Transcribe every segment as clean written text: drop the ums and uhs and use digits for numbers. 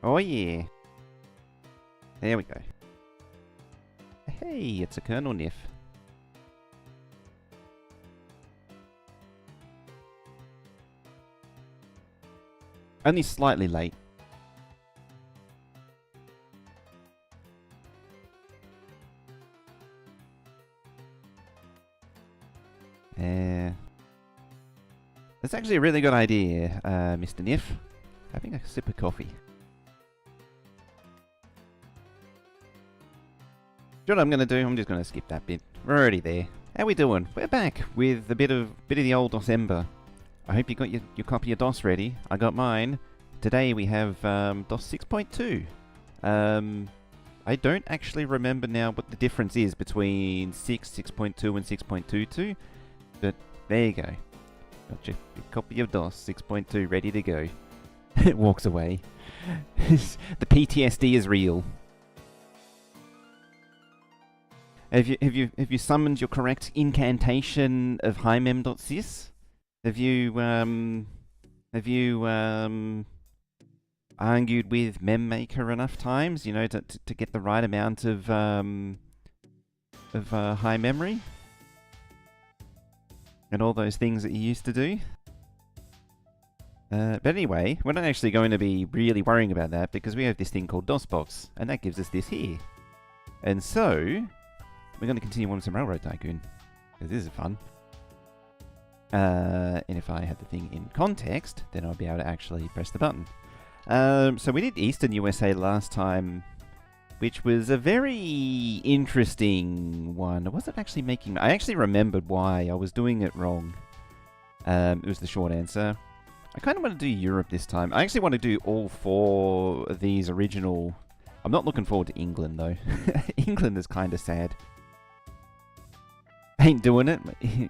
Oh yeah. There we go. Hey, it's a Colonel Niff. Only slightly late. That's actually a really good idea, Mr. Niff. Having a sip of coffee. You know what I'm going to do? I'm just going to skip that bit. We're already there. How we doing? We're back with a bit of the old DOSember. I hope you got your copy of DOS ready. I got mine. Today we have DOS 6.2. I don't actually remember now what the difference is between 6.2 and 6.22, but there you go. Got your copy of DOS 6.2 ready to go. It walks away. The PTSD is real. Have you summoned your correct incantation of himem.sys? Have you argued with memmaker enough times, you know, to get the right amount of high memory? And all those things that you used to do? But anyway, we're not actually going to be really worrying about that because we have this thing called DOSBox, and that gives us this here. And so, we're going to continue on with some Railroad Tycoon, because this is fun. And if I had the thing in context, then I'll be able to actually press the button. So we did Eastern USA last time, which was a very interesting one. I wasn't actually making... I actually remembered why I was doing it wrong. It was the short answer. I kind of want to do Europe this time. I actually want to do all 4 of these original... I'm not looking forward to England, though. England is kind of sad. Ain't doing it.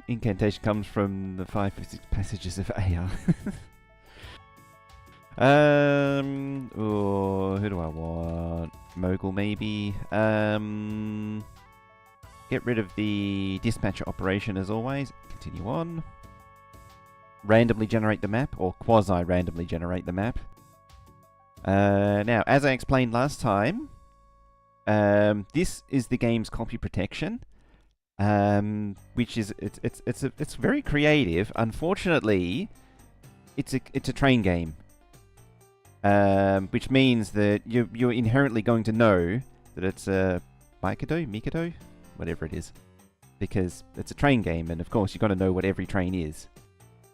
Incantation comes from the 5 passages of AR. Oh, who do I want? Mogul, maybe. Get rid of the dispatcher operation as always. Continue on. Randomly generate the map, or quasi-randomly generate the map. Now, as I explained last time, this is the game's copy protection, which is it's very creative. Unfortunately, it's a train game. Which means that you're inherently going to know that it's a Mikado, whatever it is, because it's a train game, and of course you've got to know what every train is.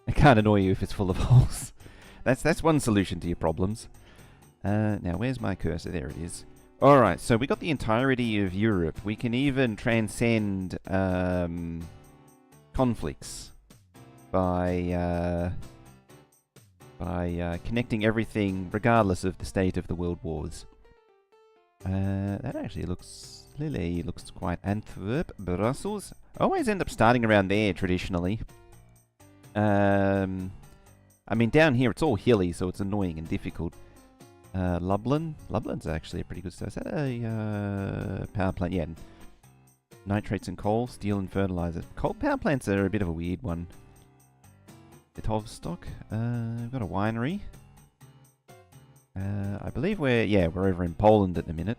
It can't annoy you if it's full of holes. That's one solution to your problems. Now where's my cursor? There it is. All right, so we got the entirety of Europe. We can even transcend conflicts by connecting everything regardless of the state of the world wars. That actually looks... Lily looks quite Antwerp, Brussels. I always end up starting around there traditionally. I mean, down here it's all hilly, so it's annoying and difficult. Lublin? Lublin's actually a pretty good start. Is that a power plant? Yeah. Nitrates and coal, steel and fertilizer. Coal power plants are a bit of a weird one. Stock. We've got a winery. I believe we're over in Poland at the minute.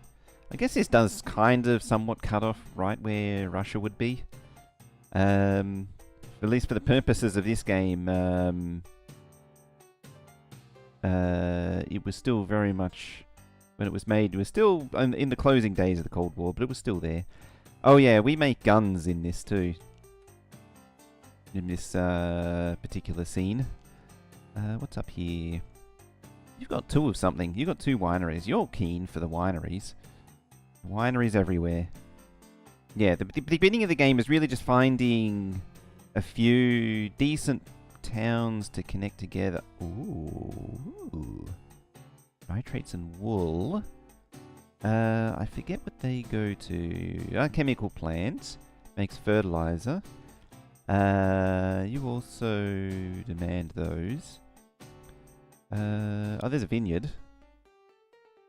I guess this does kind of somewhat cut off right where Russia would be. At least for the purposes of this game, it was still very much, when it was made, it was still in the closing days of the Cold War, but it was still there. Oh yeah, we make guns in this too. In this particular scene. What's up here? You've got 2 of something. You've got 2 wineries. You're keen for the wineries. Wineries everywhere. Yeah, the beginning of the game is really just finding a few decent towns to connect together. Ooh. Nitrates and wool. I forget what they go to. Chemical plants. Makes fertilizer. You also demand those. Oh, there's a vineyard.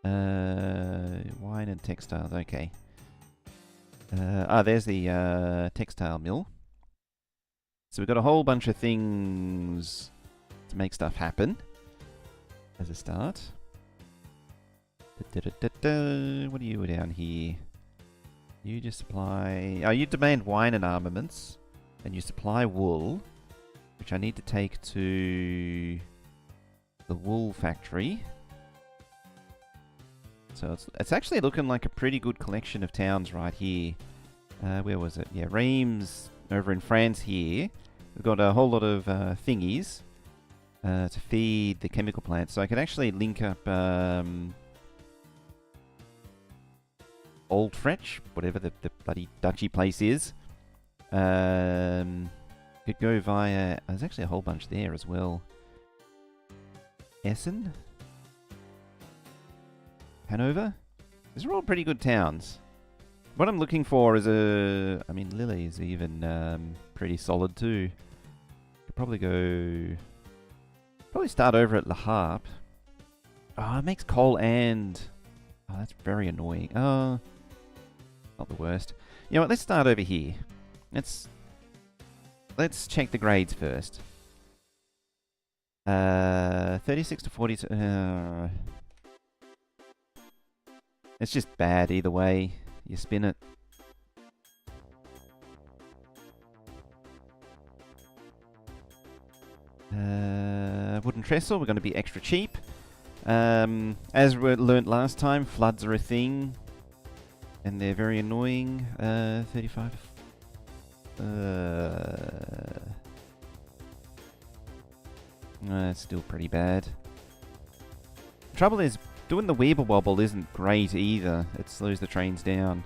Wine and textiles, okay. There's the textile mill. So we've got a whole bunch of things to make stuff happen as a start. What are you down here? You just supply... Oh, you demand wine and armaments. And you supply wool, which I need to take to the wool factory. So it's actually looking like a pretty good collection of towns right here. Where was it? Yeah, Reims over in France here. We've got a whole lot of thingies to feed the chemical plants. So I can actually link up Old Fretch, whatever the bloody duchy place is. Could go via... There's actually a whole bunch there as well. Essen? Hanover? These are all pretty good towns. What I'm looking for is a... I mean, Lille is even pretty solid too. Could probably go... Probably start over at Le Harpe. Oh, it makes coal and... Oh, that's very annoying. Oh, not the worst. You know what, let's start over here. Let's check the grades first. 36 to 42... it's just bad either way. You spin it. Wooden trestle, we're going to be extra cheap. As we learnt last time, floods are a thing. And they're very annoying. 35. That's still pretty bad. Trouble is, doing the Weeble Wobble isn't great either. It slows the trains down.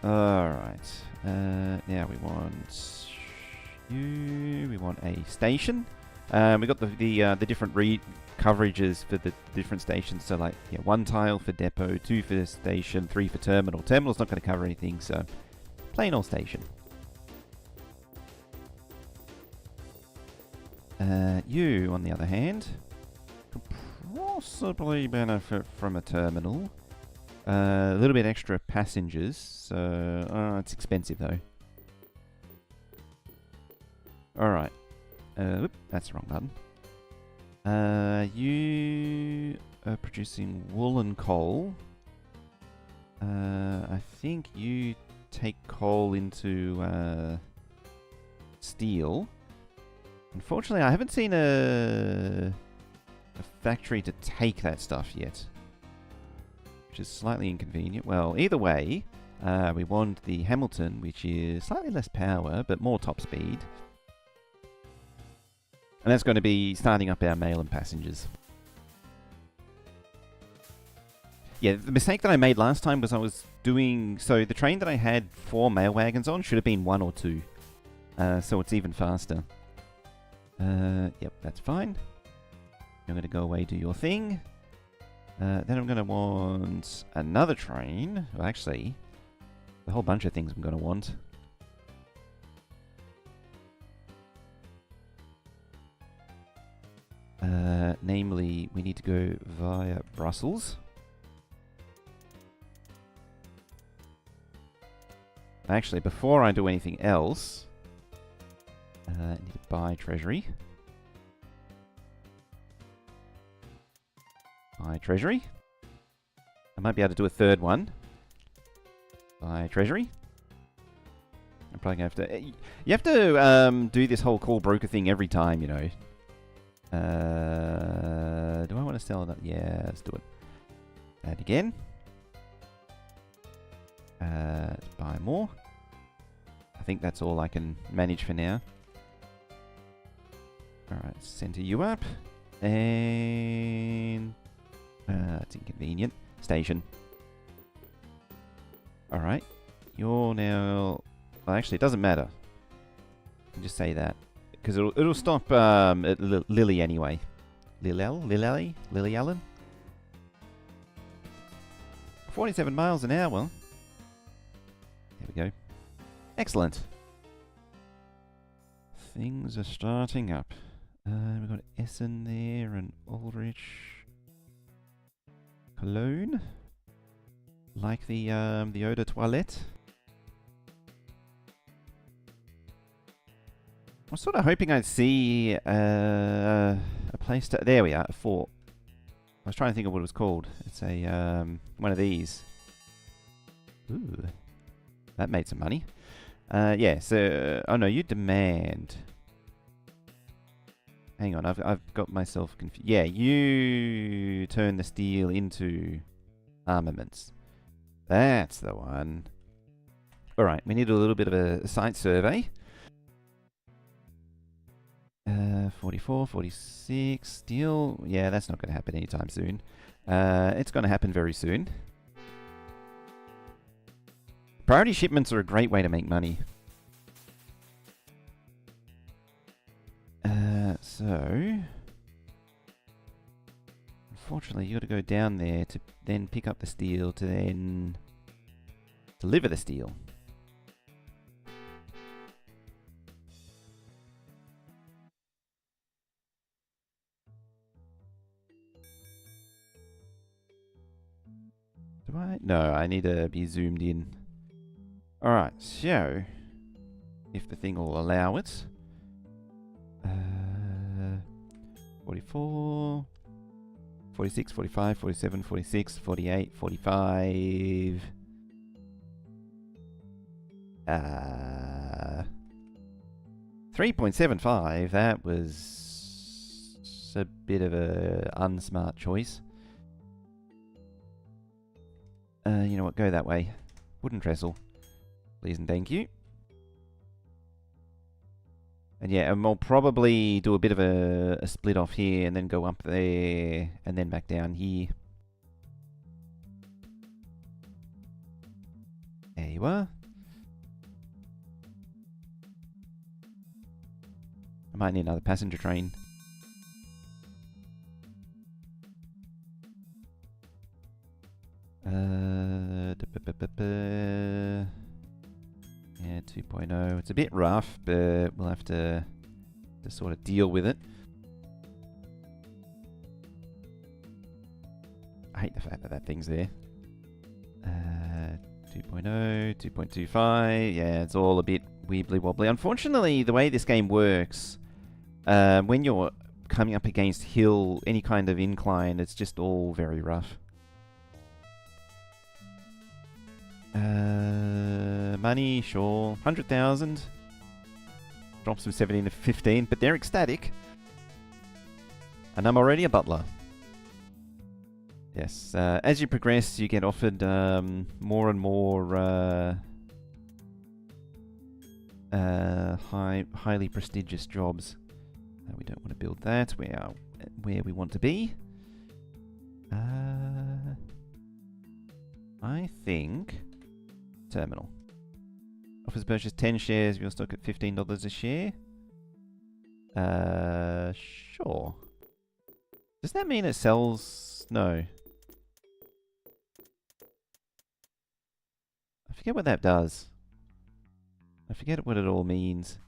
Alright. Now we want you. We want a station. We got the different coverages for the different stations. So like, yeah, 1 tile for depot, 2 for station, 3 for terminal. Terminal's not going to cover anything, so plain old station. You, on the other hand, could possibly benefit from a terminal. A little bit extra passengers, so it's expensive though. Alright. Whoop, that's the wrong button. You are producing wool and coal. I think you take coal into steel. Unfortunately, I haven't seen a factory to take that stuff yet, which is slightly inconvenient. Well, either way, we want the Hamilton, which is slightly less power, but more top speed. And that's going to be starting up our mail and passengers. Yeah, the mistake that I made last time was I was doing... So the train that I had 4 mail wagons on should have been 1 or 2. So it's even faster. Yep, that's fine. I'm going to go away, do your thing. Then I'm going to want another train. Well, actually, a whole bunch of things I'm going to want. Namely, we need to go via Brussels. Actually, before I do anything else, I need to buy treasury. Buy treasury. I might be able to do a third one. Buy treasury. I'm probably going to have to... You have to do this whole call broker thing every time, you know. Do I want to sell that? Yeah, let's do it. Add again. Let's buy more. I think that's all I can manage for now. Alright, center you up. And... that's inconvenient. Station. Alright. You're now... Well, actually, it doesn't matter. I can just say that. Because it'll stop at Lily anyway. Lily Allen? 47 miles an hour. There we go. Excellent. Things are starting up. We've got Essen there and Aldrich. Cologne. Like the eau de toilette. I was sort of hoping I'd see a place to... There we are, a fort. I was trying to think of what it was called. It's a one of these. Ooh, that made some money. Yeah. So, oh no, you demand. Hang on, I've got myself confused. Yeah, you turn the steel into armaments. That's the one. All right, we need a little bit of a site survey. 44, 46, steel. Yeah, that's not going to happen anytime soon. It's going to happen very soon. Priority shipments are a great way to make money. So... Unfortunately, you got to go down there to then pick up the steel to then deliver the steel. Do I? No, I need to be zoomed in. Alright, so if the thing will allow it. 44, 46, 45, 47, 46, 48, 45. 3.75, that was a bit of a unsmart choice. You know what, go that way. Wooden trestle. Please and thank you. And yeah, and we'll probably do a bit of a split off here and then go up there and then back down here. There you are. I might need another passenger train. Yeah, 2.0. It's a bit rough, but we'll have to sort of deal with it. I hate the fact that that thing's there. 2.0, 2.25. Yeah, it's all a bit weebly wobbly. Unfortunately, the way this game works, when you're coming up against hill, any kind of incline, it's just all very rough. Money, sure. 100,000. Drops from 17 to 15, but they're ecstatic. And I'm already a butler. Yes, as you progress, you get offered more and more highly prestigious jobs. We don't want to build that. We are where we want to be. I think terminal. Offers purchase 10 shares. We'll stock at $15 a share. Sure. Does that mean it sells? No. I forget what that does. I forget what it all means.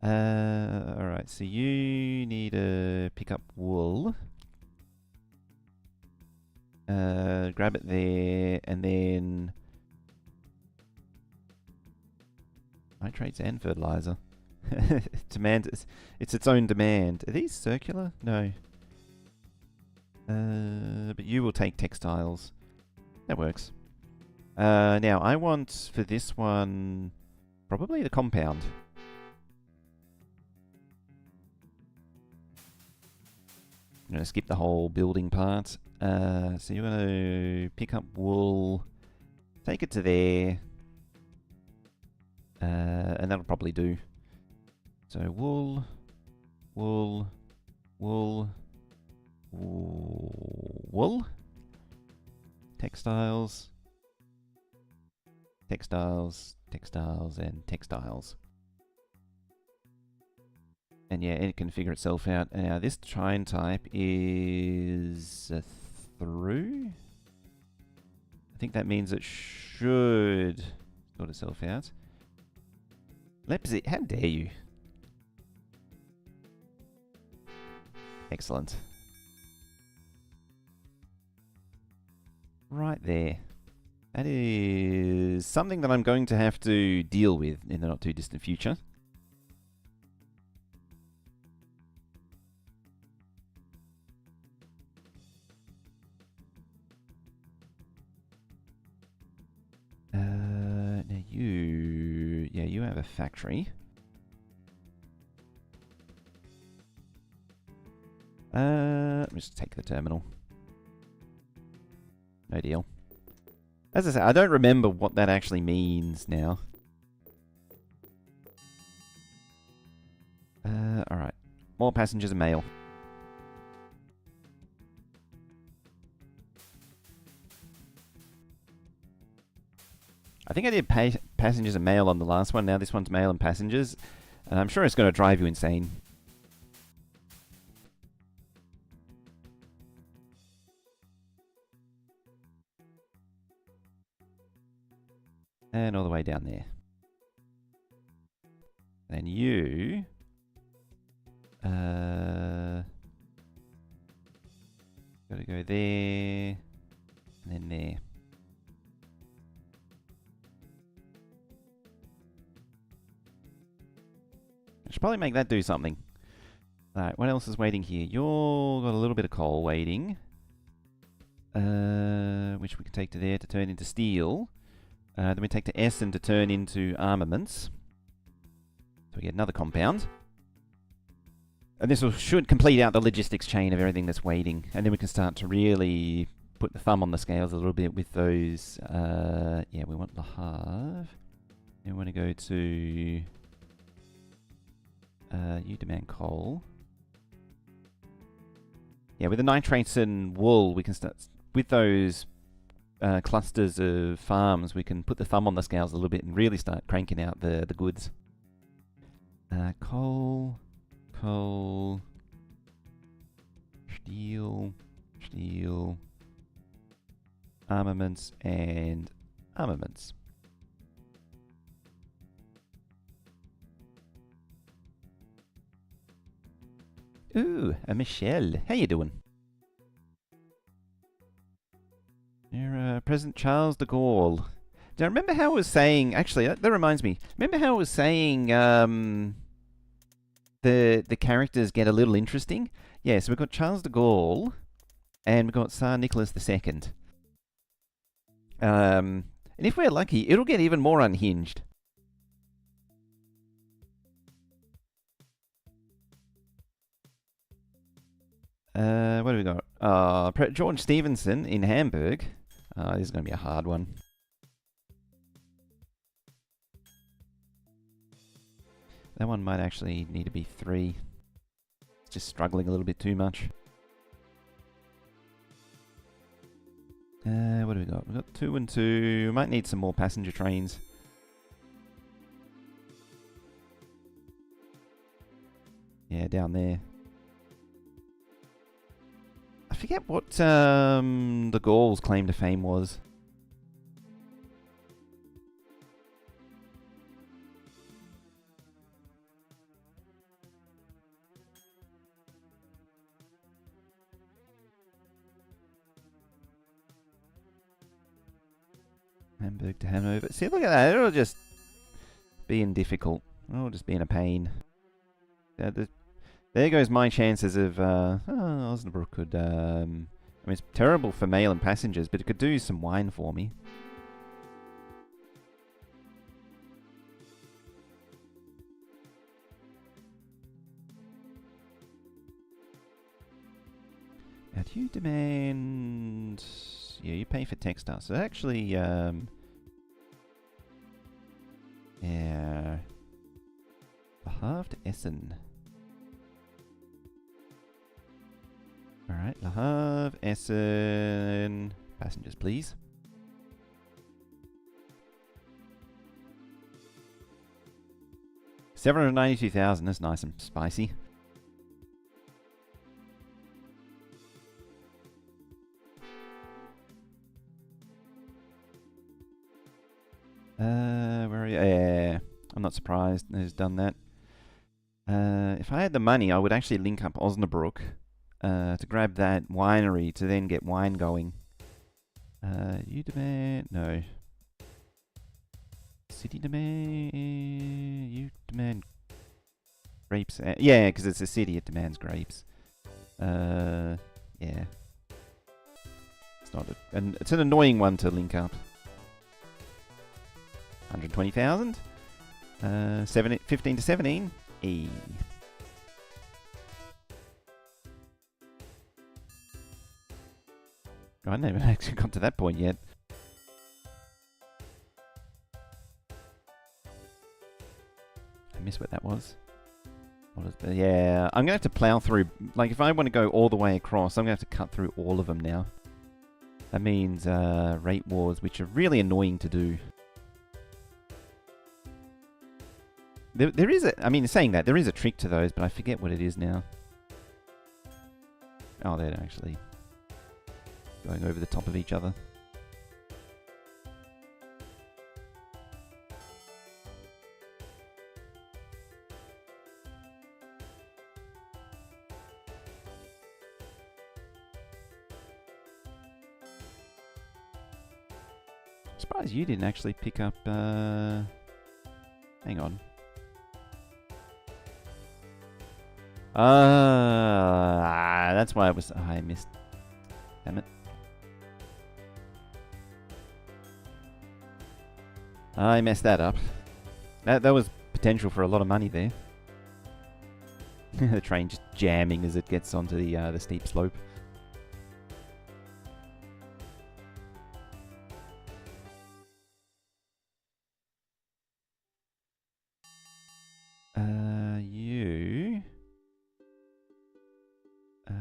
Alright, so you need to pick up wool. Grab it there, and then nitrates and fertilizer. Demand, it's its own demand. Are these circular? No. But you will take textiles. That works. Now, I want for this one probably the compound. I'm going to skip the whole building part. So you're going to pick up wool, take it to there, and that'll probably do. So wool, wool, wool, wool, textiles, textiles, textiles, and textiles. And yeah, it can figure itself out. Now this train type is a through. I think that means it should sort itself out. Leipzig, how dare you? Excellent. Right there. That is something that I'm going to have to deal with in the not too distant future. you have a factory. Let me just take the terminal. No deal. As I say, I don't remember what that actually means now. Alright. More passengers and mail. I think I did passengers and mail on the last one. Now this one's mail and passengers. And I'm sure it's going to drive you insane. And all the way down there. Then you... gotta go there. And then there. I should probably make that do something. Alright, what else is waiting here? You're got a little bit of coal waiting. Which we can take to there to turn into steel. Then we take to Essen to turn into armaments. So we get another compound. And this should complete out the logistics chain of everything that's waiting. And then we can start to really put the thumb on the scales a little bit with those... yeah, we want Le Havre. And we want to go to... you demand coal. Yeah, with the nitrates and wool, we can start... With those clusters of farms, we can put the thumb on the scales a little bit and really start cranking out the goods. Coal... Coal, steel, steel, armaments, and armaments. Ooh, a Michelle. How you doing? You're President Charles de Gaulle. Do I remember how I was saying... Actually, that reminds me. Remember how I was saying... The characters get a little interesting. Yeah, so we've got Charles de Gaulle, and we've got Tsar Nicholas II. And if we're lucky, it'll get even more unhinged. What do we got? George Stephenson in Hamburg. This is going to be a hard one. That one might actually need to be 3. It's just struggling a little bit too much. What do we got? We've got 2 and 2. We might need some more passenger trains. Yeah, down there. I forget what the Gaul's claim to fame was. Hamburg to Hanover. See, look at that. It'll just being difficult. It'll just being a pain. There goes my chances of... Osnabrück could... I mean, it's terrible for mail and passengers, but it could do some wine for me. Now, do you demand... Yeah, you pay for textiles. So actually, yeah. Le Havre to Essen. Alright, Le Havre, Essen. Passengers, please. $792,000. That's nice and spicy. Where are you? Yeah, I'm not surprised he's done that. If I had the money, I would actually link up Osnabrück to grab that winery to then get wine going. You demand... No. City demand... You demand... Grapes... yeah, because it's a city, it demands grapes. Yeah. It's not and it's an annoying one to link up. 120,000? 15 to 17. E. I haven't even actually got to that point yet. I missed what that was. Yeah, I'm going to have to plow through. Like, if I want to go all the way across, I'm going to have to cut through all of them now. That means rate wars, which are really annoying to do. There is a... I mean, saying that, there is a trick to those, but I forget what it is now. Oh, they're actually going over the top of each other. Surprised you didn't actually pick up... hang on. That's why it was... Oh, I missed. Damn it. I messed that up. That was potential for a lot of money there. The train just jamming as it gets onto the steep slope.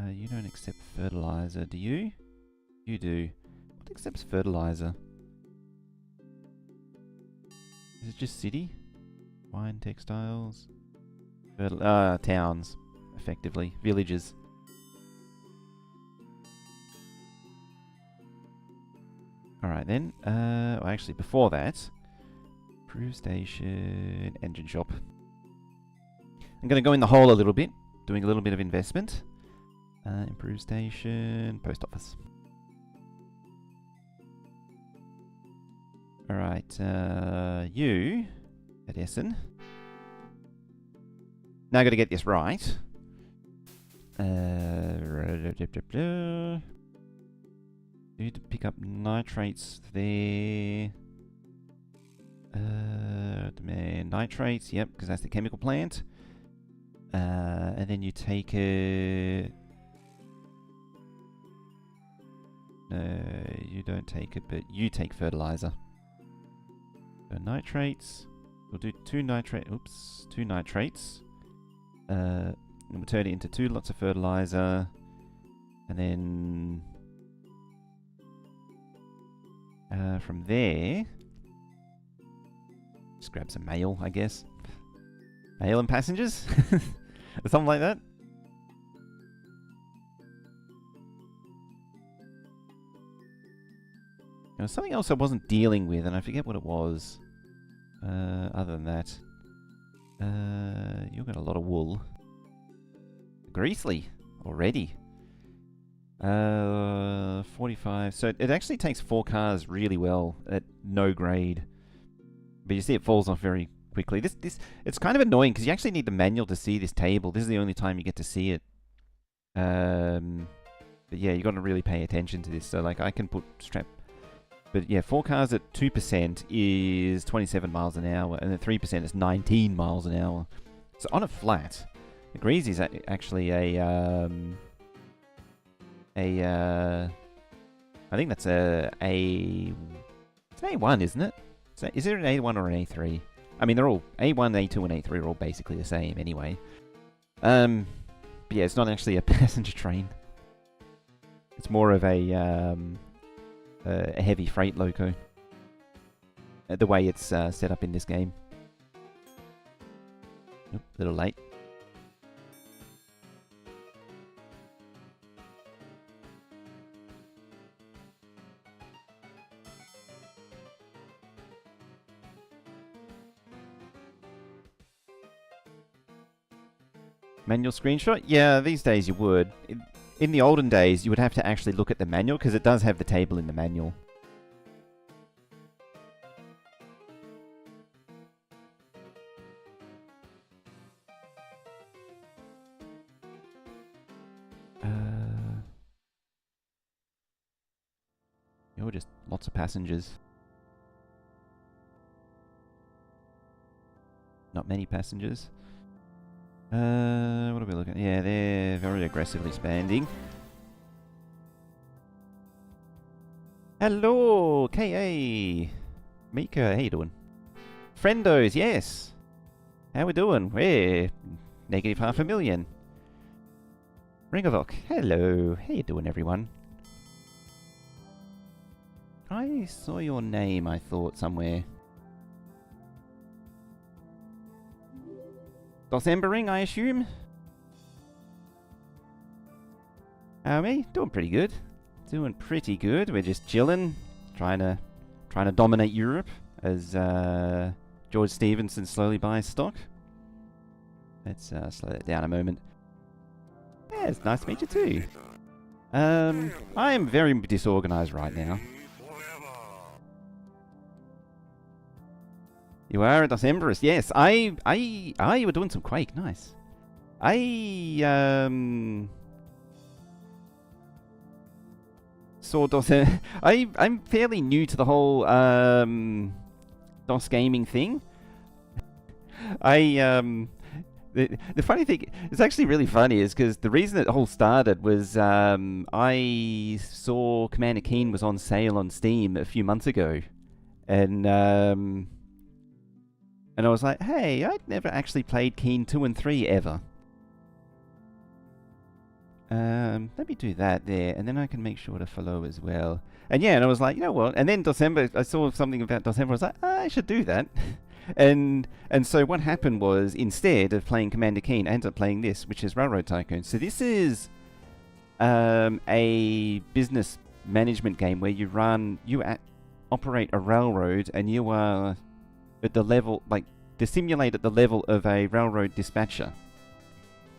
You don't accept fertilizer, do you? You do. What accepts fertilizer? Is it just city? Wine, textiles? Towns, effectively. Villages. Alright then. Well, actually, before that... Crew station, engine shop. I'm going to go in the hole a little bit. Doing a little bit of investment. Improve station, post office. Alright, you at Essen. Now I got to get this right. Need to pick up nitrates there. Nitrates, yep, because that's the chemical plant. And then you take a... No, you don't take it, but you take fertilizer. So nitrates. We'll do two nitrates. And we'll turn it into 2 lots of fertilizer. And then... from there... Just grab some mail, I guess. Mail and passengers? Or something like that. There was something else I wasn't dealing with, and I forget what it was. Other than that. You've got a lot of wool. Greasley already. 45. So it actually takes 4 cars really well at no grade. But you see it falls off very quickly. It's kind of annoying because you actually need the manual to see this table. This is the only time you get to see it. But yeah, you got to really pay attention to this. So like I can put strap... But yeah, 4 cars at 2% is 27 miles an hour, and then 3% is 19 miles an hour. So on a flat, the Greasy is actually I think that's it's an A1, isn't it? So is it an A1 or an A3? I mean, they're all A1, A2, and A3 are all basically the same anyway. But yeah, it's not actually a passenger train. It's more of a heavy freight loco. The way it's set up in this game. Oop, a little late. Manual screenshot? Yeah, these days you would. In the olden days, you would have to actually look at the manual, because it does have the table in the manual. You're just lots of passengers. Not many passengers. What are we looking at? Yeah, they're very aggressively expanding. Hello, KA. Mika, how you doing? Friendos, yes. How we doing? We're negative 500,000. Ringavok, hello. How you doing, everyone? I saw your name, I thought, somewhere. DOSembering, I assume? How are we? Doing pretty good. Doing pretty good. We're just chilling, trying to dominate Europe as George Stevenson slowly buys stock. Let's slow that down a moment. Yeah, it's nice to meet you too. I am very disorganized right now. You are a DOSemberist, yes. You were doing some Quake, nice. Saw DOS. I'm fairly new to the whole DOS gaming thing. The funny thing, it's actually really funny, is because the reason it all started was I saw Commander Keen was on sale on Steam a few months ago, and I was like, hey, I'd never actually played Keen 2 and 3 ever. Let me do that there, and then I can make sure to follow as well. And yeah, and I was like, you know what? And then DOSember, I saw something about DOSember. I was like, I should do that. and so what happened was, instead of playing Commander Keen, I ended up playing this, which is Railroad Tycoon. So this is a business management game where you operate a railroad, and you are at the level, to simulate at the level of a railroad dispatcher.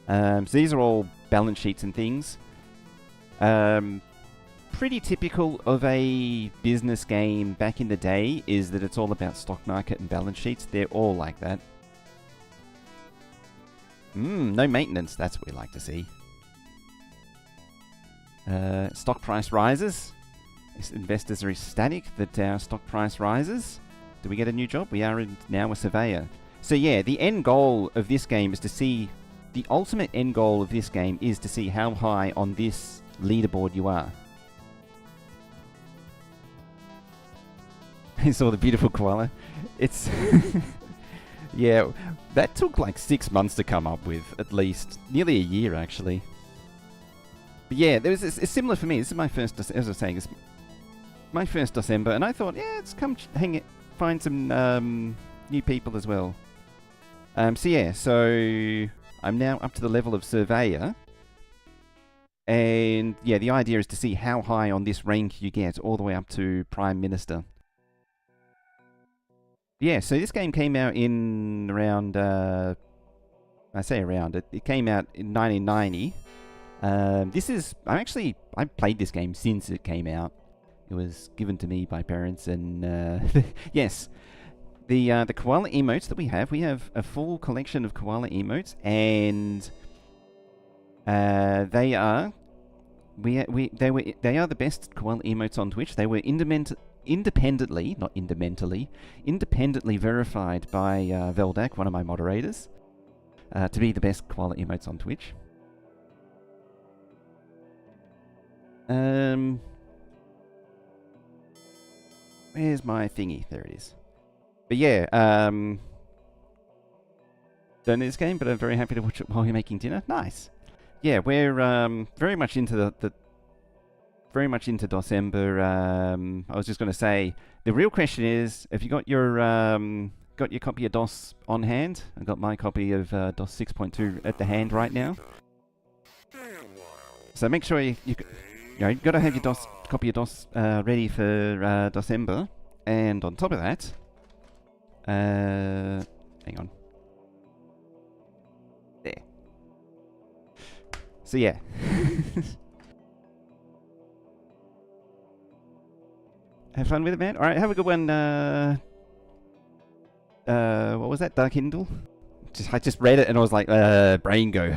So these are all balance sheets and things. Pretty typical of a business game back in the day is that it's all about stock market and balance sheets. They're all like that. No maintenance. That's what we like to see. Stock price rises. Investors are ecstatic that our stock price rises. Do we get a new job? We are now a surveyor. So yeah, the end goal of this game is to see... The ultimate end goal of this game is to see how high on this leaderboard you are. I saw the beautiful koala. It's... yeah, that took like 6 months to come up with, at least. Nearly a year, actually. But yeah, it's similar for me. This is my first, as I was saying, it's my first DOSember, and I thought, yeah, let's come find some new people as well. So yeah, so I'm now up to the level of surveyor, and yeah, the idea is to see how high on this rank you get, all the way up to Prime Minister. Yeah, so this game came out in around, I say around, it came out in 1990. I played this game since it came out. It was given to me by parents, and yes, the koala emotes that we have a full collection of koala emotes, and they are the best koala emotes on Twitch. They were independently verified by Veldak, one of my moderators, to be the best koala emotes on Twitch. Where's my thingy? There it is. But yeah, don't know this game, but I'm very happy to watch it while you're making dinner. Nice. Yeah, we're very much into DOSember. I was just going to say, the real question is, have you got your copy of DOS on hand? I've got my copy of DOS 6.2 at the hand right now. So make sure you've got to have your copy of DOS ready for DOSember. And on top of that, hang on. There. So yeah. Have fun with it, man. Alright, have a good one. What was that? Dark Hindle? I just read it and I was like, brain go,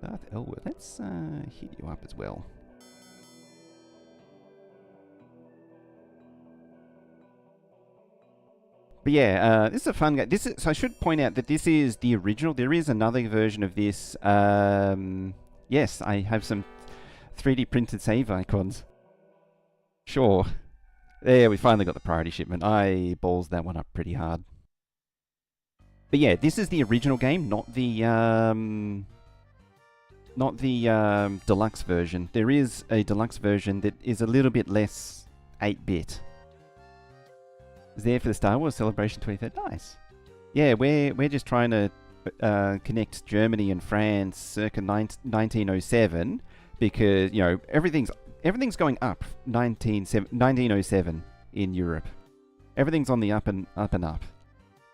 Darth Elwood, let's hit you up as well. But yeah, this is a fun game. So I should point out that this is the original. There is another version of this. Yes, I have some 3D printed save icons. Sure. There, we finally got the priority shipment. I balls that one up pretty hard. But yeah, this is the original game, not the deluxe version. There is a deluxe version that is a little bit less 8-bit. Is there for the Star Wars Celebration 23rd? Nice. Yeah, we're just trying to connect Germany and France circa 1907 because you know everything's going up 1907 in Europe. Everything's on the up and up.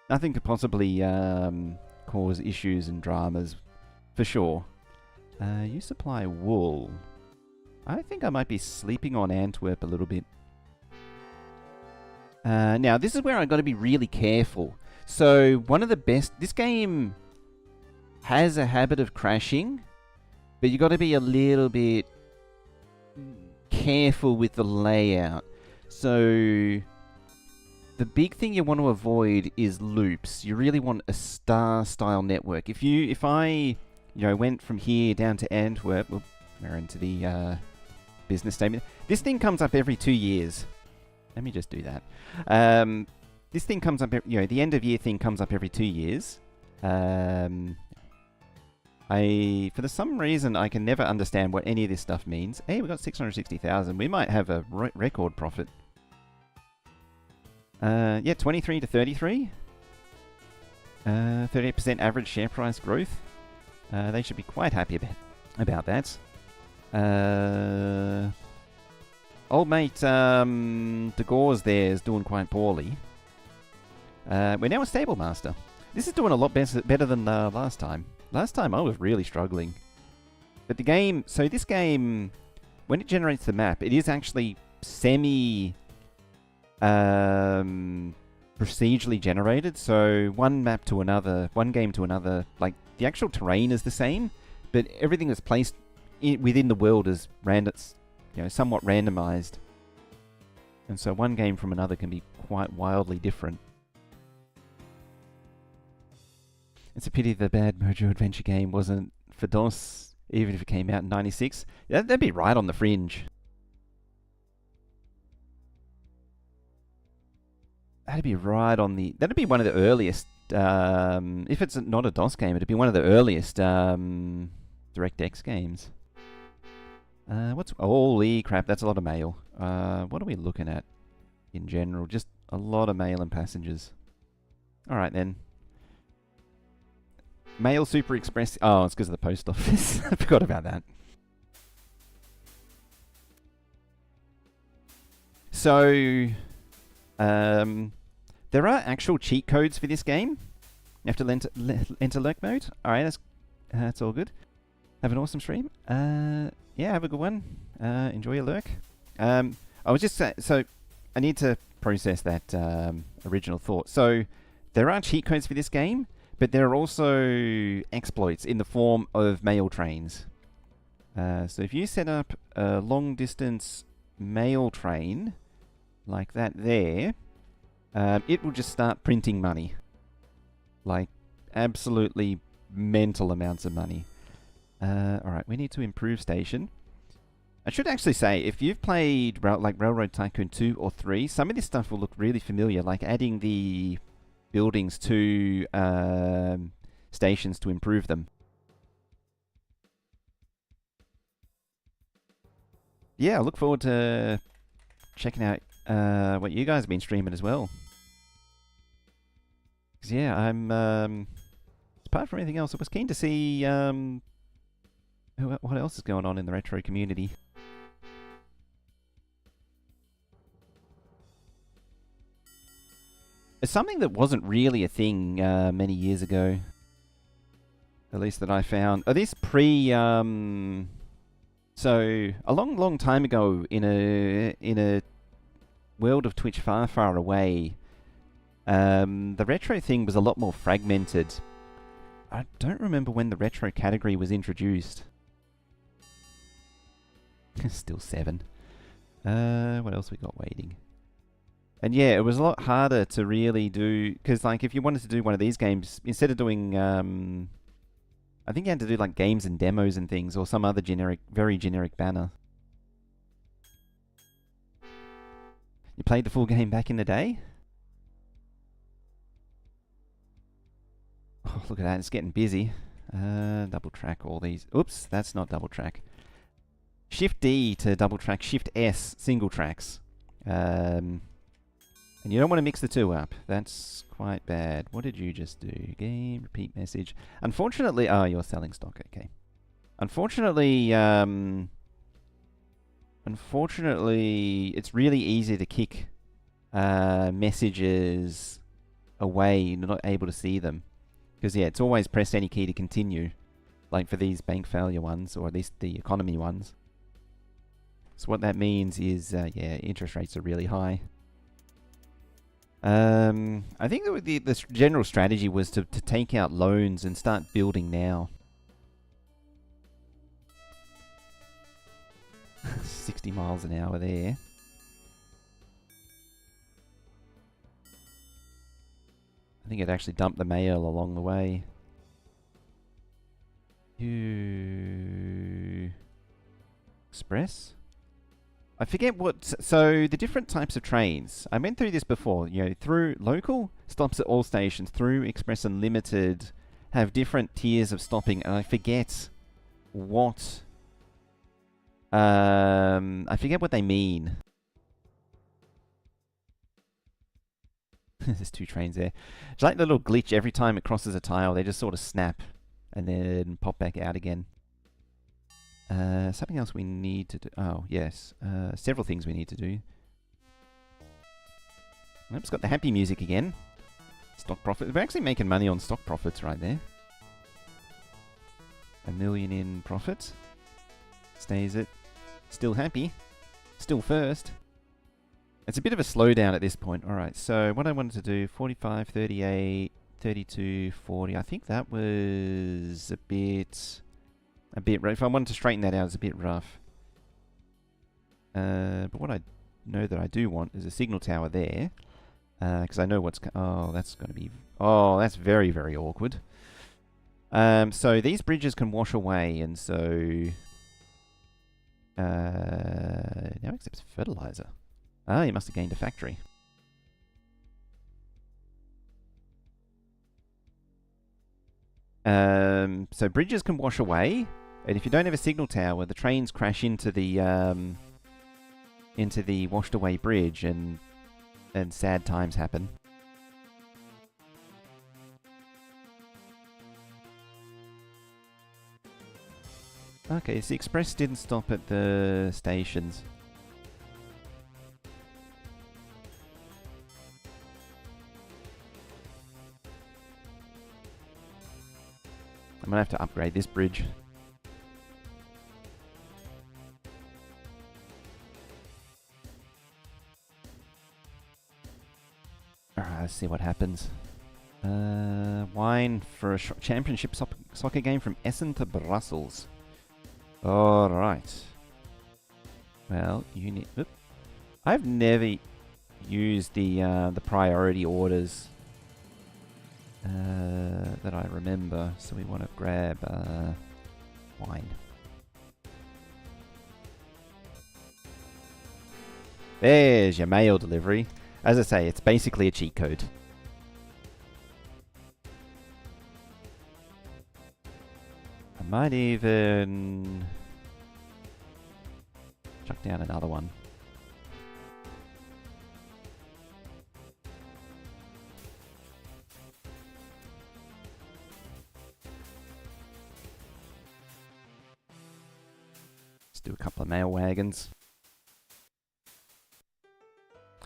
Nothing could possibly cause issues and dramas, for sure. You supply wool. I think I might be sleeping on Antwerp a little bit. Now, this is where I've got to be really careful. So, one of the best... This game has a habit of crashing, but you got to be a little bit careful with the layout. So, the big thing you want to avoid is loops. You really want a star-style network. If I went from here down to Antwerp... Well, we're into the business statement. This thing comes up every 2 years. Let me just do that. This thing comes up, the end of year thing comes up every 2 years. For some reason, I can never understand what any of this stuff means. Hey, we got 660,000. We might have a record profit. Yeah, 23 to 33. 38% average share price growth. They should be quite happy about that. Old mate De Gore's there is doing quite poorly. We're now a stable master. This is doing a lot better than last time. Last time I was really struggling. But this game, when it generates the map, it is actually procedurally generated. So one map to another, one game to another. Like the actual terrain is the same, but everything that's placed within the world is somewhat randomized. And so one game from another can be quite wildly different. It's a pity the bad Mojo Adventure game wasn't for DOS, even if it came out in 96. That'd be right on the fringe. That'd be one of the earliest, if it's not a DOS game, it'd be one of the earliest DirectX games. Holy crap, that's a lot of mail. What are we looking at in general? Just a lot of mail and passengers. Alright then. Mail Super Express. Oh, it's because of the post office. I forgot about that. So, there are actual cheat codes for this game. You have to enter lurk mode. Alright, that's all good. Have an awesome stream. Yeah, have a good one. Enjoy your lurk. I was just saying, so I need to process that original thought. So there are cheat codes for this game, but there are also exploits in the form of mail trains. So if you set up a long distance mail train like that there, it will just start printing money. Like absolutely mental amounts of money. Alright, we need to improve station. I should actually say, if you've played Railroad Tycoon 2 or 3, some of this stuff will look really familiar, like adding the buildings to stations to improve them. Yeah, I look forward to checking out what you guys have been streaming as well. Because yeah, I'm apart from anything else, I was keen to see what else is going on in the retro community. It's something that wasn't really a thing many years ago. At least that I found. Oh, this so a long time ago in a world of Twitch far away, the retro thing was a lot more fragmented. I don't remember when the retro category was introduced. Still 7. What else we got waiting? And yeah, it was a lot harder to really do, because like if you wanted to do one of these games, instead of doing, I think you had to do like games and demos and things, or some other generic, very generic banner. You played the full game back in the day? Oh, look at that, it's getting busy. Double track all these. Oops, that's not double track. Shift D to double track, Shift S, single tracks. And you don't want to mix the two up. That's quite bad. What did you just do? Game, repeat message. Unfortunately, oh, you're selling stock, okay. Unfortunately, it's really easy to kick messages away. You're not able to see them. Because, yeah, it's always press any key to continue. Like for these bank failure ones, or at least the economy ones. So what that means is, yeah, interest rates are really high. I think the general strategy was to take out loans and start building now. 60 miles an hour there. I think it actually dumped the mail along the way. Express? I forget what... So, the different types of trains. I went through this before. You know, through local, stops at all stations. Through express and limited, have different tiers of stopping. And I forget what... I forget what they mean. There's two trains there. It's like the little glitch every time it crosses a tile. They just sort of snap and then pop back out again. Something else we need to do. Oh, yes. Several things we need to do. Oops, got the happy music again. Stock profit. We're actually making money on stock profits right there. $1 million in profit. Stays it. Still happy. Still first. It's a bit of a slowdown at this point. Alright, so what I wanted to do, 45, 38, 32, 40. I think that was a bit rough. If I wanted to straighten that out, it's a bit rough. But what I know that I do want is a signal tower there. Because I know what's... Oh, that's going to be... Oh, that's very, very awkward. So these bridges can wash away, and so... now accepts fertilizer. Ah, you must have gained a factory. So bridges can wash away, and if you don't have a signal tower, the trains crash into the washed away bridge, and sad times happen. Okay, so the express didn't stop at the stations. I'm gonna have to upgrade this bridge. Alright, let's see what happens. Wine for a championship soccer game from Essen to Brussels. Alright. Well, you need... Oop. I've never used the priority orders that I remember, so we want to grab wine. There's your mail delivery. As I say, it's basically a cheat code. I might even chuck down another one. Do a couple of mail wagons.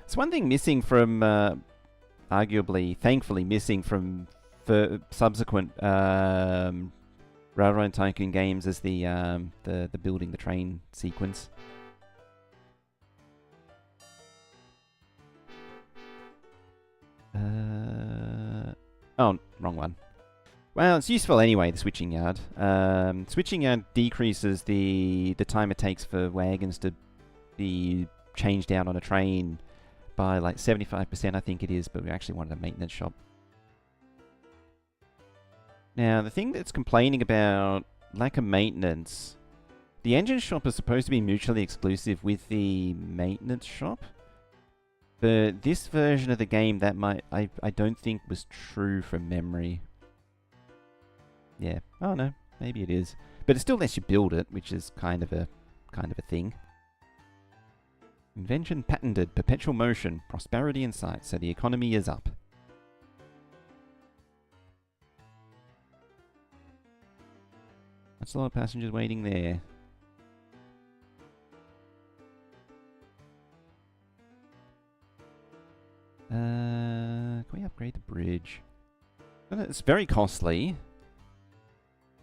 It's one thing missing from, arguably, thankfully missing from subsequent Railroad Tycoon games is the building the train sequence. Oh, wrong one. Well, it's useful anyway, the switching yard. Switching yard decreases the time it takes for wagons to be changed out on a train by like 75%, I think it is, but we actually wanted a maintenance shop. Now, the thing that's complaining about lack of maintenance, the engine shop is supposed to be mutually exclusive with the maintenance shop. But this version of the game, that I don't think was true from memory. Yeah. Oh no, maybe it is. But it still lets you build it, which is kind of a thing. Invention patented, perpetual motion, prosperity in sight, so the economy is up. That's a lot of passengers waiting there. Can we upgrade the bridge? It's very costly.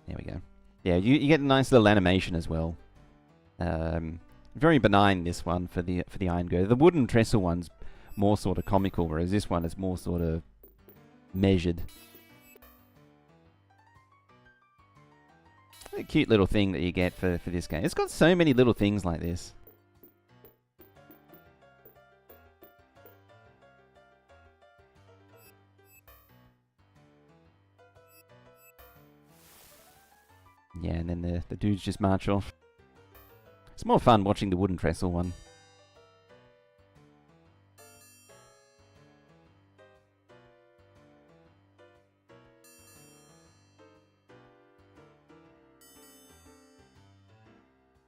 There we go. Yeah, you get a nice little animation as well. Very benign, this one, for the iron girder. The wooden trestle one's more sort of comical, whereas this one is more sort of measured. A cute little thing that you get for this game. It's got so many little things like this. Yeah, and then the dudes just march off. It's more fun watching the wooden trestle one.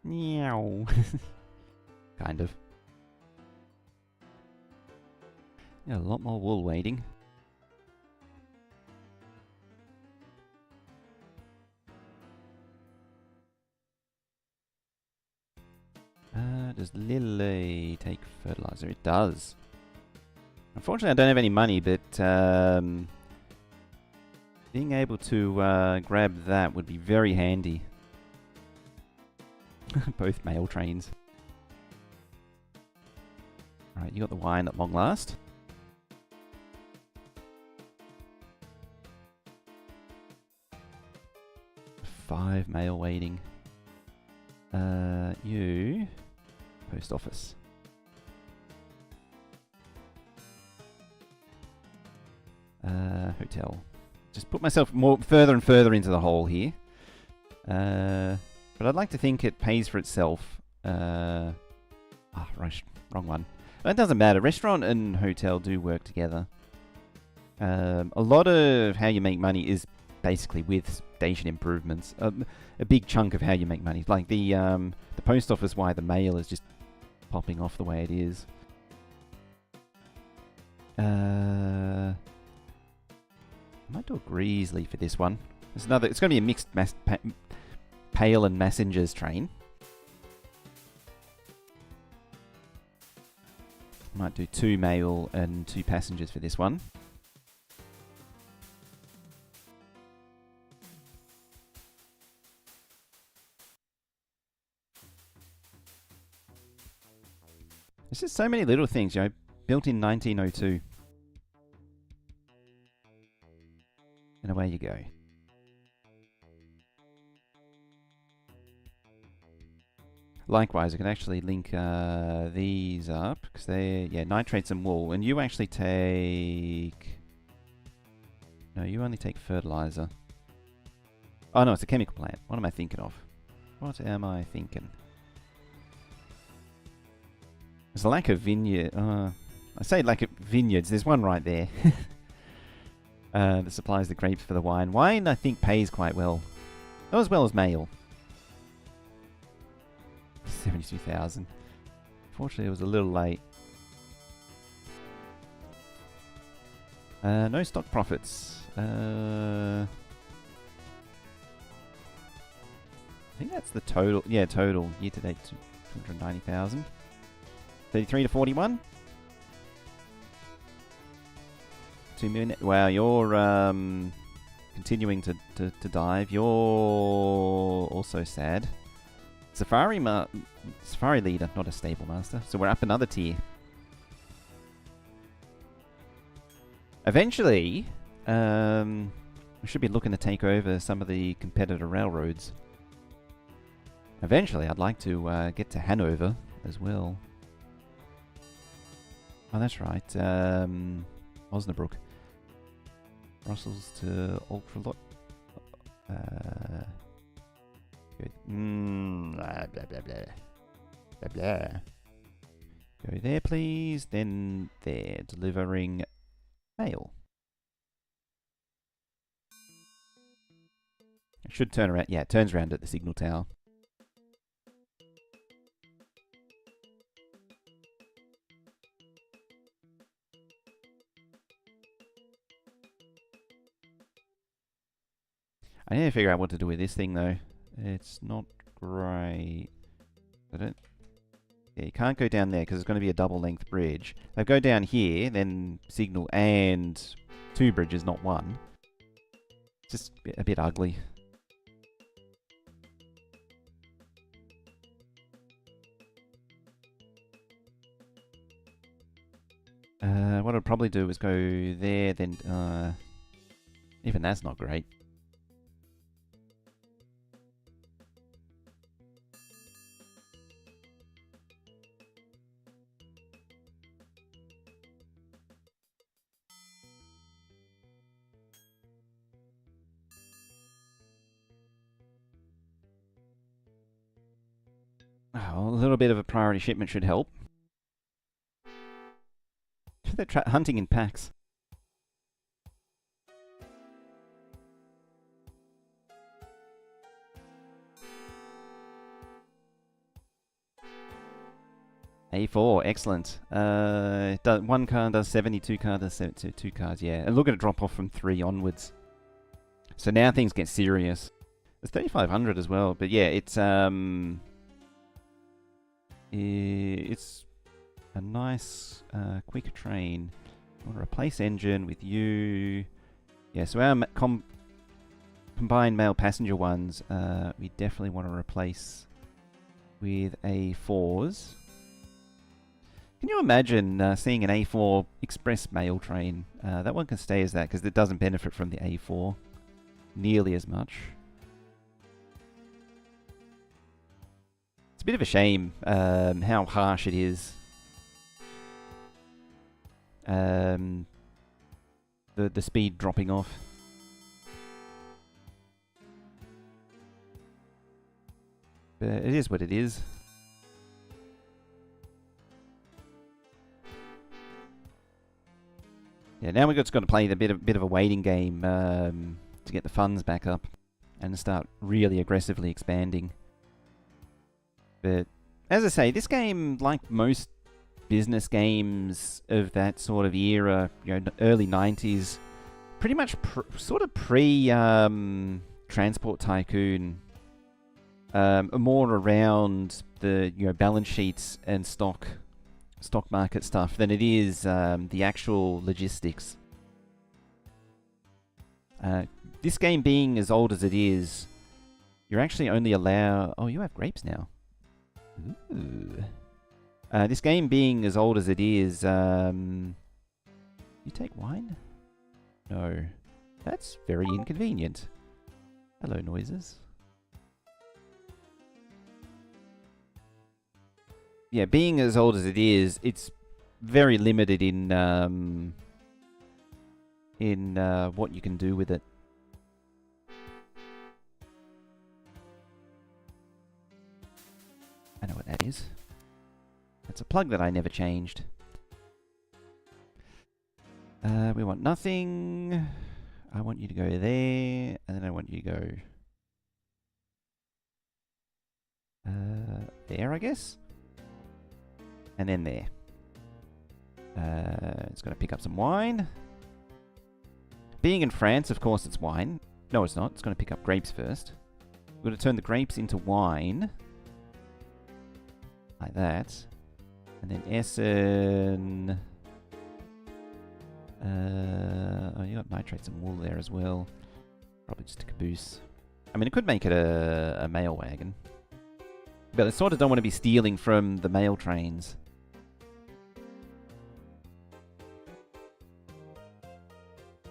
Meow. Kind of. Yeah, a lot more wool waiting. Does Lily take fertilizer? It does. Unfortunately, I don't have any money, but being able to grab that would be very handy. Both mail trains. Alright, you got the wine at long last. Five mail waiting. You... Post office. Hotel. Just put myself further and further into the hole here. But I'd like to think it pays for itself. Wrong one. That doesn't matter. Restaurant and hotel do work together. A lot of how you make money is basically with station improvements. A big chunk of how you make money. Like the post office, why the mail is just popping off the way it is. I might do a Greasley for this one. It's going to be a mixed Pale and Messengers train. Might do 2 mail and 2 passengers for this one. There's just so many little things, you know, built in 1902. And away you go. Likewise, I can actually link these up, because they're, yeah, nitrates and wool. And you actually take... No, you only take fertilizer. Oh no, it's a chemical plant. What am I thinking of? What am I thinking? There's a lack of vineyard. I say lack of vineyards. There's one right there. That supplies the grapes for the wine. Wine, I think, pays quite well. Not as well as mail. 72,000. Fortunately, it was a little late. No stock profits. I think that's the total. Yeah, total. Year to date, 290,000. 33 to 41. 2 million. Wow, you're continuing to dive. You're also sad. Safari leader, not a stable master. So we're up another tier. Eventually, we should be looking to take over some of the competitor railroads. Eventually, I'd like to get to Hanover as well. Oh, that's right. Osnabrück. Brussels to Ultralot. Good. Blah, blah, blah, blah. Blah, blah. Go there, please. Then there. Delivering mail. It should turn around. Yeah, it turns around at the signal tower. I need to figure out what to do with this thing, though. It's not great. Yeah, you can't go down there because it's going to be a double-length bridge. They go down here, then signal and 2 bridges, not 1. Just a bit ugly. What I'd probably do is go there, then... even that's not great. Oh, a little bit of a priority shipment should help. They're hunting in packs. A4, excellent. 1 car does 70, 2 car does 70, 2 cars, yeah. And look at it drop off from 3 onwards. So now things get serious. It's 3,500 as well, but yeah, it's a nice, quick train. I want to replace engine with you. Yeah, so our combined male passenger ones, we definitely want to replace with A4s. Can you imagine seeing an A4 express mail train? That one can stay as that because it doesn't benefit from the A4 nearly as much. It's a bit of a shame how harsh it is. The speed dropping off. But it is what it is. Yeah, now we've just got to play the bit of a waiting game to get the funds back up and start really aggressively expanding. But as I say, this game, like most business games of that sort of era, you know, early 90s, pretty much sort of pre Transport Tycoon, more around the balance sheets and stock market stuff than it is the actual logistics. This game being as old as it is, you're actually only allowed... Oh, you have grapes now. Ooh. This game being as old as it is, you take wine? No. That's very inconvenient. Hello, noises. Yeah, being as old as it is, it's very limited in what you can do with it. I know what that is. That's a plug that I never changed. We want nothing. I want you to go there, and then I want you to go there, I guess. And then there. It's going to pick up some wine. Being in France, of course, it's wine. No, it's not. It's going to pick up grapes first. We're going to turn the grapes into wine. Like that. And then Essen... oh, you got nitrates and wool there as well. Probably just a caboose. I mean, it could make it a mail wagon. But I sort of don't want to be stealing from the mail trains.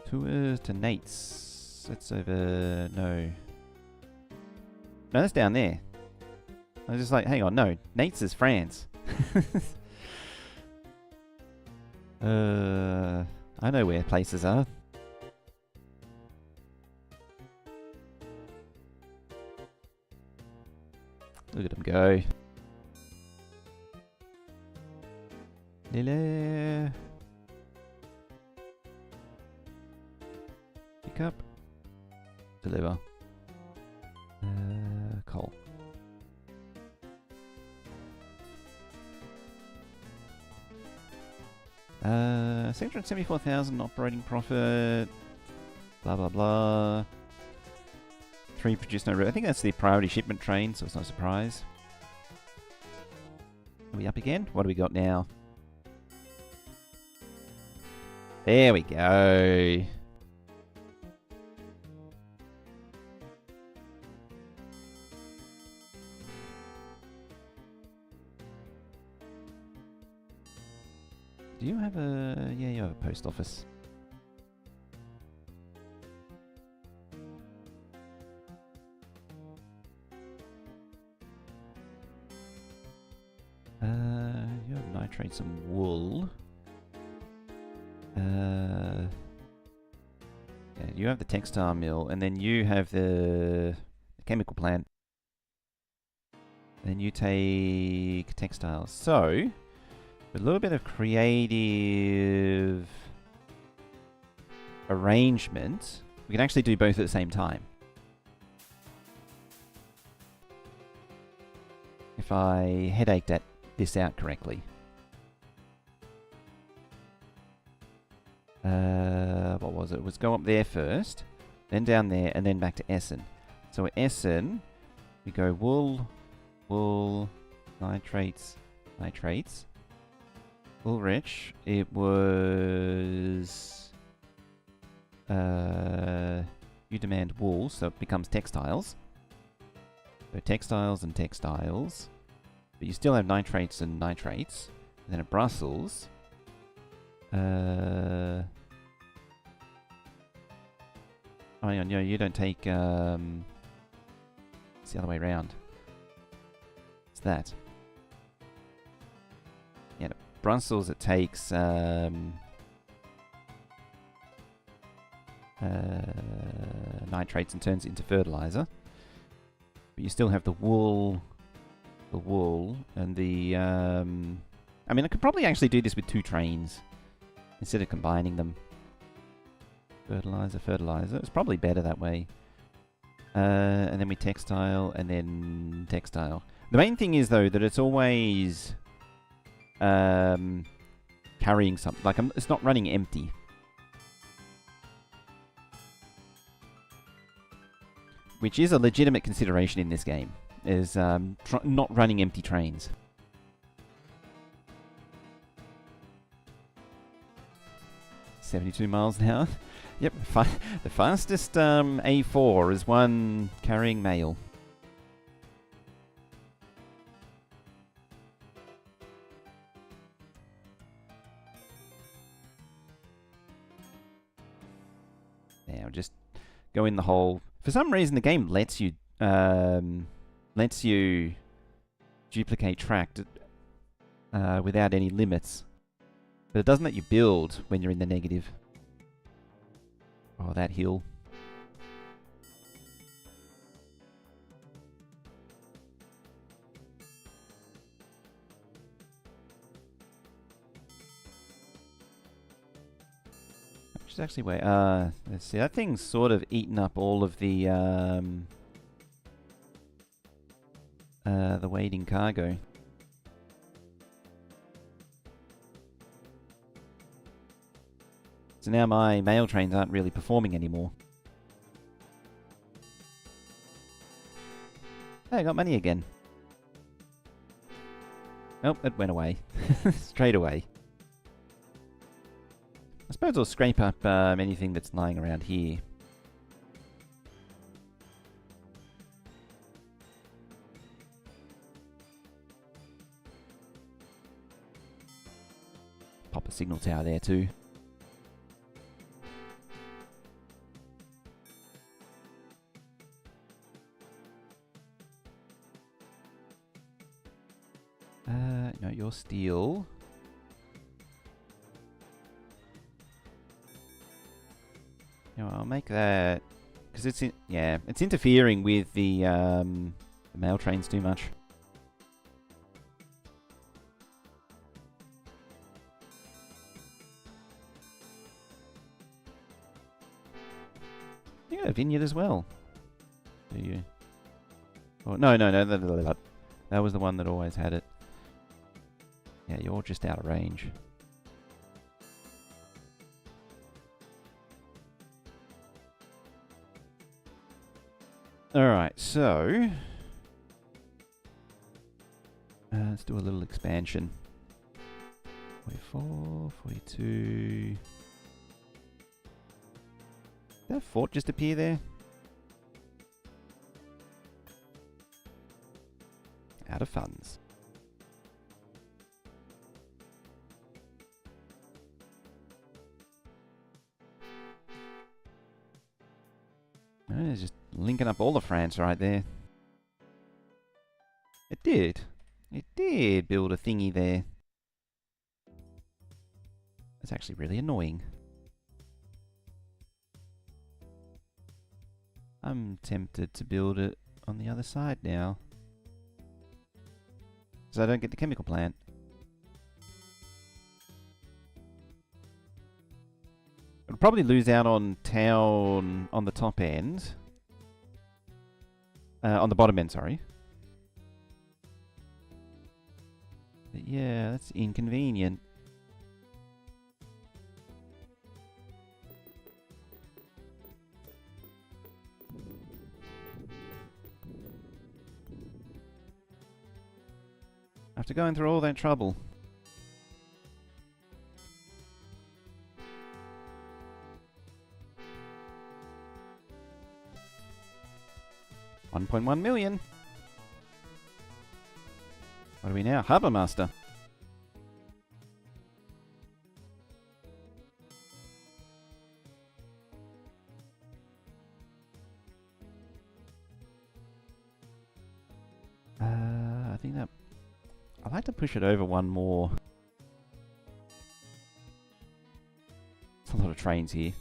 Tours to Nate's. That's over... No. No, that's down there. I was just like, hang on, no. Nate's is France. I know where places are. Look at them go. Lele. Pick up. Deliver. Coal. Uh, 674,000 operating profit. Blah blah blah. 3 produced no route. I think that's the priority shipment train, so it's no surprise. Are we up again? What do we got now? There we go. Do you have a... Yeah, you have a post office. You have nitrates and wool. Yeah, you have the textile mill, and then you have the chemical plant. Then you take textiles. So, with a little bit of creative arrangement, we can actually do both at the same time. If I headached this out correctly. What was it? It was go up there first, then down there, and then back to Essen. So Essen, we go wool, wool, nitrates, nitrates. Woolrich, it was... you demand wool, so it becomes textiles. So textiles and textiles. But you still have nitrates and nitrates. And then at Brussels... Oh, no, you don't take... it's the other way around. It's that. Yeah, at Brussels it takes... nitrates and turns it into fertilizer. But you still have the wool, and the... I mean, I could probably actually do this with 2 trains instead of combining them. Fertilizer, fertilizer. It's probably better that way. And then we textile, and then textile. The main thing is, though, that it's always carrying something. Like, it's not running empty. Which is a legitimate consideration in this game, is not running empty trains. .72 miles an hour. Yep, the fastest A4 is one carrying mail. Now, just go in the hole. For some reason, the game lets you duplicate track without any limits, but it doesn't let you build when you're in the negative. Oh, that hill. Which is actually where, let's see, that thing's sort of eaten up all of the waiting cargo. So now my mail trains aren't really performing anymore. Hey, I got money again. Nope, it went away. Straight away. I suppose I'll scrape up anything that's lying around here. Pop a signal tower there too. No, your steel. I'll make that because it's it's interfering with the mail trains too much. You got a vineyard as well, do you? Oh, no. That was the one that always had it. Yeah, you're just out of range. Alright, so... let's do a little expansion. 44, 42... Did that fort just appear there? Out of funds. Oh, it's just linking up all of France right there. It did. It did build a thingy there. That's actually really annoying. I'm tempted to build it on the other side now. So I don't get the chemical plant. I'd probably lose out on town on the top end. On the bottom end, sorry. But yeah, that's inconvenient. After going through all that trouble. $1.1 million. What are we now? Harbour Master. I think that... I'd like to push it over one more. It's a lot of trains here.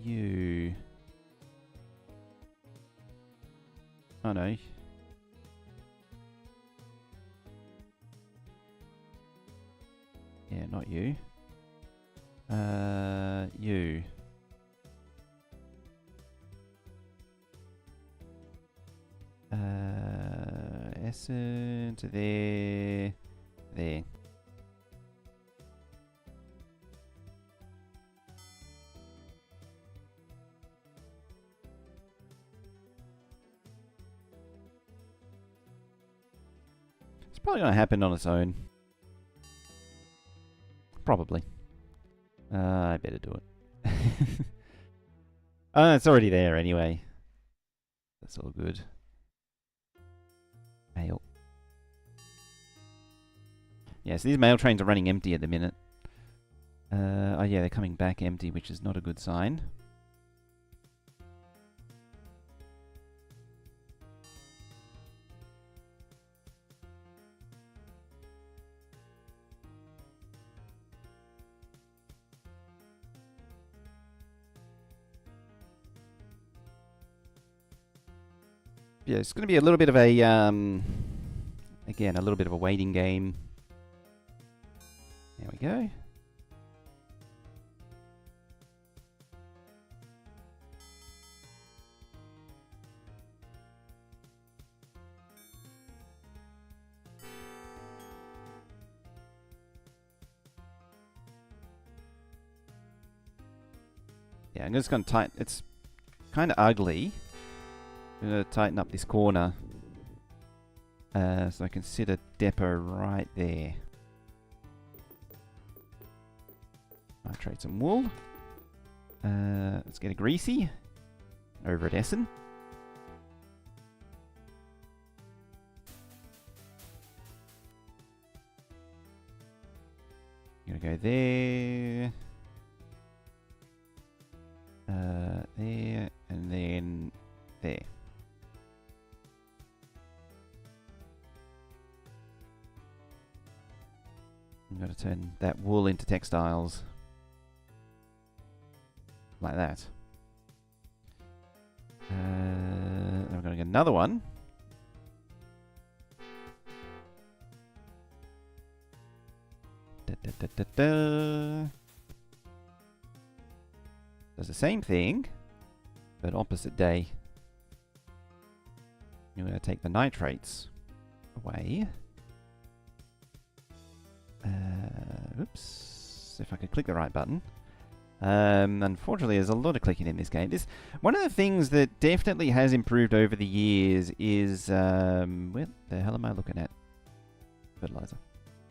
You... Oh no. Yeah, not you. You. Essen to there. There. It's probably going to happen on its own. Probably. I better do it. It's already there anyway. That's all good. Mail. Yeah, so these mail trains are running empty at the minute. Oh yeah, they're coming back empty, which is not a good sign. Yeah, it's going to be a little bit of a, again, a little bit of a waiting game. There we go. Yeah, I'm just going to tighten, it's kind of ugly. I'm going to tighten up this corner so I can sit a depot right there. I'll trade some wool. Let's get a greasy over at Essen. I'm going to go there. There, and then there. I'm going to turn that wool into textiles. Like that. Then we're going to get another one. Da, da, da, da, da. Does the same thing, but opposite day. You're going to take the nitrates away. Oops. If I could click the right button. Unfortunately, there's a lot of clicking in this game. One of the things that definitely has improved over the years is... where the hell am I looking at? Fertilizer.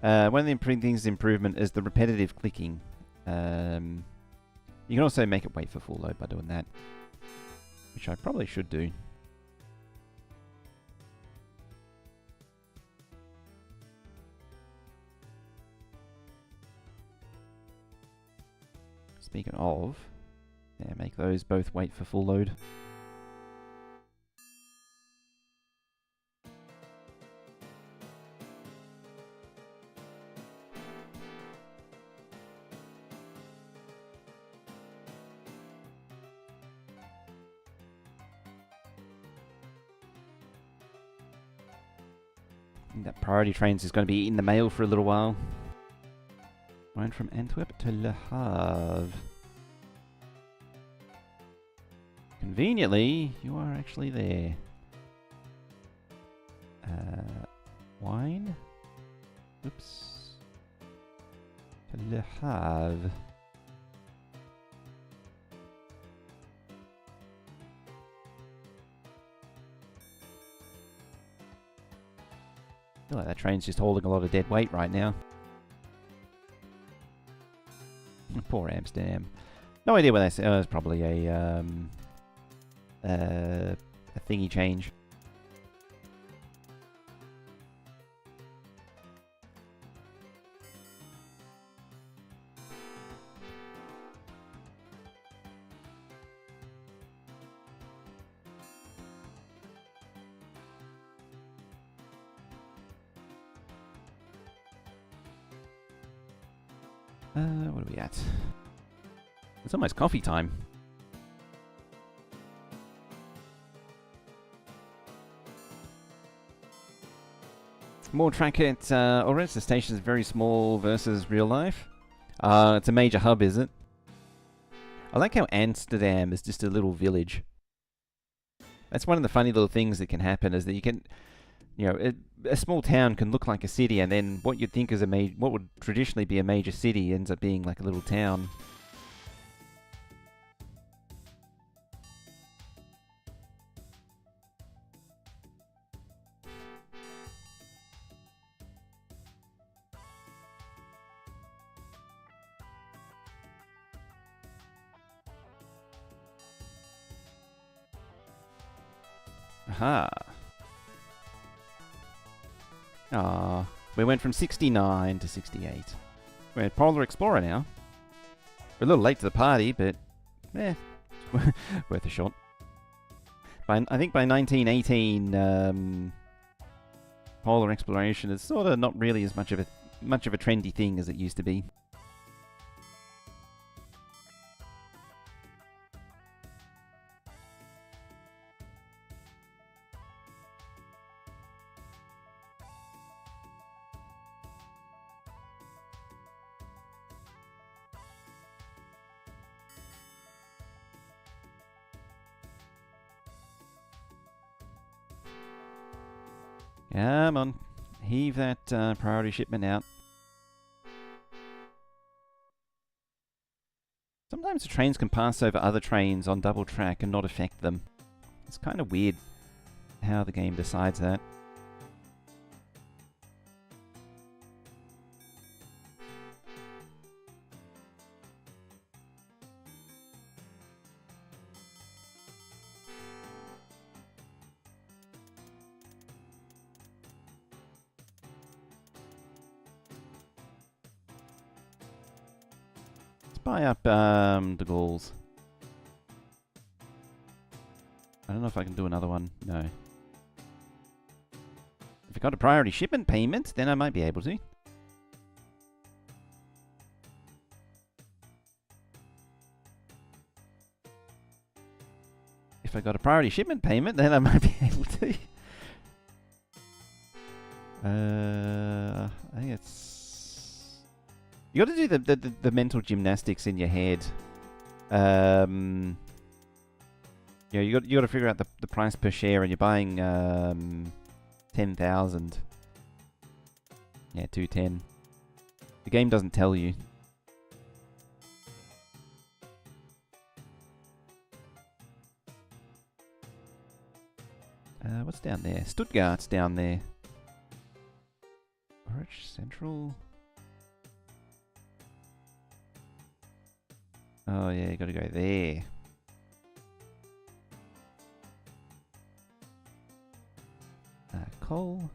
One of the improvement is the repetitive clicking. You can also make it wait for full load by doing that, which I probably should do. Speaking of, yeah, make those both wait for full load. I think that priority trains is going to be in the mail for a little while. Went from Antwerp to Le Havre. Conveniently, you are actually there. Wine? Oops. To Le Havre. I feel like that train's just holding a lot of dead weight right now. Poor Amsterdam. No idea what they say. Oh, it's probably a thingy change. What are we at? It's almost coffee time. More track at Orense. The station is very small versus real life. It's a major hub, is it? I like how Amsterdam is just a little village. That's one of the funny little things that can happen, is that you can, you know, a small town can look like a city, and then what you'd think is what would traditionally be a major city ends up being like a little town. Aha. Ah, we went from 69 to 68. We're at Polar Explorer now. We're a little late to the party, but worth a shot. I think by 1918, polar exploration is sort of not really as much of a trendy thing as it used to be. Come on, heave that priority shipment out. Sometimes the trains can pass over other trains on double track and not affect them. It's kind of weird how the game decides that. Buy up the Gauls. I don't know if I can do another one. No. If I got a priority shipment payment, then I might be able to. if I got a priority shipment payment, then I might be able to. I think it's... You got to do the mental gymnastics in your head. Yeah, you got to figure out the price per share, and you're buying 10,000. Yeah, 210. The game doesn't tell you. What's down there? Stuttgart's down there. Orange Central. Oh yeah, you gotta go there. Coal.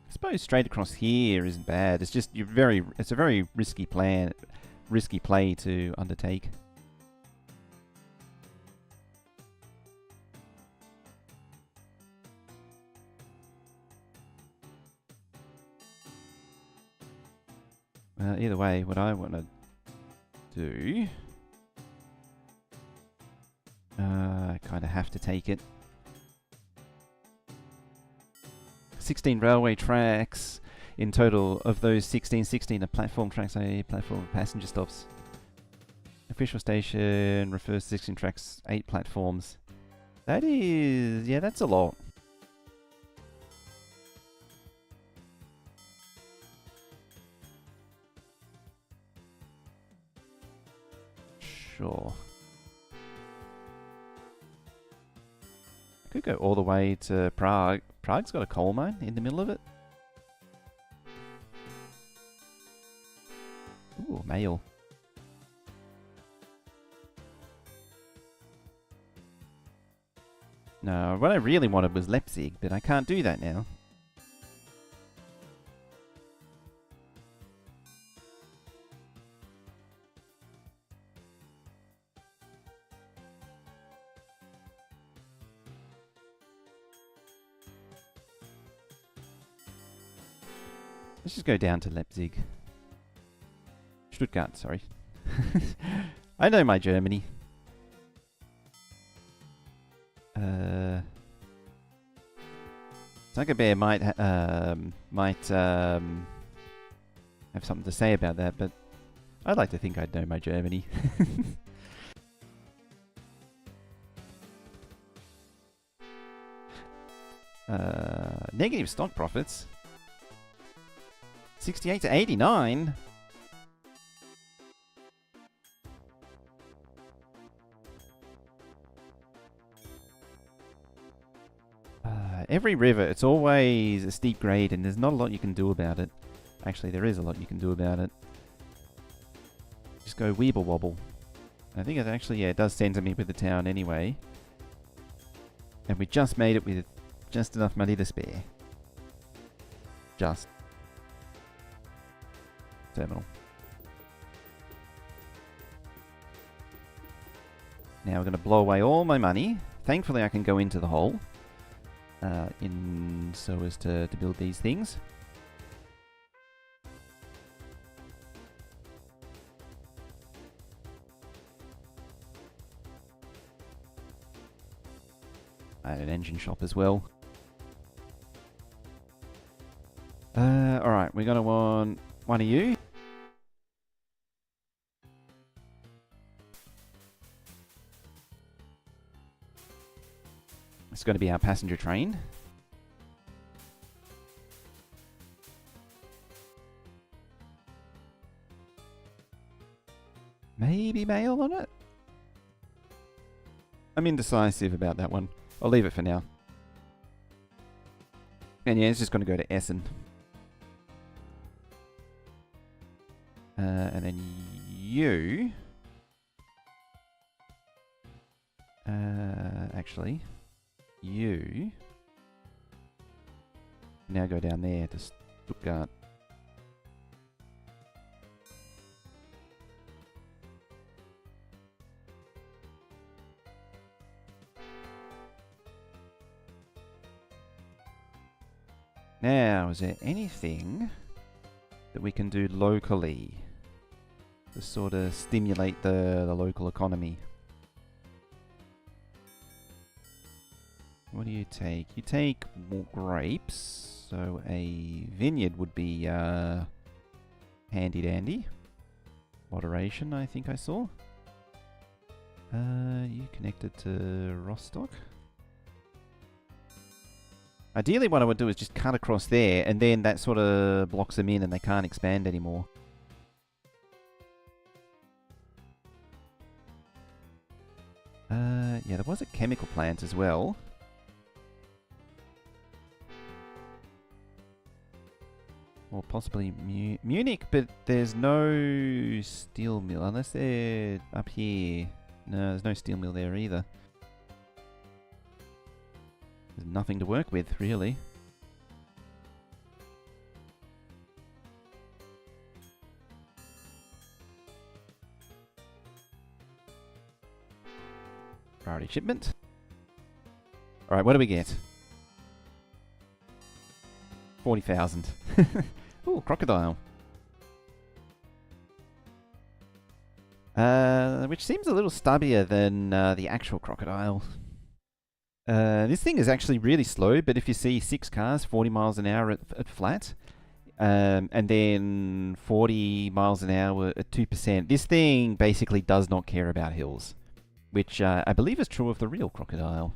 I suppose straight across here isn't bad. It's just it's a very risky play to undertake. Either way, what I want to do, I kind of have to take it. 16 railway tracks in total. Of those 16 are platform tracks, platform passenger stops. Official station refers to 16 tracks, 8 platforms. That is, yeah, that's a lot. Sure. I could go all the way to Prague. Prague's got a coal mine in the middle of it. Ooh, mail. No, what I really wanted was Leipzig, but I can't do that now. Let's just go down to Leipzig. Stuttgart, sorry. I know my Germany. Tiger Bear might have something to say about that, but I'd like to think I'd know my Germany. Negative stock profits. 68 to 89. Every river, it's always a steep grade, and there's not a lot you can do about it. Actually, there is a lot you can do about it. Just go weeble wobble. I think it actually, yeah, it does center me with the town anyway. And we just made it with just enough money to spare. Just. Terminal. Now we're going to blow away all my money. Thankfully I can go into the hole. So as to build these things. I had an engine shop as well. Alright, we're going to want one of you. It's going to be our passenger train. Maybe mail on it? I'm indecisive about that one. I'll leave it for now. And yeah, it's just going to go to Essen. And then you... actually... You now go down there to Stuttgart. Now, is there anything that we can do locally to sort of stimulate the local economy? What do you take? You take more grapes. So a vineyard would be handy dandy. Moderation, I think I saw. You connected to Rostock. Ideally what I would do is just cut across there, and then that sort of blocks them in and they can't expand anymore. Yeah, there was a chemical plant as well. Or possibly Munich, but there's no steel mill, unless they're up here. No, there's no steel mill there either. There's nothing to work with, really. Priority shipment. Alright, what do we get? 40,000. Ooh, crocodile. Which seems a little stubbier than the actual crocodile. This thing is actually really slow, but if you see 6 cars, 40 miles an hour at flat, and then 40 miles an hour at 2%, this thing basically does not care about hills, which I believe is true of the real crocodile,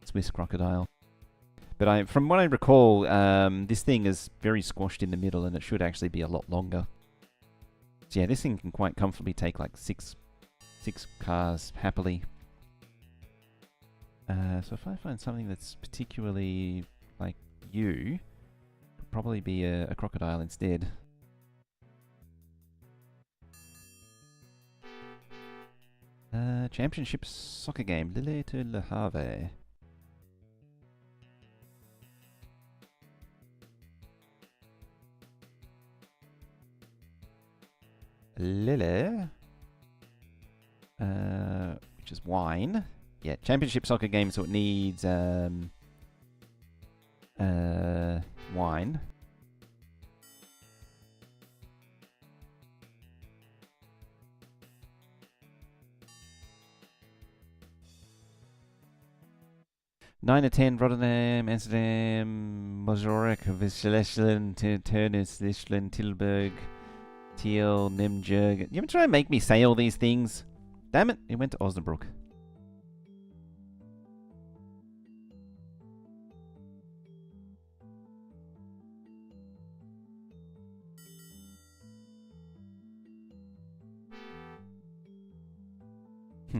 Swiss crocodile. But from what I recall, this thing is very squashed in the middle, and it should actually be a lot longer. So yeah, this thing can quite comfortably take like 6 cars happily. So if I find something that's particularly like you, it'll probably be a crocodile instead. Championship soccer game, Lille to Le Havre. Lille, which is wine. Yeah, championship soccer game, so it needs wine. Nine to 10, Rotterdam, Amsterdam, Majorque, Wiesbaden, Turnus, Lichtenstein, Tilburg, Tiel, Nimburg. You ever try and make me say all these things? Damn it, it went to Osnabrück.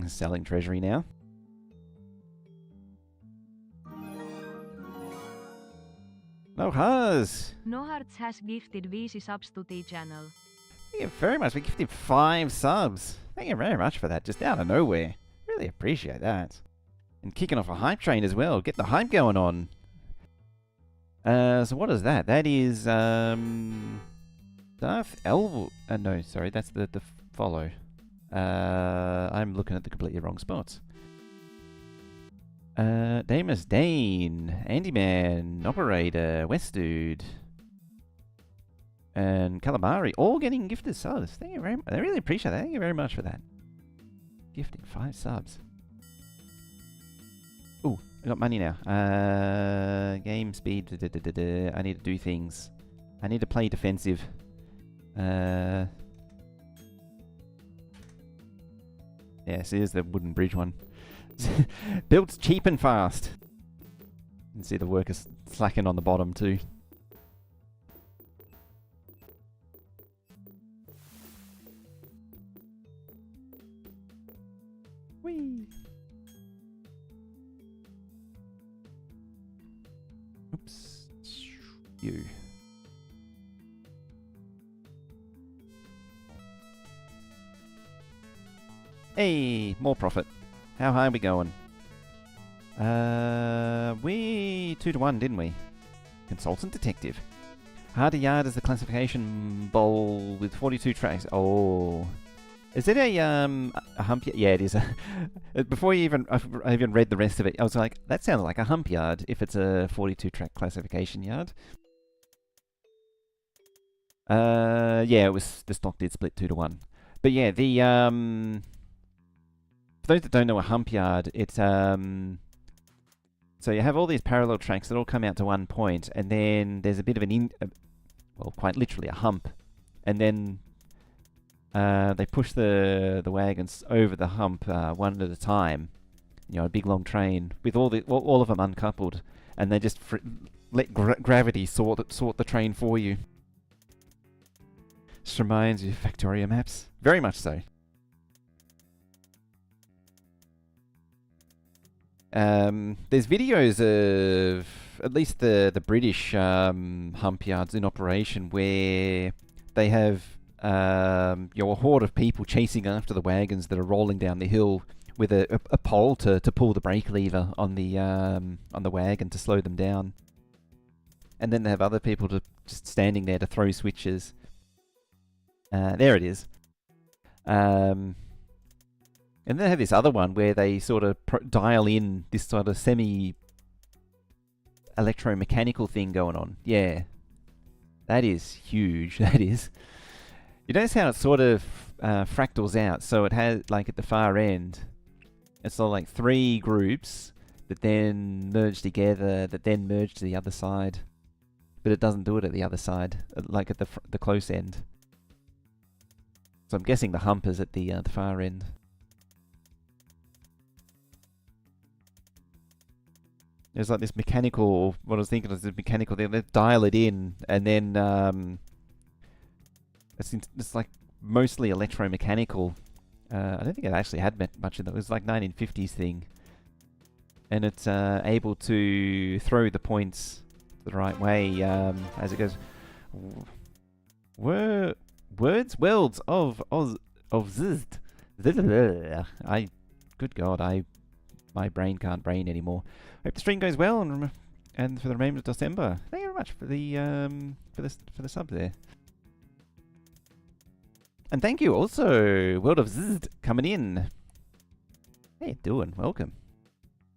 Selling treasury now. Nohars! Noharts has gifted 5 subs to the channel. Thank you very much. We gifted 5 subs. Thank you very much for that, just out of nowhere. Really appreciate that. And kicking off a hype train as well. Get the hype going on. So what is that? That is, Darth Elwood. No, sorry, that's the follow. I'm looking at the completely wrong spots. Damus Dane, Andy Man, Operator, Westdude, and Calamari, all getting gifted subs. Thank you very much. I really appreciate that. Thank you very much for that. Gifting 5 subs. Ooh, I got money now. Game speed. I need to do things. I need to play defensive. Yes, here's the wooden bridge one. Built cheap and fast. You can see the workers slacking on the bottom too. Whee! Oops. You. Hey, more profit. How high are we going? We 2 to 1, didn't we? Consultant detective. Harder yard is the classification bowl with 42 tracks. Oh, is it a hump? Yeah, it is. Before I even read the rest of it, I was like, that sounds like a hump yard if it's a 42 track classification yard. Yeah, it was, the stock did split 2 to 1. But yeah, the for those that don't know a hump yard, it's a So you have all these parallel tracks that all come out to one point, and then there's a bit of well, quite literally a hump, and then they push the wagons over the hump one at a time. You know, a big long train with all of them uncoupled, and they just let gravity sort the train for you. Just reminds you of Factorio maps, very much so. There's videos of at least the British hump yards in operation where they have a horde of people chasing after the wagons that are rolling down the hill with a pole to pull the brake lever on the wagon to slow them down, and then they have other people just standing there to throw switches. There it is. And then they have this other one where they sort of dial in this sort of semi-electromechanical thing going on. Yeah. That is huge. That is. You notice how it sort of fractals out. So it has, like at the far end, it's sort of like 3 groups that then merge together, that then merge to the other side. But it doesn't do it at the other side, like at the close end. So I'm guessing the hump is at the far end. There's like this mechanical, what I was thinking was this mechanical thing, they dial it in, and then it's like mostly electromechanical. I don't think it actually had much in it. It was like 1950s thing. And it's able to throw the points the right way as it goes. Worlds of Zizd. Good God, my brain can't brain anymore. Hope the stream goes well, and for the remainder of DOSember. Thank you very much for the sub there. And thank you also, World of Zzz, coming in. How you doing? Welcome.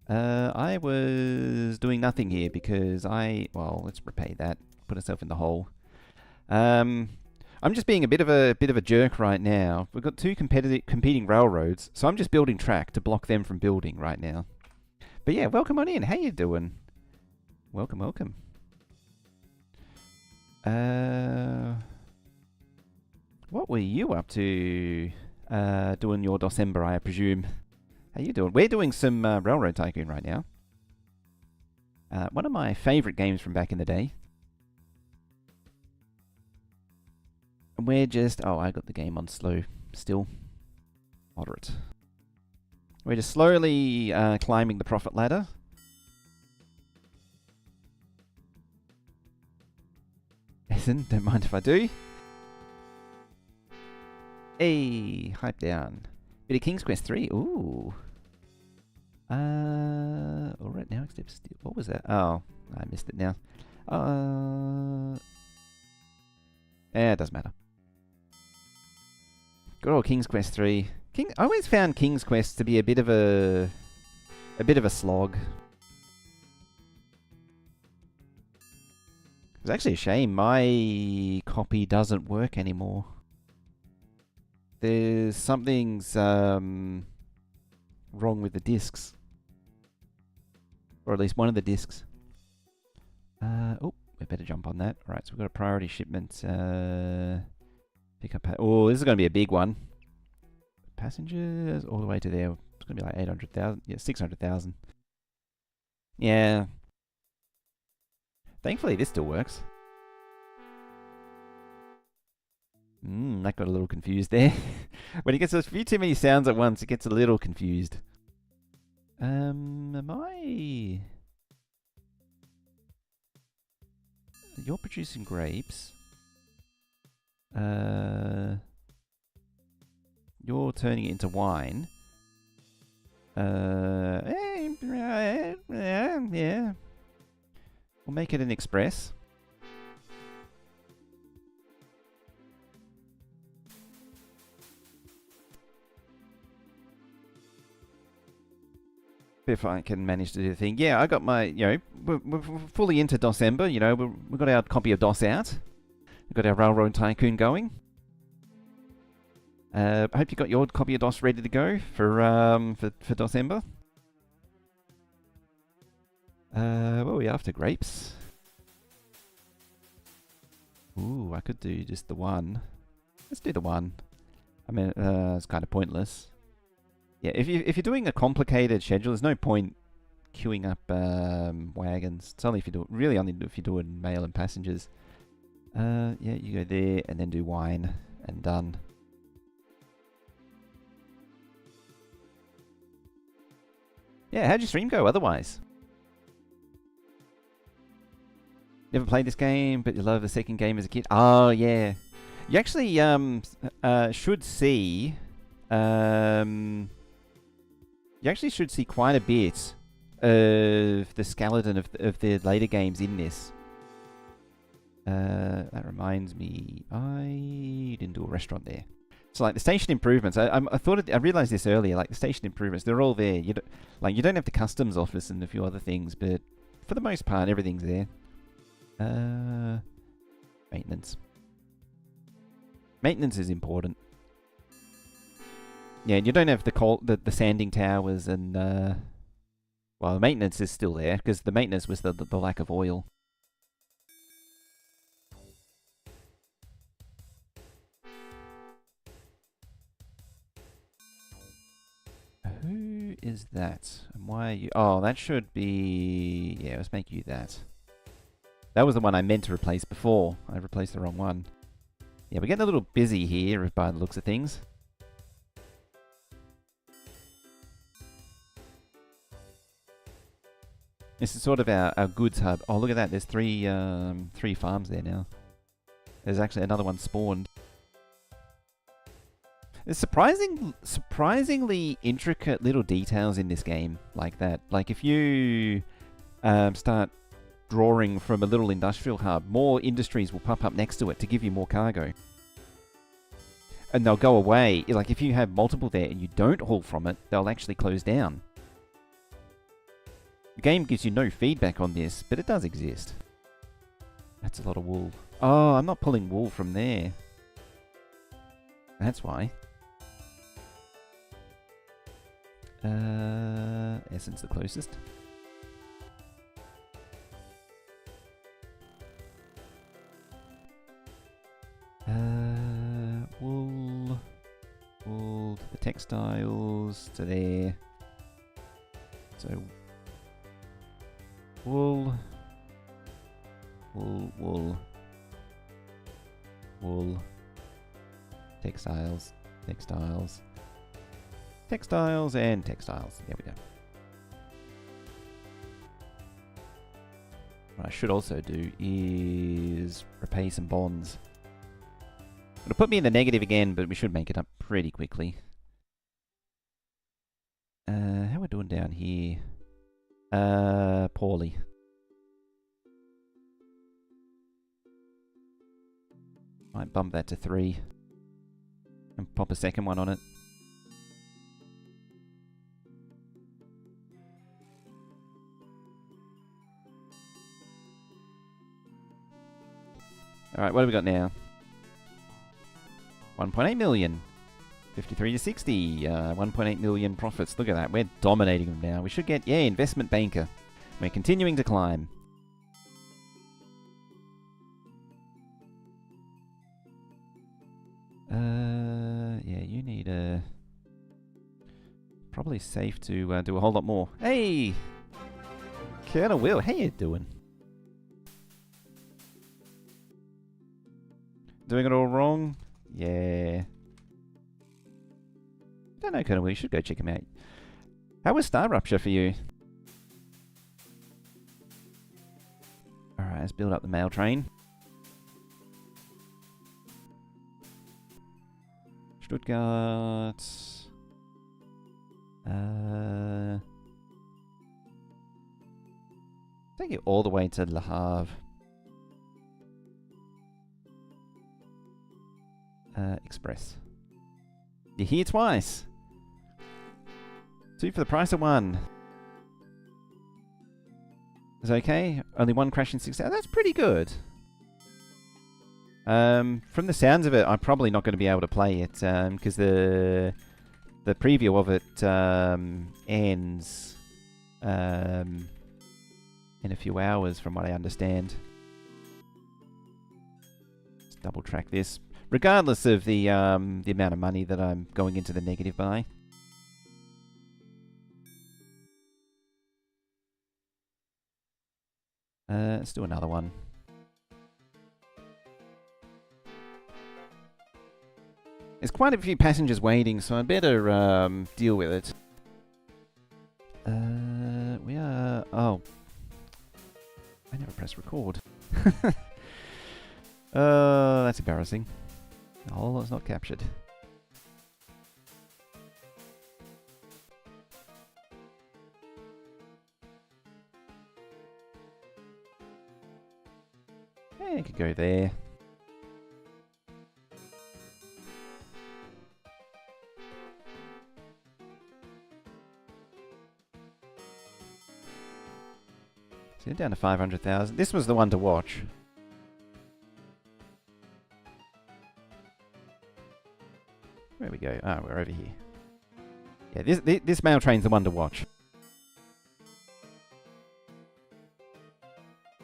I was doing nothing here because well, let's repay that. Put ourselves in the hole. I'm just being a bit of a jerk right now. We've got 2 competing railroads, so I'm just building track to block them from building right now. But yeah, welcome on in. How you doing? Welcome, welcome. What were you up to doing your DOSember, I presume? How you doing? We're doing some Railroad Tycoon right now. One of my favourite games from back in the day. And we're just... Oh, I got the game on slow still. Moderate. We're just slowly climbing the profit ladder. Listen, don't mind if I do. Hey, hype down. Bit of King's Quest 3. Ooh. Alright, now accept still. What was that? Oh, I missed it now. It doesn't matter. Good old King's Quest 3. I always found King's Quest to be a bit of a slog. It's actually a shame my copy doesn't work anymore. Something's wrong with the discs, or at least one of the discs. Oh, we better jump on that. All right, so we've got a priority shipment. Pick up. Oh, this is going to be a big one. Passengers all the way to there. It's going to be like 800,000. Yeah, 600,000. Yeah. Thankfully, this still works. That got a little confused there. When it gets a few too many sounds at once, it gets a little confused. Am I... You're producing grapes. You're turning it into wine. Yeah. We'll make it an express. If I can manage to do the thing. Yeah, I got my, we're fully into DOSember, we've got our copy of DOS out. We've got our Railroad Tycoon going. I hope you got your copy of DOS ready to go for DOSember. What are we after? Grapes? Ooh, I could do just the one. Let's do the one. I mean, it's kind of pointless. Yeah, if you're doing a complicated schedule, there's no point queuing up wagons. It's only if you do it, really only if you're doing mail and passengers. Yeah, you go there and then do wine and done. Yeah, how'd your stream go otherwise? Never played this game, but you love the second game as a kid. Oh yeah, you actually should see you actually should see quite a bit of the skeleton of the later games in this. That reminds me, I didn't do a restaurant there. So like the station improvements, I realized this earlier. Like the station improvements, they're all there. You don't have the customs office and a few other things, but for the most part, everything's there. Maintenance. Maintenance is important. Yeah, and you don't have the sanding towers and well, the maintenance is still there because the maintenance was the lack of oil. Who is that? And why are you... Oh, that should be... Yeah, let's make you that. That was the one I meant to replace before. I replaced the wrong one. Yeah, we're getting a little busy here by the looks of things. This is sort of our goods hub. Oh, look at that. There's three farms there now. There's actually another one spawned. There's surprisingly intricate little details in this game like that. Like if you start drawing from a little industrial hub, more industries will pop up next to it to give you more cargo. And they'll go away. Like if you have multiple there and you don't haul from it, they'll actually close down. The game gives you no feedback on this, but it does exist. That's a lot of wool. Oh, I'm not pulling wool from there. That's why. Essence the closest. Wool to the textiles, to there. So, wool, textiles, and textiles. There we go. What I should also do is repay some bonds. It'll put me in the negative again, but we should make it up pretty quickly. How we doing down here? Poorly. Might bump that to 3. And pop a second one on it. Alright, what have we got now? 1.8 million. 53 to 60. 1.8 million profits. Look at that. We're dominating them now. We should get, yeah, investment banker. We're continuing to climb. Yeah, you need a... Probably safe to do a whole lot more. Hey! Colonel Will, how you doing? Doing it all wrong? Yeah. Don't know, Colonel Will. You should go check him out. How was Star Rupture for you? Alright, let's build up the mail train. Stuttgart. Take it all the way to Le Havre. Express. You're here twice. 2 for the price of 1. Is okay? Only 1 crash in 6 hours. That's pretty good. From the sounds of it, I'm probably not going to be able to play it because the preview of it ends in a few hours, from what I understand. Let's double track this, regardless of the amount of money that I'm going into the negative by. Let's do another one. There's quite a few passengers waiting, so I'd better deal with it. We are... Oh. I never pressed record. That's embarrassing. Oh, it's not captured. Yeah, it could go there. So down to 500,000. This was the one to watch. Where we go? Ah, we're over here. Yeah, this mail train's the one to watch.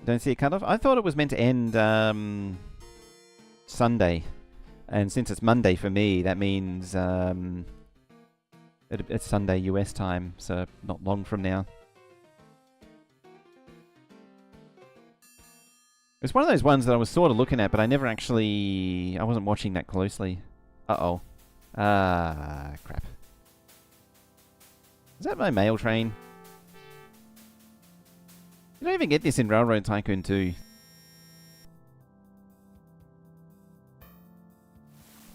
Don't see it cut off? I thought it was meant to end Sunday. And since it's Monday for me, that means it's Sunday US time, so not long from now. It's one of those ones that I was sort of looking at, but I never actually... I wasn't watching that closely. Uh-oh. Ah, crap. Is that my mail train? You don't even get this in Railroad Tycoon 2.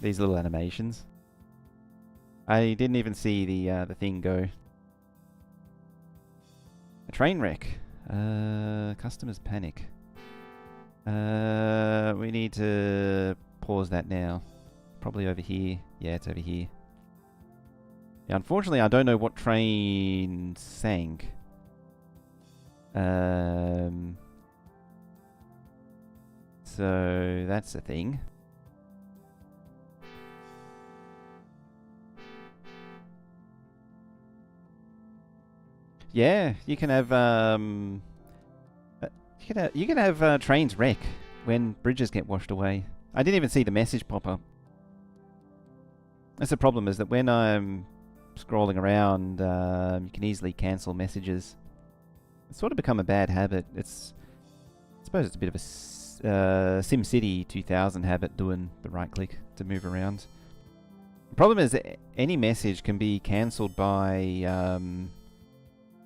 These little animations. I didn't even see the thing go. A train wreck. Customers panic. We need to pause that now. Probably over here. Yeah, it's over here. Yeah, unfortunately, I don't know what train sank. So that's a thing. Yeah, you can have you can have trains wreck when bridges get washed away. I didn't even see the message pop up. That's the problem, is that when I'm scrolling around, you can easily cancel messages. It's sort of become a bad habit. I suppose it's a bit of a SimCity 2000 habit, doing the right click to move around. The problem is that any message can be cancelled by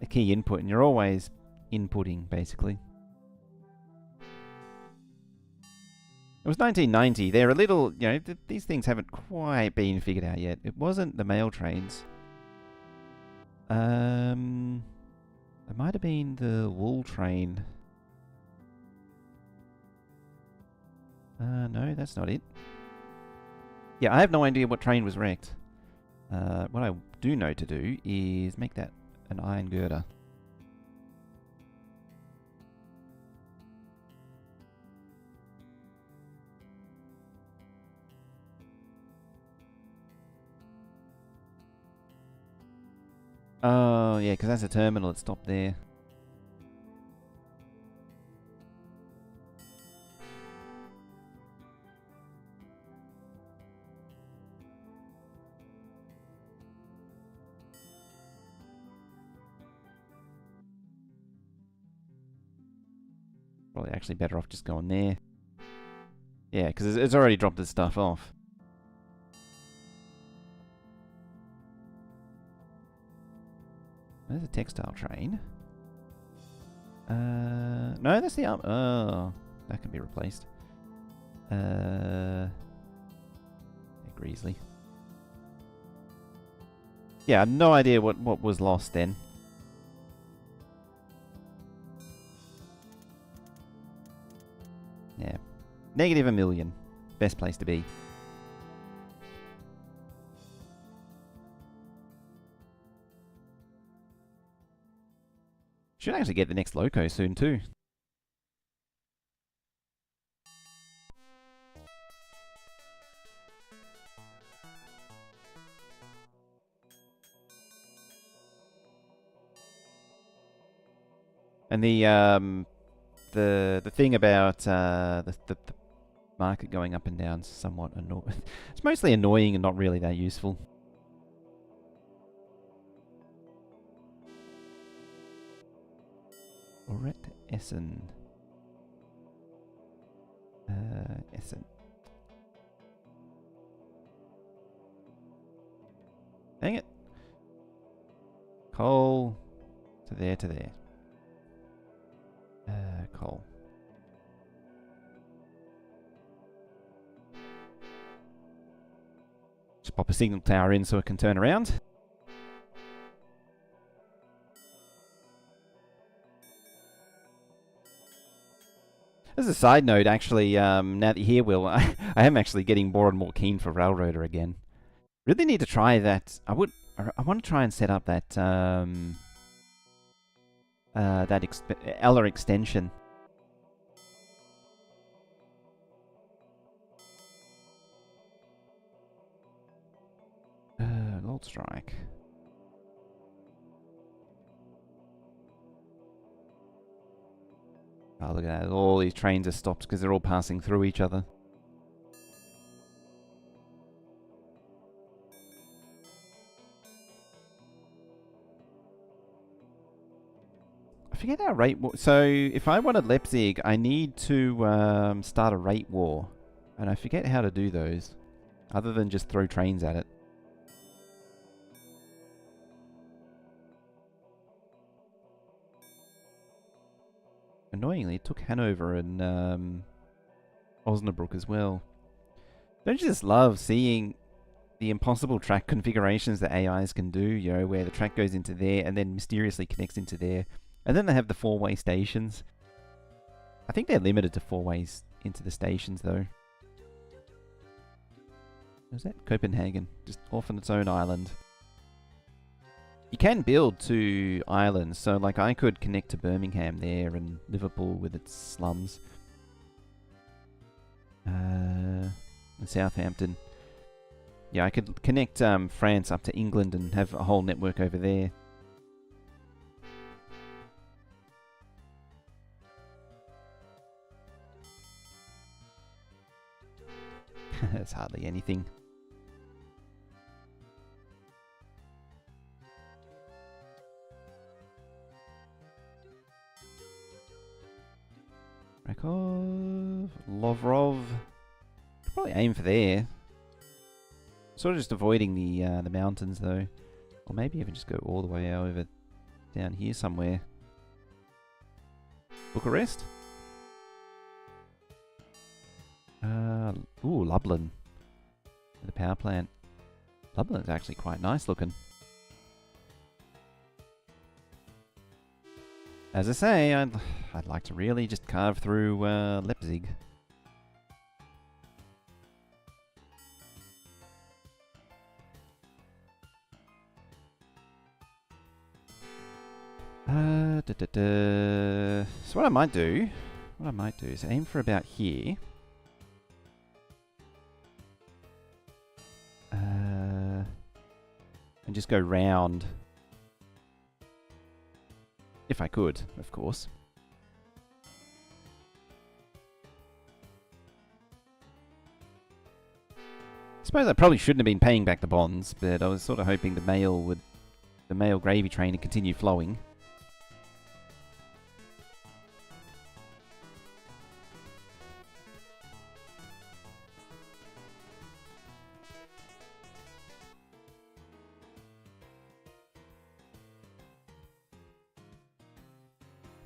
a key input, and you're always inputting, basically. It was 1990. They're a little, you know, these things haven't quite been figured out yet. It wasn't the mail trains. It might have been the wool train. No, that's not it. Yeah, I have no idea what train was wrecked. What I do know to do is make that an iron girder. Oh, yeah, because that's a terminal. It stopped there. Probably actually better off just going there. Yeah, because it's already dropped its stuff off. There's a textile train. No, that's the oh, that can be replaced. Greasley. Yeah, I have no idea what was lost then. Yeah, negative 1 million. Best place to be. Should actually get the next loco soon too. And the thing about the market going up and down is somewhat annoying. It's mostly annoying and not really that useful. Oret Essen. Essen. Dang it. Coal. To there, to there. Coal. Just pop a signal tower in so it can turn around. As a side note, actually, now that you're here, Will, I am actually getting more and more keen for Railroader again. Really need to try that. I want to try and set up that Eller extension. Gold Strike. Oh, look at that. All these trains are stopped because they're all passing through each other. I forget how rate war. So, if I wanted Leipzig, I need to start a rate war. And I forget how to do those. Other than just throw trains at it. Annoyingly, it took Hanover and Osnabrück as well. Don't you just love seeing the impossible track configurations that AIs can do, you know, where the track goes into there and then mysteriously connects into there. And then they have the four-way stations. I think they're limited to 4 ways into the stations, though. Was that Copenhagen? Just off on its own island. You can build to islands, so like I could connect to Birmingham there and Liverpool with its slums. And Southampton. Yeah, I could connect France up to England and have a whole network over there. That's hardly anything. Rakov, Lovrov. Probably aim for there. Sort of just avoiding the mountains though, or maybe even just go all the way over down here somewhere. Bucharest. Ooh, Lublin. The power plant. Lublin's actually quite nice looking. As I say, I'd like to really just carve through Leipzig. So what I might do is aim for about here. And just go round. If I could, of course. I suppose I probably shouldn't have been paying back the bonds, but I was sort of hoping the mail gravy train would continue flowing.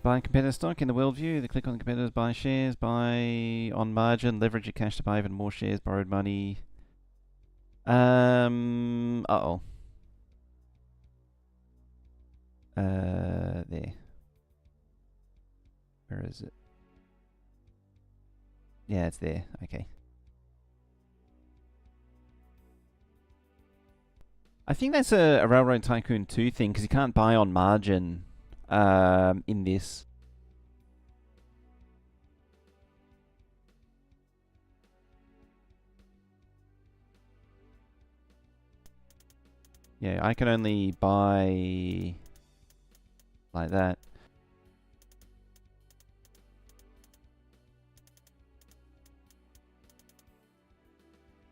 Buy competitor stock in the world view. Click on the competitors, buy shares, buy on margin, leverage your cash to buy even more shares, borrowed money. Uh-oh. There. Where is it? Yeah, it's there. Okay. I think that's a Railroad Tycoon 2 thing, because you can't buy on margin in this. Yeah, I can only buy like that.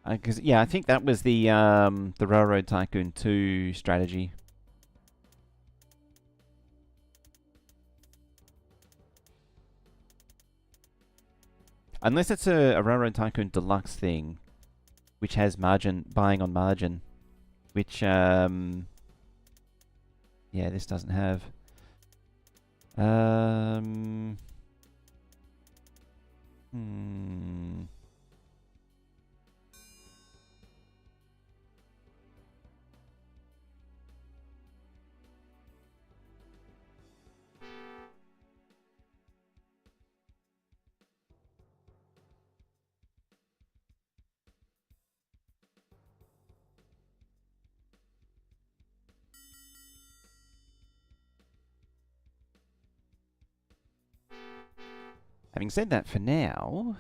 Because yeah, I think that was the Railroad Tycoon 2 strategy. Unless it's a Railroad Tycoon Deluxe thing, which has buying on margin, which yeah, this doesn't have. Hmm. Having said that, for now,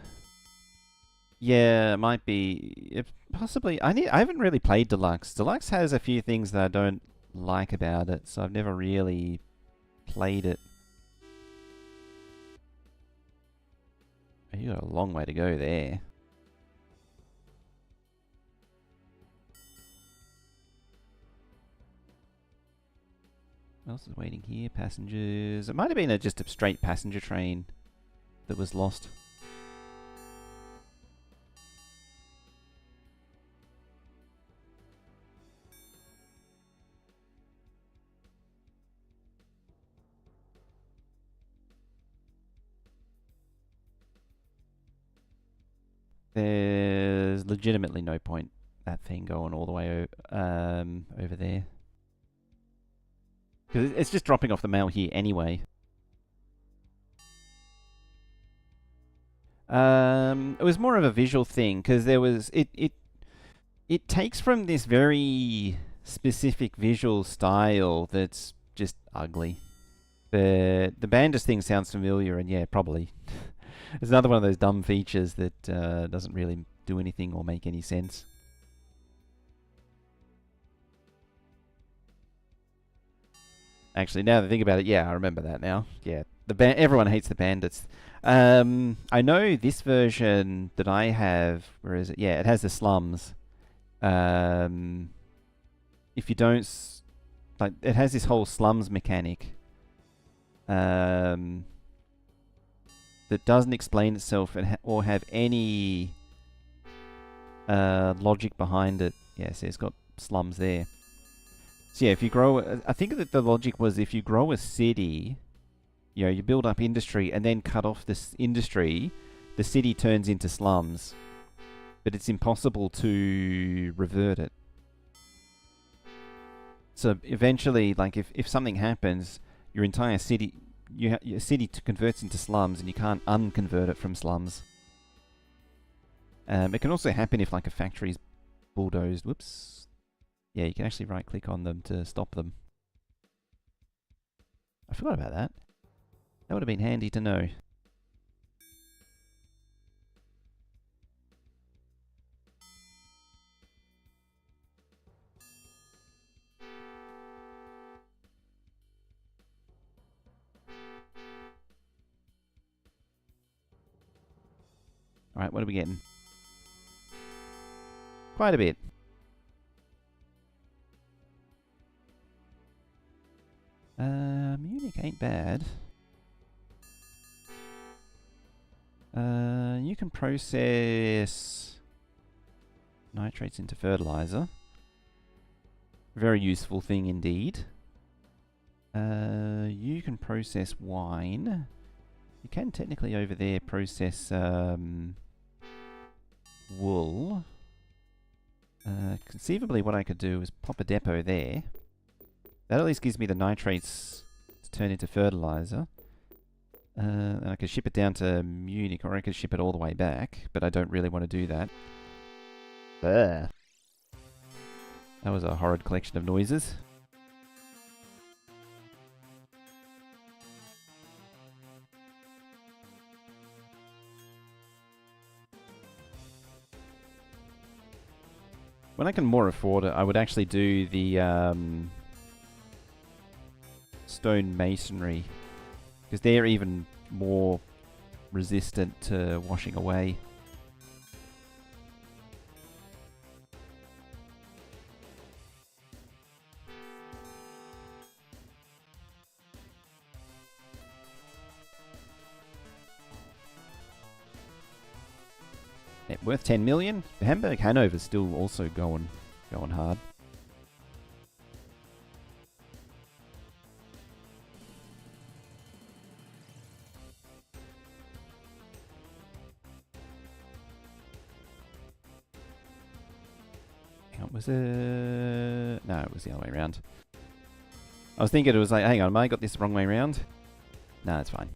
yeah, it might be possibly. I haven't really played Deluxe. Deluxe has a few things that I don't like about it, so I've never really played it. You got a long way to go there. What else is waiting here? Passengers. It might have been just a straight passenger train that was lost. There's legitimately no point that thing going all the way over there. Because it's just dropping off the mail here anyway. It was more of a visual thing because there was it takes from this very specific visual style that's just ugly. The Bandus thing sounds familiar, and yeah, probably. It's another one of those dumb features that doesn't really do anything or make any sense. Actually, now that I think about it, yeah, I remember that now. Yeah, everyone hates the bandits. I know this version that I have. Where is it? Yeah, it has the slums. If you don't, like, it has this whole slums mechanic. That doesn't explain itself or have any logic behind it. Yeah, so it's got slums there. So yeah, if you grow, I think that the logic was if you grow a city, you know, you build up industry and then cut off this industry, the city turns into slums. But it's impossible to revert it. So eventually, like if something happens, your entire city, your city converts into slums, and you can't unconvert it from slums. It can also happen if like a factory's bulldozed. Whoops. Yeah, you can actually right-click on them to stop them. I forgot about that. That would have been handy to know. Alright, what are we getting? Quite a bit. Munich ain't bad. You can process nitrates into fertilizer. Very useful thing indeed. You can process wine. You can technically over there process wool. Conceivably what I could do is pop a depot there. That at least gives me the nitrates to turn into fertilizer. And I could ship it down to Munich, or I could ship it all the way back, but I don't really want to do that. That was a horrid collection of noises. When I can more afford it, I would actually do the stone masonry, because they're even more resistant to washing away. worth 10 million. Hamburg Hanover's still also going hard. Was it? No, it was the other way around. I was thinking it was like, hang on, I got this the wrong way around? No, it's fine.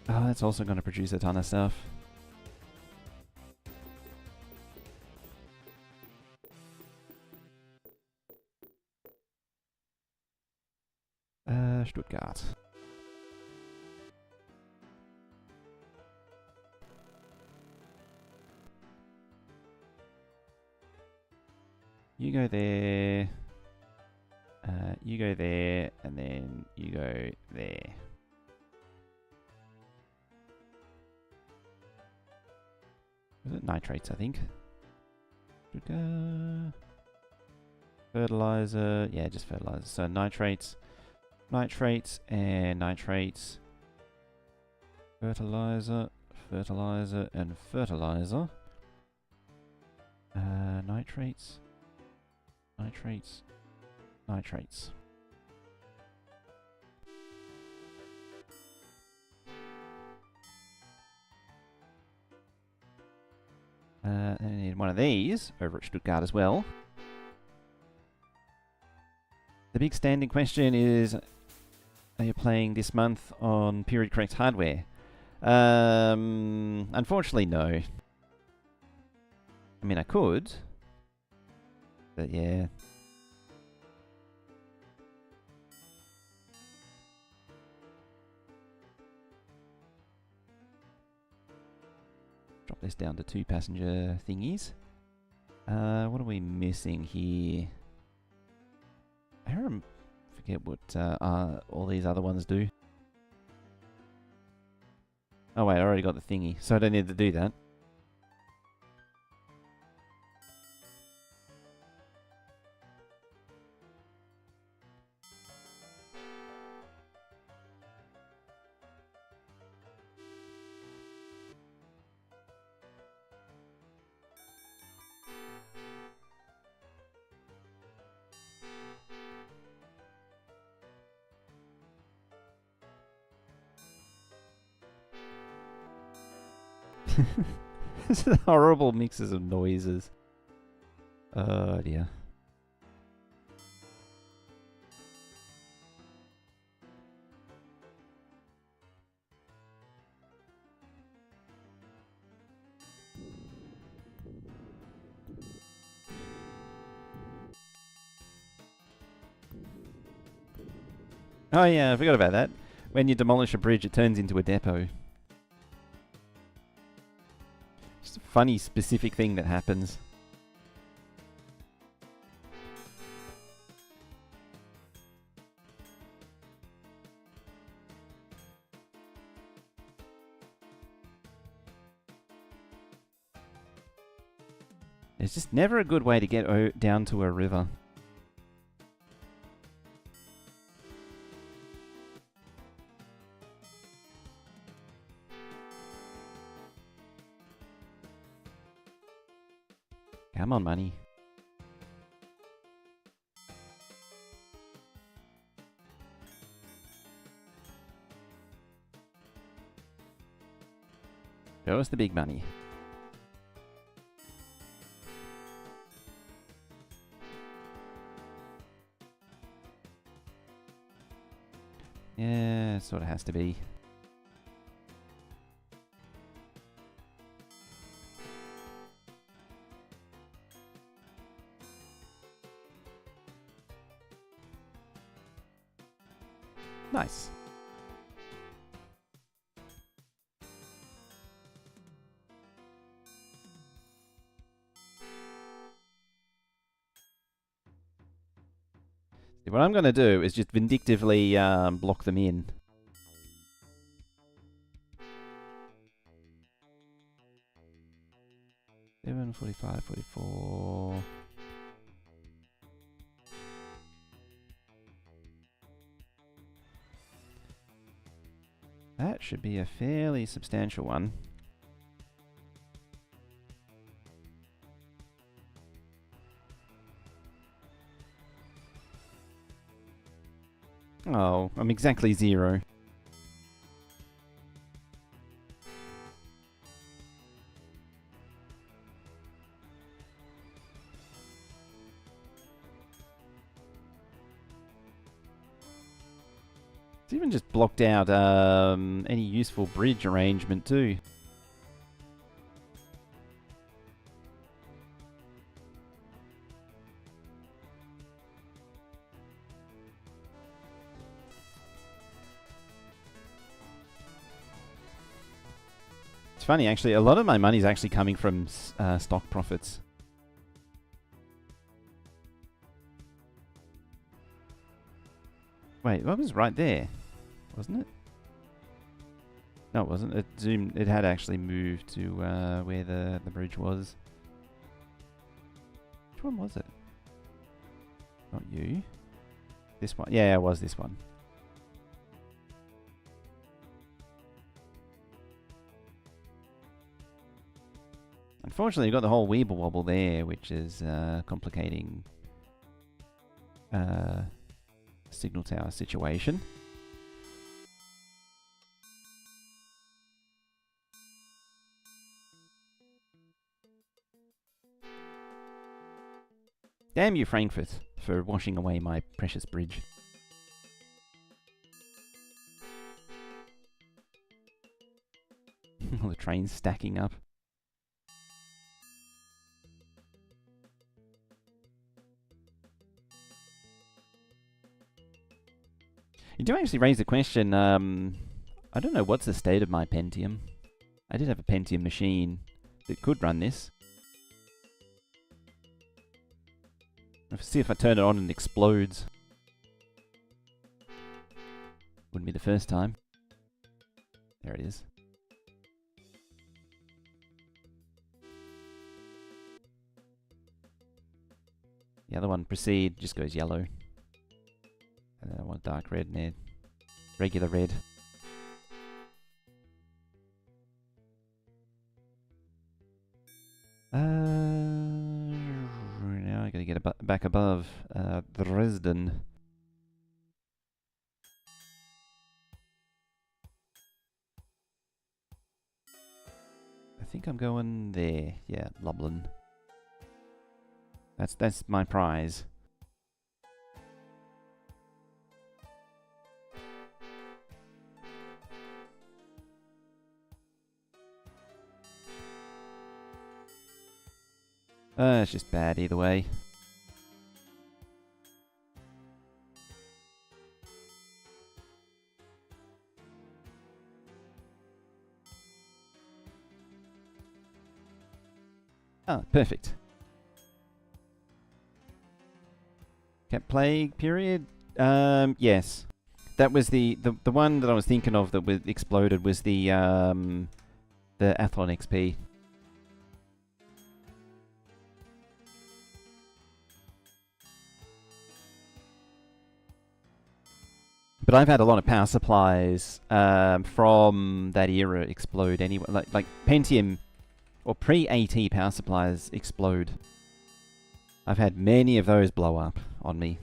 Oh, that's also going to produce a ton of stuff. Stuttgart. You go there. You go there, and then you go there. Was it nitrates, I think? Stuttgart. Fertilizer. Yeah, just fertilizer. So nitrates. Nitrates and nitrates. Fertilizer, fertilizer, and fertilizer. Nitrates. Nitrates. Nitrates. And I need one of these over at Stuttgart as well. The big standing question is, are you playing this month on period correct hardware? Unfortunately, no. I mean, I could. But yeah. Drop this down to 2 passenger thingies. What are we missing here? I forget what all these other ones do. Oh wait, I already got the thingy, so I don't need to do that. This is horrible mixes of noises. Oh dear. Oh yeah, I forgot about that. When you demolish a bridge, it turns into a depot. Just a funny, specific thing that happens. There's just never a good way to get down to a river. Come on, money. Show us the big money. Yeah, it sort of has to be. Nice. See, what I'm going to do is just vindictively block them in. 47, 45, 44. That should be a fairly substantial one. Oh, I'm exactly 0. It's even just blocked out any useful bridge arrangement too. It's funny actually, a lot of my money's actually coming from stock profits. Wait, what was right there? Wasn't it? No, it wasn't. It zoomed. It had actually moved to where the bridge was. Which one was it? Not you. This one. Yeah, it was this one. Unfortunately, you've got the whole Weeble Wobble there, which is complicating signal tower situation. Damn you, Frankfurt, for washing away my precious bridge. All the trains stacking up. You do actually raise the question, I don't know what's the state of my Pentium. I did have a Pentium machine that could run this. Let's see if I turn it on and it explodes. Wouldn't be the first time. There it is. The other one, proceed, just goes yellow. And then I want dark red and regular red. Now I gotta get back above Dresden. I think I'm going there. Yeah, Lublin. That's my prize. It's just bad either way. Ah, perfect. Cat plague period? Yes. That was the one that I was thinking of that exploded was the Athlon XP. But I've had a lot of power supplies from that era explode anyway. Like Pentium or pre-AT power supplies explode. I've had many of those blow up on me.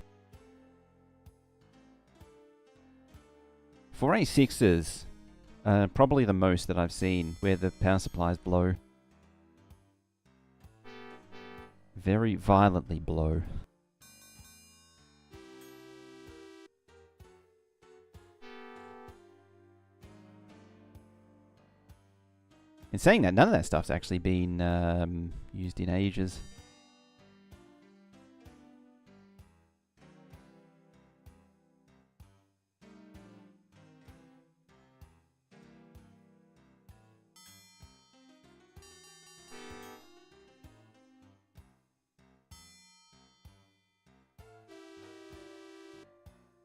For A6s, probably the most that I've seen where the power supplies blow. Very violently blow. In saying that, none of that stuff's actually been used in ages.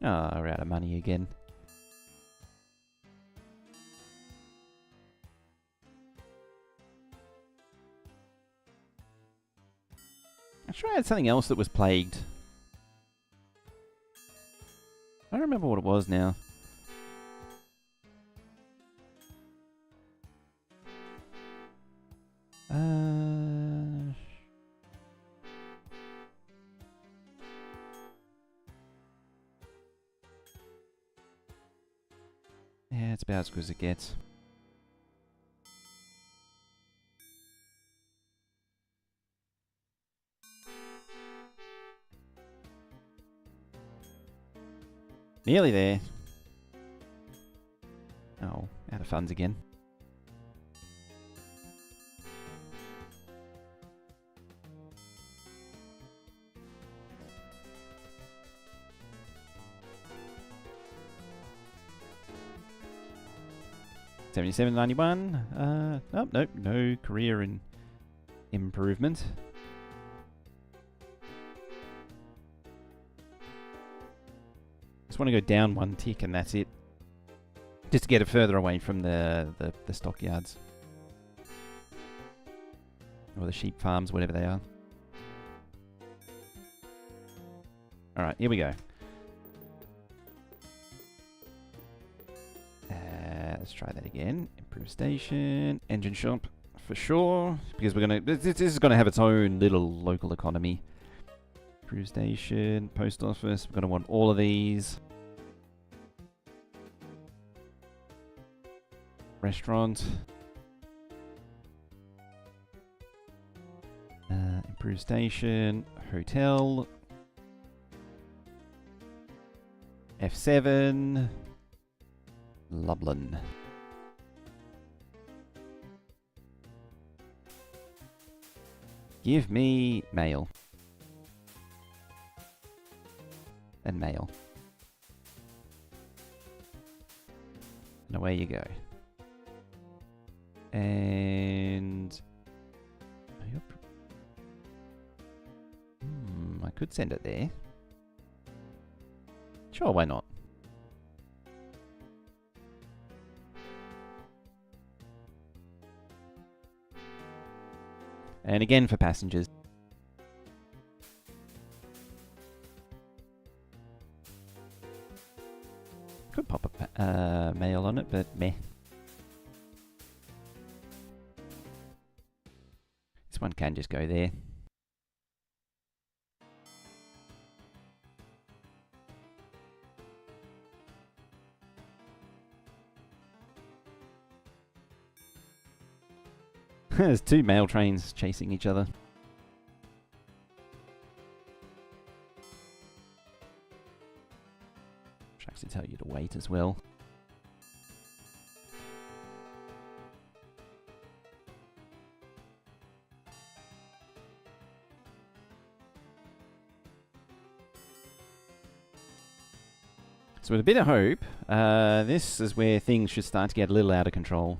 Oh, we're out of money again. I'm sure I had something else that was plagued. I don't remember what it was now. Yeah, it's about as good as it gets. Nearly there. Oh, out of funds again. $77.91. Nope, no career in improvement. Just want to go down one tick and that's it. Just to get it further away from the stockyards. Or the sheep farms, whatever they are. Alright, here we go. Let's try that again. Improve station, engine shop, for sure. Because we're gonna, this is gonna have its own little local economy. Improve station, post office. We're gonna want all of these. Restaurant. Improve station, hotel. F7. Lublin. Give me mail. And mail. And away you go. And... I could send it there. Sure, why not? And again for passengers. Could pop a mail on it, but meh. This one can just go there. There's two mail trains chasing each other. Which actually tell you to wait as well. So with a bit of hope, this is where things should start to get a little out of control.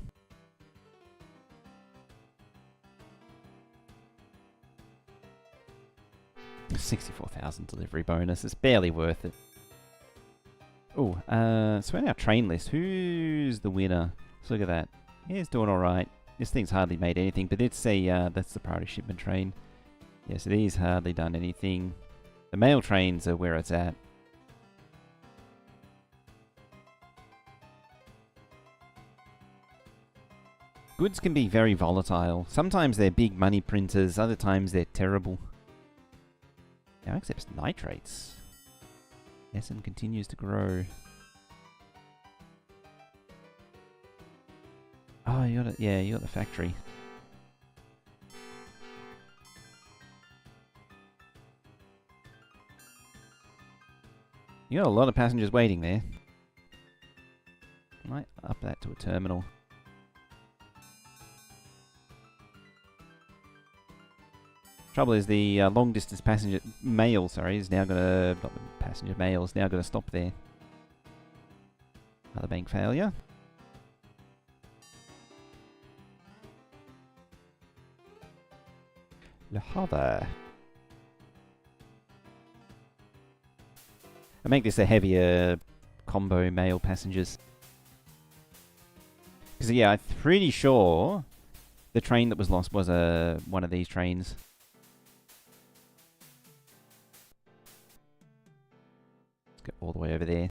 $64,000 delivery bonus. It's barely worth it. Oh, so in our train list, who's the winner? Let's look at that. Yeah, it's doing alright. This thing's hardly made anything, but it's a, that's the priority shipment train. Yeah, so these hardly done anything. The mail trains are where it's at. Goods can be very volatile. Sometimes they're big money printers, other times they're terrible. Now accepts nitrates. Essen continues to grow. Oh, you got it. Yeah, you got the factory. You got a lot of passengers waiting there. Might up that to a terminal. Trouble is the long distance passenger mail, sorry, is now gonna, not the passenger mail, is now gonna stop there. Another bank failure. Le Havre. I make this a heavier combo mail passengers. Because yeah, I'm pretty sure the train that was lost was one of these trains. way over there.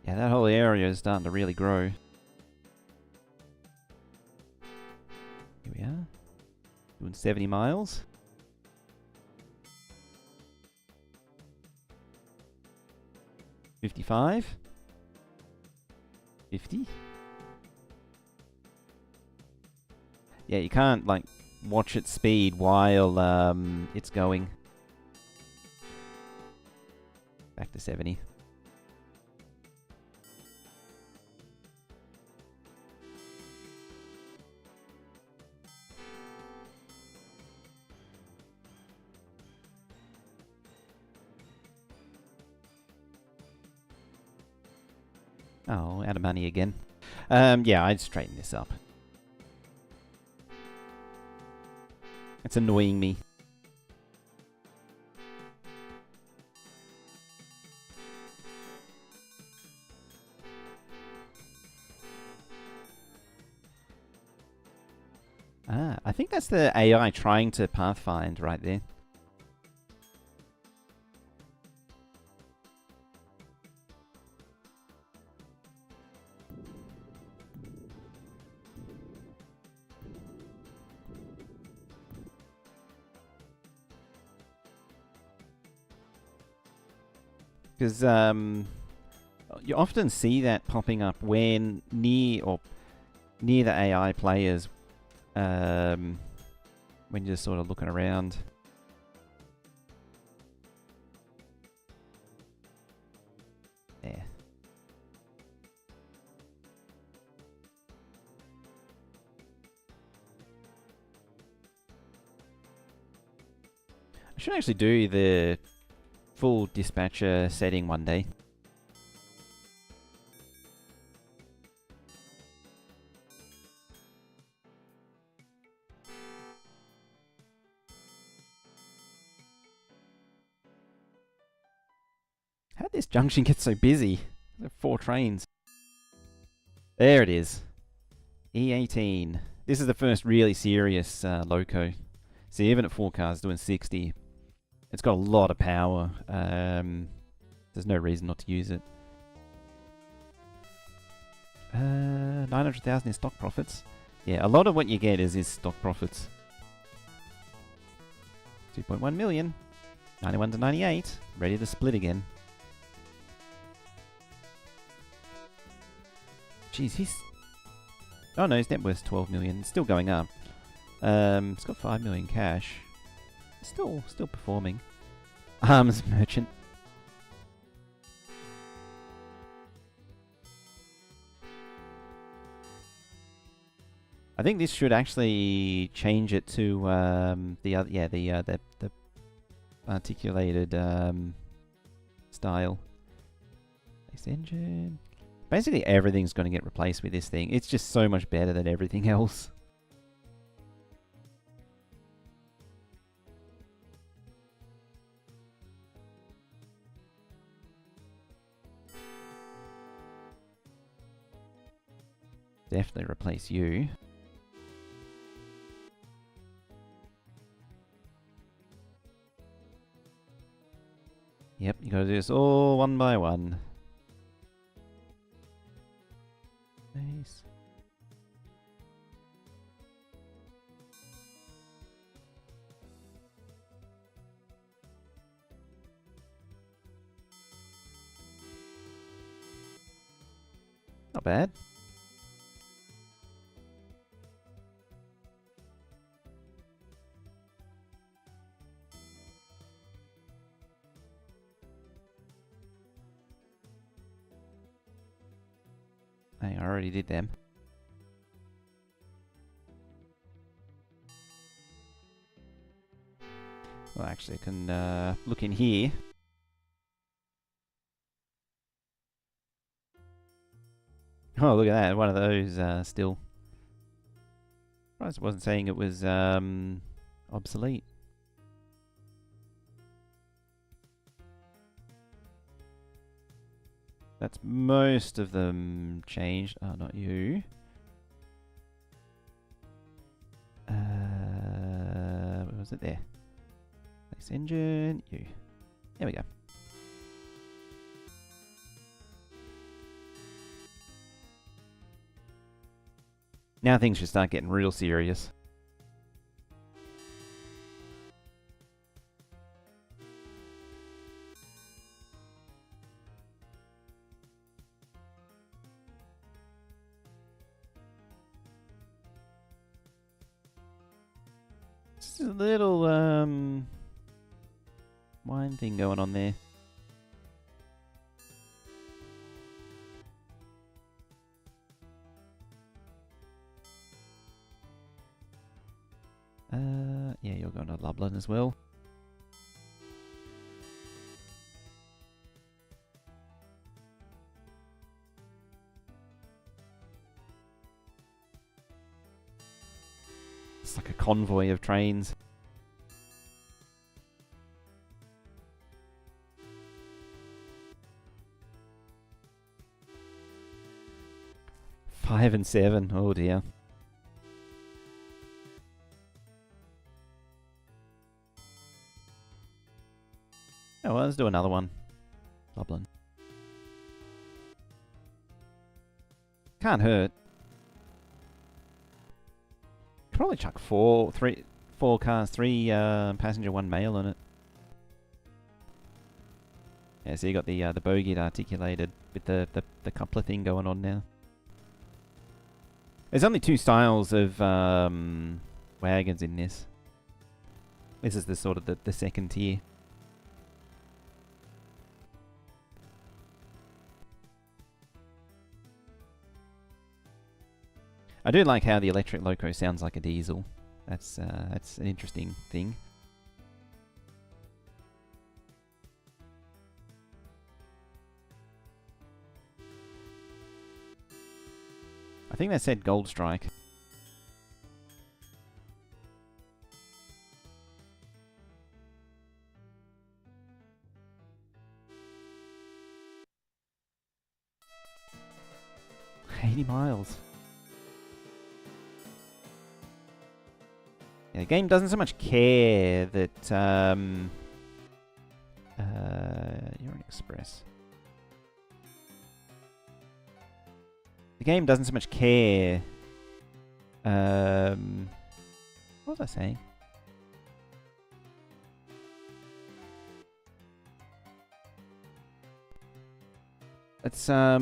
Yeah, that whole area is starting to really grow. Here we are. Doing 70 miles. 55. 50. Yeah, you can't, like, watch its speed while it's going. Back to 70. Oh, out of money again. Yeah, I'd straighten this up. It's annoying me. Ah, I think that's the AI trying to pathfind right there. Because you often see that popping up when near the AI players, when you're just sort of looking around. There. I should actually do the full dispatcher setting one day. How'd this junction get so busy? There are 4 trains. There it is. E18. This is the first really serious loco. See, even at 4 cars doing 60, it's got a lot of power. There's no reason not to use it. 900,000 in stock profits. Yeah, a lot of what you get is stock profits. 2.1 million. 91 to 98. Ready to split again. Jeez, he's... Oh no, his net worth's 12 million. It's still going up. It's got 5 million cash. Still performing. Arms merchant. I think this should actually change it to the other, yeah, the articulated style. This engine. Basically, everything's going to get replaced with this thing. It's just so much better than everything else. Definitely replace you. Yep, you gotta do this all one by one. Nice. Not bad. Hey, I already did them. Well, actually, I can look in here. Oh, look at that. One of those still. I wasn't saying it was obsolete. That's most of them changed. Oh, not you. Where was it there? Next engine, you. There we go. Now things should start getting real serious. Just a little wine thing going on there. Yeah, you're going to Lublin as well. It's like a convoy of trains. Five and 7. Oh dear. Oh, well, let's do another one. Lublin. Can't hurt. Could probably chuck four cars, 3 passenger, 1 mail on it. Yeah, so you got the bogie articulated with the coupler thing going on now. There's only 2 styles of wagons in this. This is the sort of the second tier. I do like how the electric loco sounds like a diesel. That's an interesting thing. I think that said Gold Strike. $80 miles. Yeah, the game doesn't so much care that you're an express. The game doesn't so much care. What was I saying? It's oh,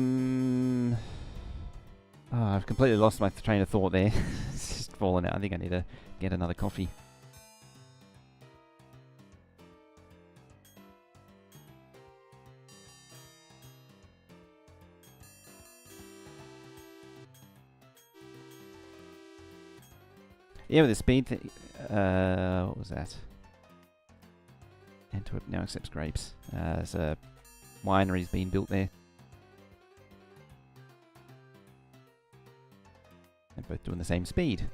I've completely lost my train of thought there. It's just fallen out. I think I need to get another coffee. Yeah, with the speed thing. What was that? Antwerp now accepts grapes. There's a winery's being built there. They're both doing the same speed.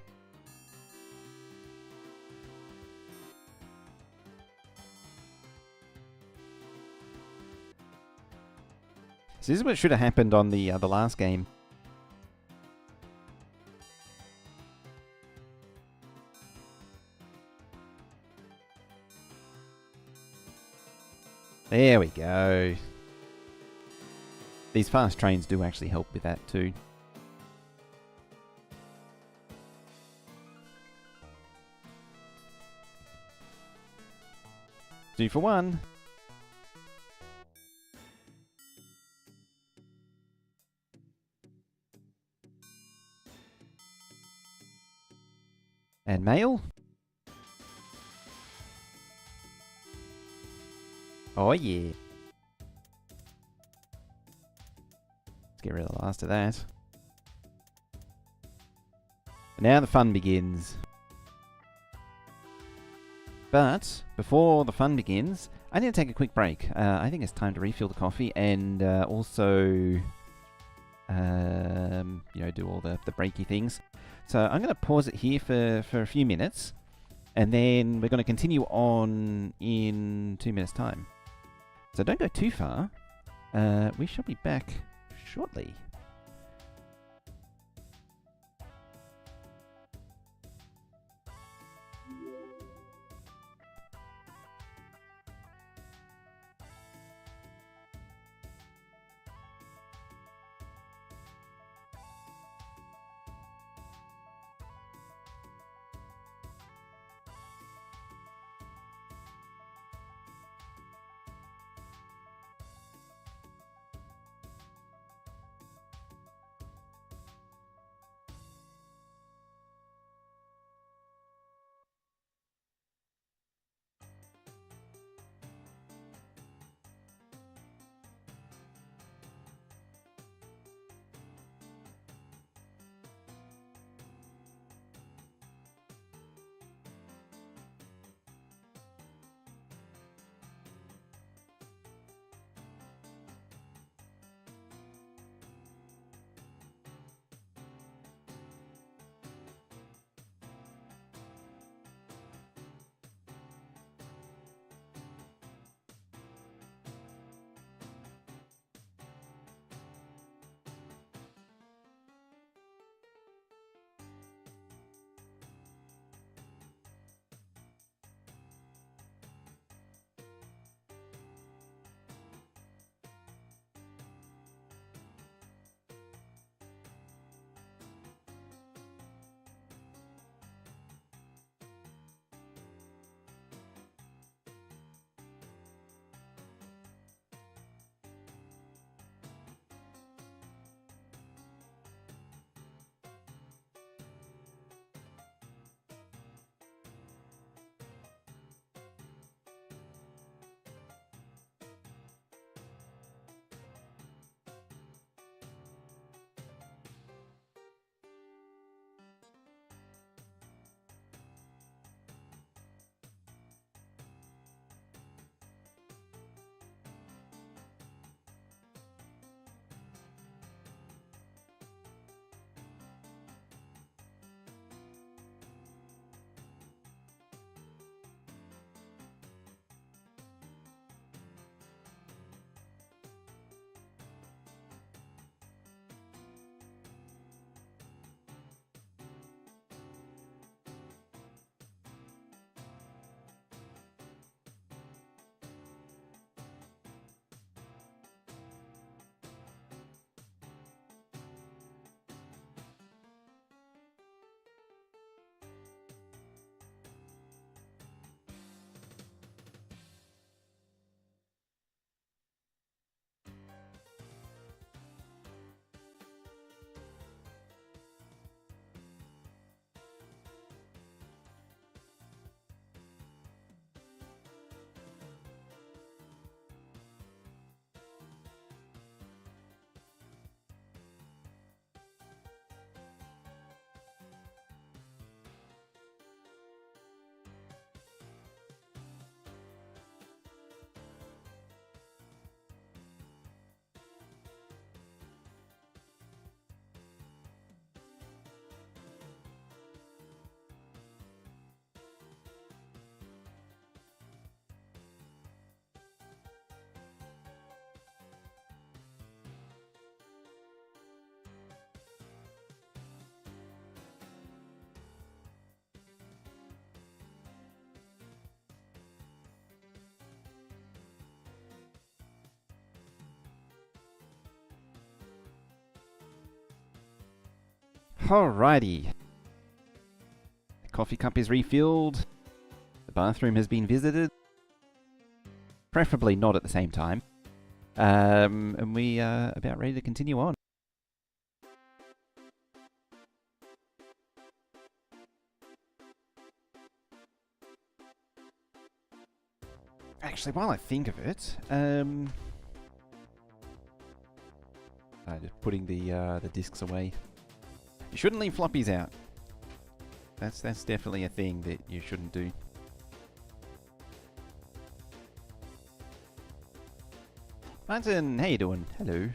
So this is what should have happened on the last game. There we go. These fast trains do actually help with that too. Two for one. And mail. Oh yeah. Let's get rid of the last of that. And now the fun begins. But before the fun begins, I need to take a quick break. I think it's time to refill the coffee and also, you know, do all the breaky things. So I'm going to pause it here for a few minutes, and then we're going to continue on in 2 minutes' time. So don't go too far. We shall be back shortly. Alrighty. The coffee cup is refilled. The bathroom has been visited. Preferably not at the same time. And we are about ready to continue on. Actually, while I think of it, just putting the discs away. You shouldn't leave floppies out. That's definitely a thing that you shouldn't do. Martin, how you doing? Hello.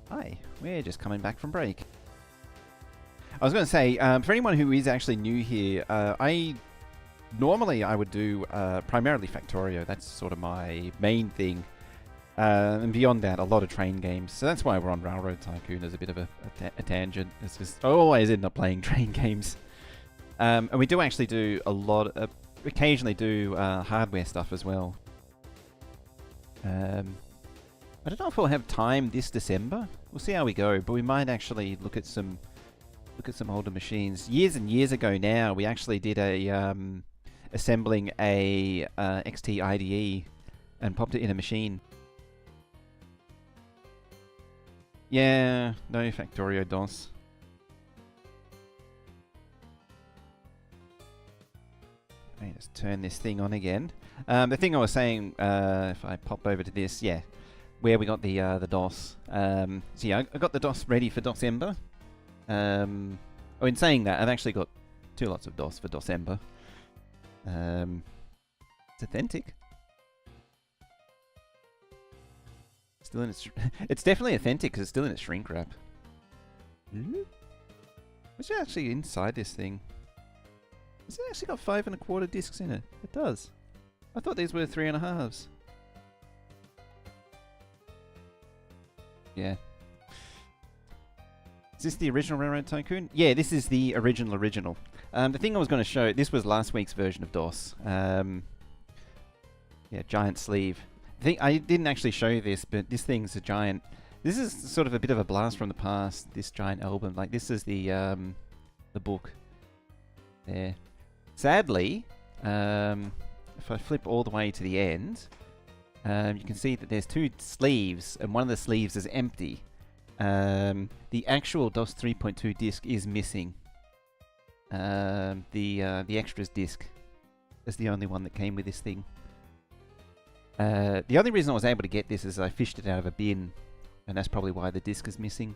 Hi, we're just coming back from break. I was going to say, for anyone who is actually new here, normally I would do primarily Factorio. That's sort of my main thing. And beyond that, a lot of train games. So that's why we're on Railroad Tycoon as a bit of a tangent. It's just I always end up playing train games. And we do actually do a lot, occasionally do hardware stuff as well. I don't know if we'll have time this December. We'll see how we go, but we might actually look at some older machines. Years and years ago now, we actually did a assembling a XT IDE and popped it in a machine. Yeah, no Factorio DOS. Let me just turn this thing on again. The thing I was saying, if I pop over to this, yeah, where we got the DOS. So yeah, I got the DOS ready for DOSember. Oh, in saying that, I've actually got 2 lots of DOS for DOSember. It's authentic. Still in its it's definitely authentic because it's still in its shrink wrap. What's actually inside this thing? Has it actually got 5 1/4 discs in it? It does. I thought these were 3 1/2s. Yeah. Is this the original Railroad Tycoon? Yeah, this is the original. The thing I was going to show, this was last week's version of DOS. Yeah, giant sleeve. I didn't actually show you this, but this thing's a giant. This is sort of a bit of a blast from the past. This giant album, like this is the book. There. Sadly, if I flip all the way to the end, you can see that there's 2 sleeves, and one of the sleeves is empty. The actual DOS 3.2 disc is missing. The extras disc is the only one that came with this thing. The only reason I was able to get this is I fished it out of a bin, and that's probably why the disc is missing.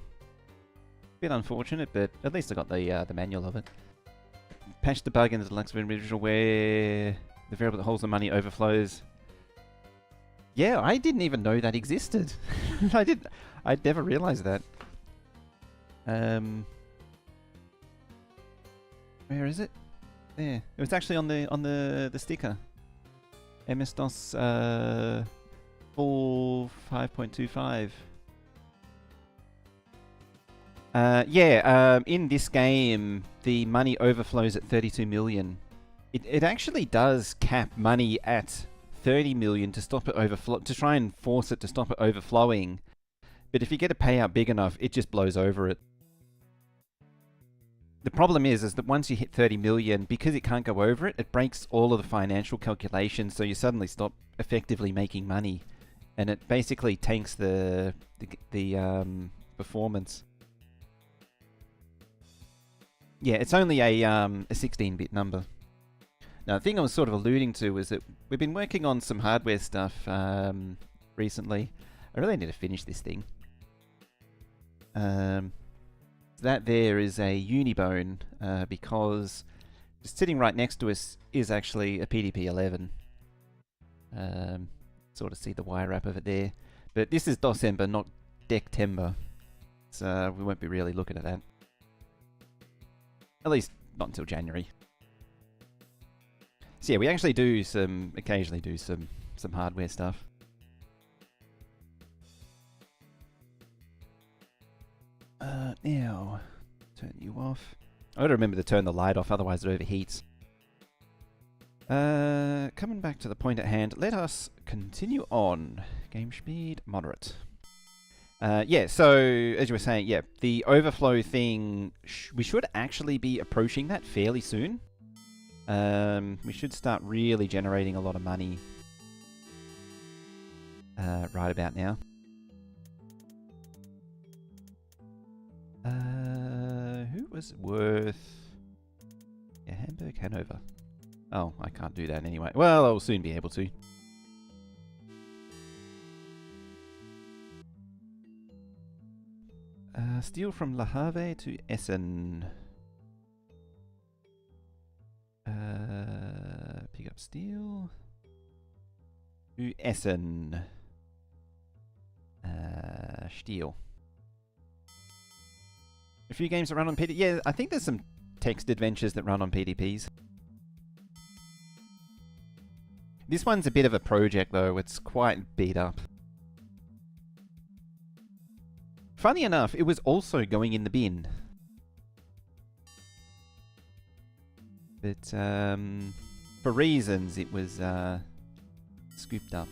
Bit unfortunate, but at least I got the manual of it. Patch the bug in the deluxe original where the variable that holds the money overflows. Yeah, I didn't even know that existed. I'd never realized that. Where is it? There. It was actually on the sticker. MS-DOS full 5.25. In this game, the money overflows at 32 million. It actually does cap money at 30 million to stop it to try and force it to stop it overflowing. But if you get a payout big enough, it just blows over it. The problem is that once you hit 30 million, because it can't go over it, it breaks all of the financial calculations, so you suddenly stop effectively making money, and it basically tanks the performance. Yeah, it's only a 16-bit number. Now, the thing I was sort of alluding to was that we've been working on some hardware stuff recently. I really need to finish this thing. That there is a Unibone, because just sitting right next to us is actually a PDP-11. Sort of see the wire wrap of it there. But this is DOSember, not DECtember. So we won't be really looking at that. At least not until January. So yeah, we actually occasionally do some hardware stuff. Now, turn you off. I gotta remember to turn the light off, otherwise it overheats. Coming back to the point at hand, let us continue on. Game speed, moderate. Yeah, so, as you were saying, yeah, the overflow thing, we should actually be approaching that fairly soon. We should start really generating a lot of money right about now. Who was worth... Yeah, Hamburg, Hanover. Oh, I can't do that anyway. Well, I'll soon be able to. Steel from Le Havre to Essen. Pick up steel. To Essen. Steel. A few games that run on PDP. Yeah, I think there's some text adventures that run on PDPs. This one's a bit of a project though, it's quite beat up. Funny enough, it was also going in the bin. But for reasons, it was scooped up.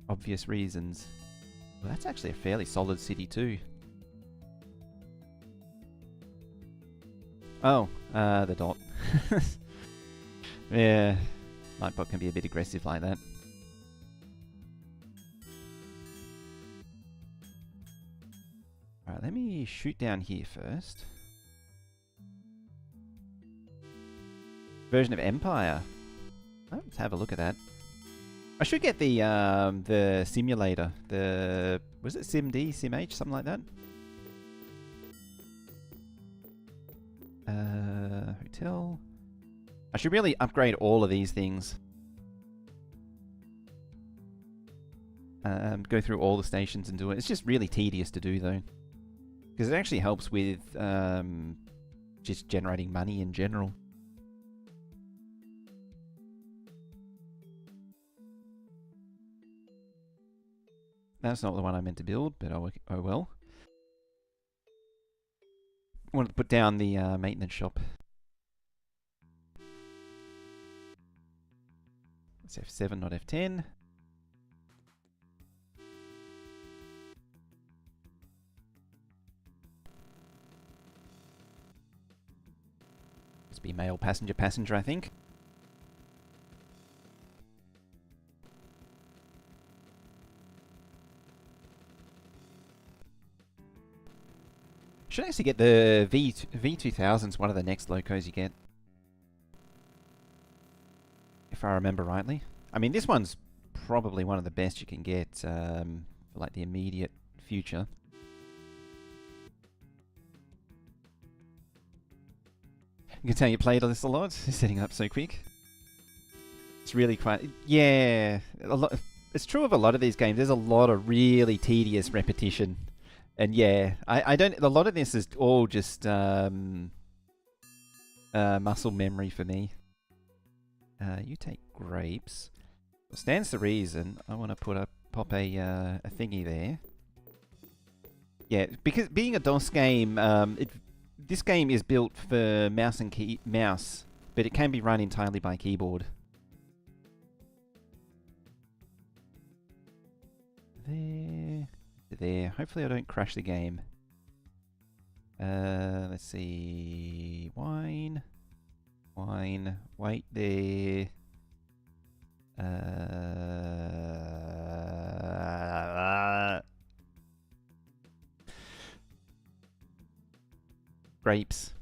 Obvious reasons. Well, that's actually a fairly solid city too. Oh, the dot. Yeah, Nightbot can be a bit aggressive like that. Alright, let me shoot down here first. Version of Empire. Oh, let's have a look at that. I should get the simulator. The was it SimD, SimH, something like that? Hotel. I should really upgrade all of these things. Go through all the stations and do it. It's just really tedious to do though, because it actually helps with just generating money in general. That's not the one I meant to build, but oh well. I wanted to put down the maintenance shop. It's F7, not F10. Must be male passenger, I think. Should actually get the V2000's one of the next locos you get. If I remember rightly. I mean, this one's probably one of the best you can get for like the immediate future. You can tell you played this a lot, setting up so quick. It's really quite... Yeah, a lot. It's true of a lot of these games. There's a lot of really tedious repetition. And yeah, I don't... A lot of this is all just muscle memory for me. You take grapes. Well, stands to reason. I want to pop a thingy there. Yeah, because being a DOS game, this game is built for mouse, but it can be run entirely by keyboard. There. Hopefully I don't crash the game. Let's see. Wine. Wait there. Grapes.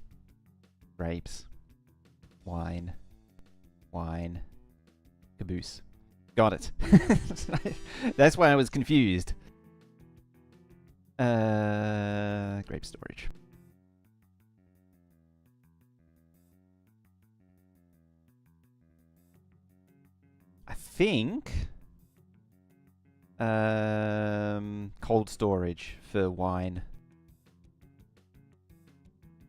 Wine. Caboose. Got it. That's why I was confused. Grape storage. I think cold storage for wine.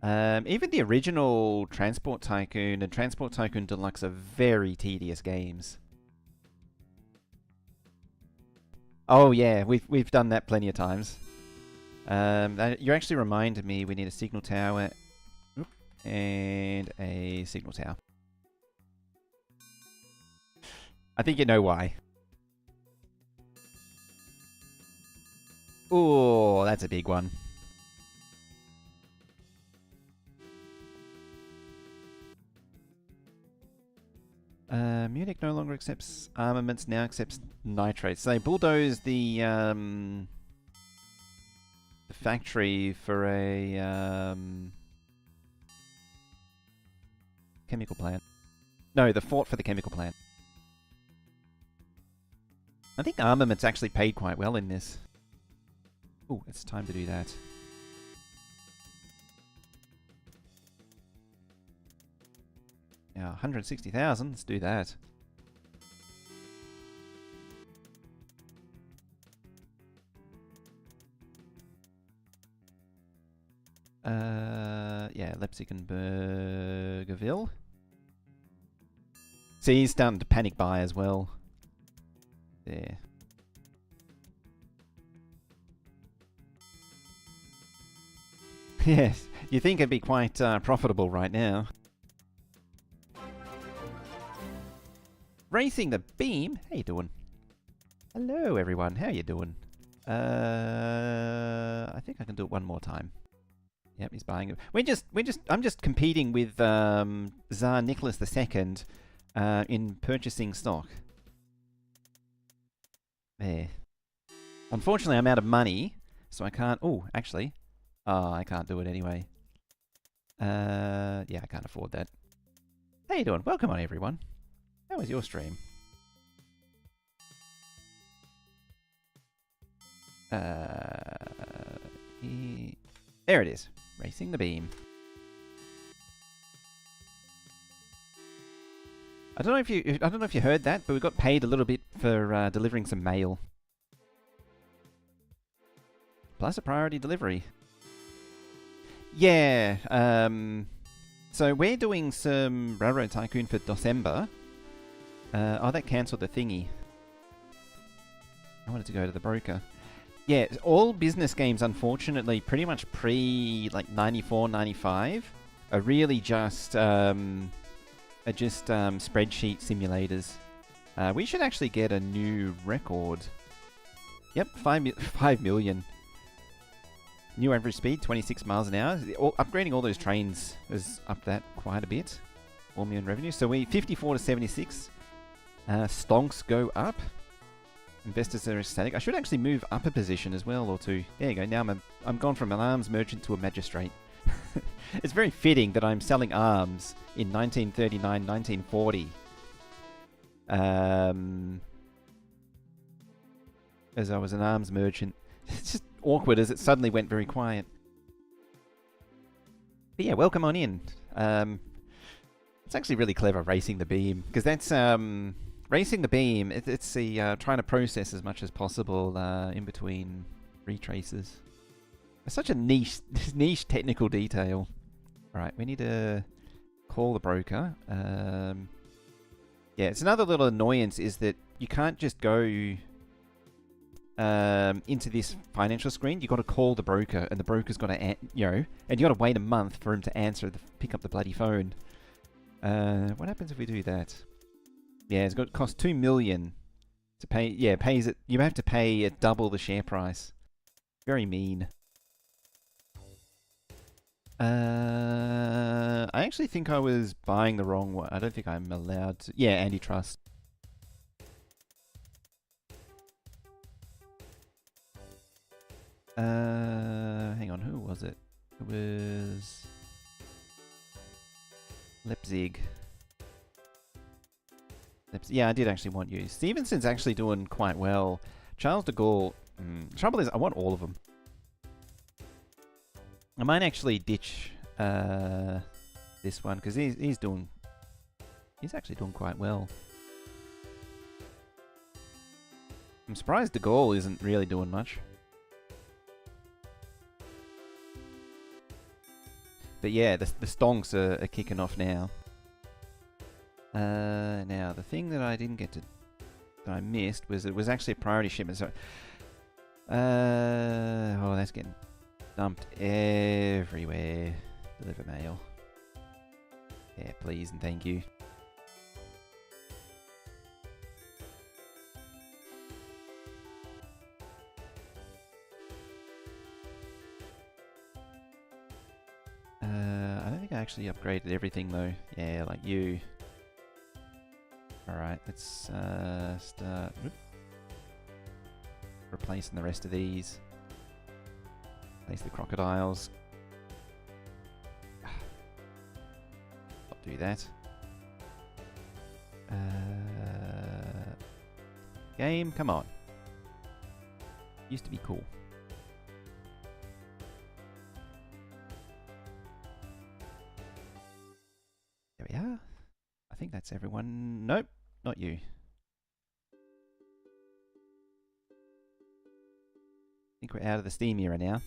Even the original Transport Tycoon and Transport Tycoon Deluxe are very tedious games. Oh yeah, we've done that plenty of times. You actually reminded me we need a signal tower and a signal tower. I think you know why. Oh, that's a big one. Munich no longer accepts armaments, now accepts nitrates. So they bulldozed the factory for a chemical plant. No, the fort for the chemical plant. I think armaments actually paid quite well in this. Oh, it's time to do that. Now, 160,000, let's do that. Yeah, Leipzig and Burgerville. See, he's starting to panic buy as well. There. Yes, you think it'd be quite profitable right now. Racing the beam? How you doing? Hello, everyone. How you doing? I think I can do it one more time. Yep, he's buying it. I'm just competing with Tsar Nicholas II in purchasing stock. There. Unfortunately, I'm out of money, so I can't. Oh, actually, I can't do it anyway. Yeah, I can't afford that. How you doing? Welcome on, everyone. How was your stream? There it is. Racing the beam. I don't know if you heard that, but we got paid a little bit for delivering some mail. Plus a priority delivery. Yeah. So we're doing some Railroad Tycoon for DOSember. Oh, that cancelled the thingy. I wanted to go to the broker. Yeah, all business games, unfortunately, pretty much pre like 94, 95, are really just spreadsheet simulators. We should actually get a new record. Yep, 5 million. New average speed, 26 miles an hour. Upgrading all those trains has upped that quite a bit. 4 million revenue. So we 54 to 76. Stonks go up. Investors are ecstatic. I should actually move up a position as well or two. There you go. Now I'm gone from an arms merchant to a magistrate. It's very fitting that I'm selling arms in 1939, 1940. As I was an arms merchant. It's just awkward as it suddenly went very quiet. But yeah, welcome on in. It's actually really clever racing the beam because that's racing the beam. It's the trying to process as much as possible in between retraces. It's such a niche technical detail. All right, we need to call the broker. Yeah, it's another little annoyance is that you can't just go into this financial screen. You got to call the broker, and the broker's got to, and you got to wait a month for him to answer, pick up the bloody phone. What happens if we do that? Yeah, it's got to cost 2 million to pay. Yeah, pays it. You have to pay at double the share price. Very mean. I actually think I was buying the wrong one. I don't think I'm allowed to. Yeah, antitrust. Hang on, who was it? It was Leipzig. Yeah, I did actually want you. Stevenson's actually doing quite well. Charles de Gaulle. Trouble is, I want all of them. I might actually ditch this one because he's actually doing quite well. I'm surprised de Gaulle isn't really doing much. But yeah, the stonks are kicking off now. Now, the thing that I didn't get to... that I missed was it was actually a priority shipment. So, oh, that's getting dumped everywhere. Deliver mail. Yeah, please and thank you. I don't think I actually upgraded everything though. Yeah, like you. Alright, let's start replacing the rest of these. Replace the crocodiles. I'll do that. Game, come on. Used to be cool. There we are. I think that's everyone. Nope, not you. I think we're out of the steam era now.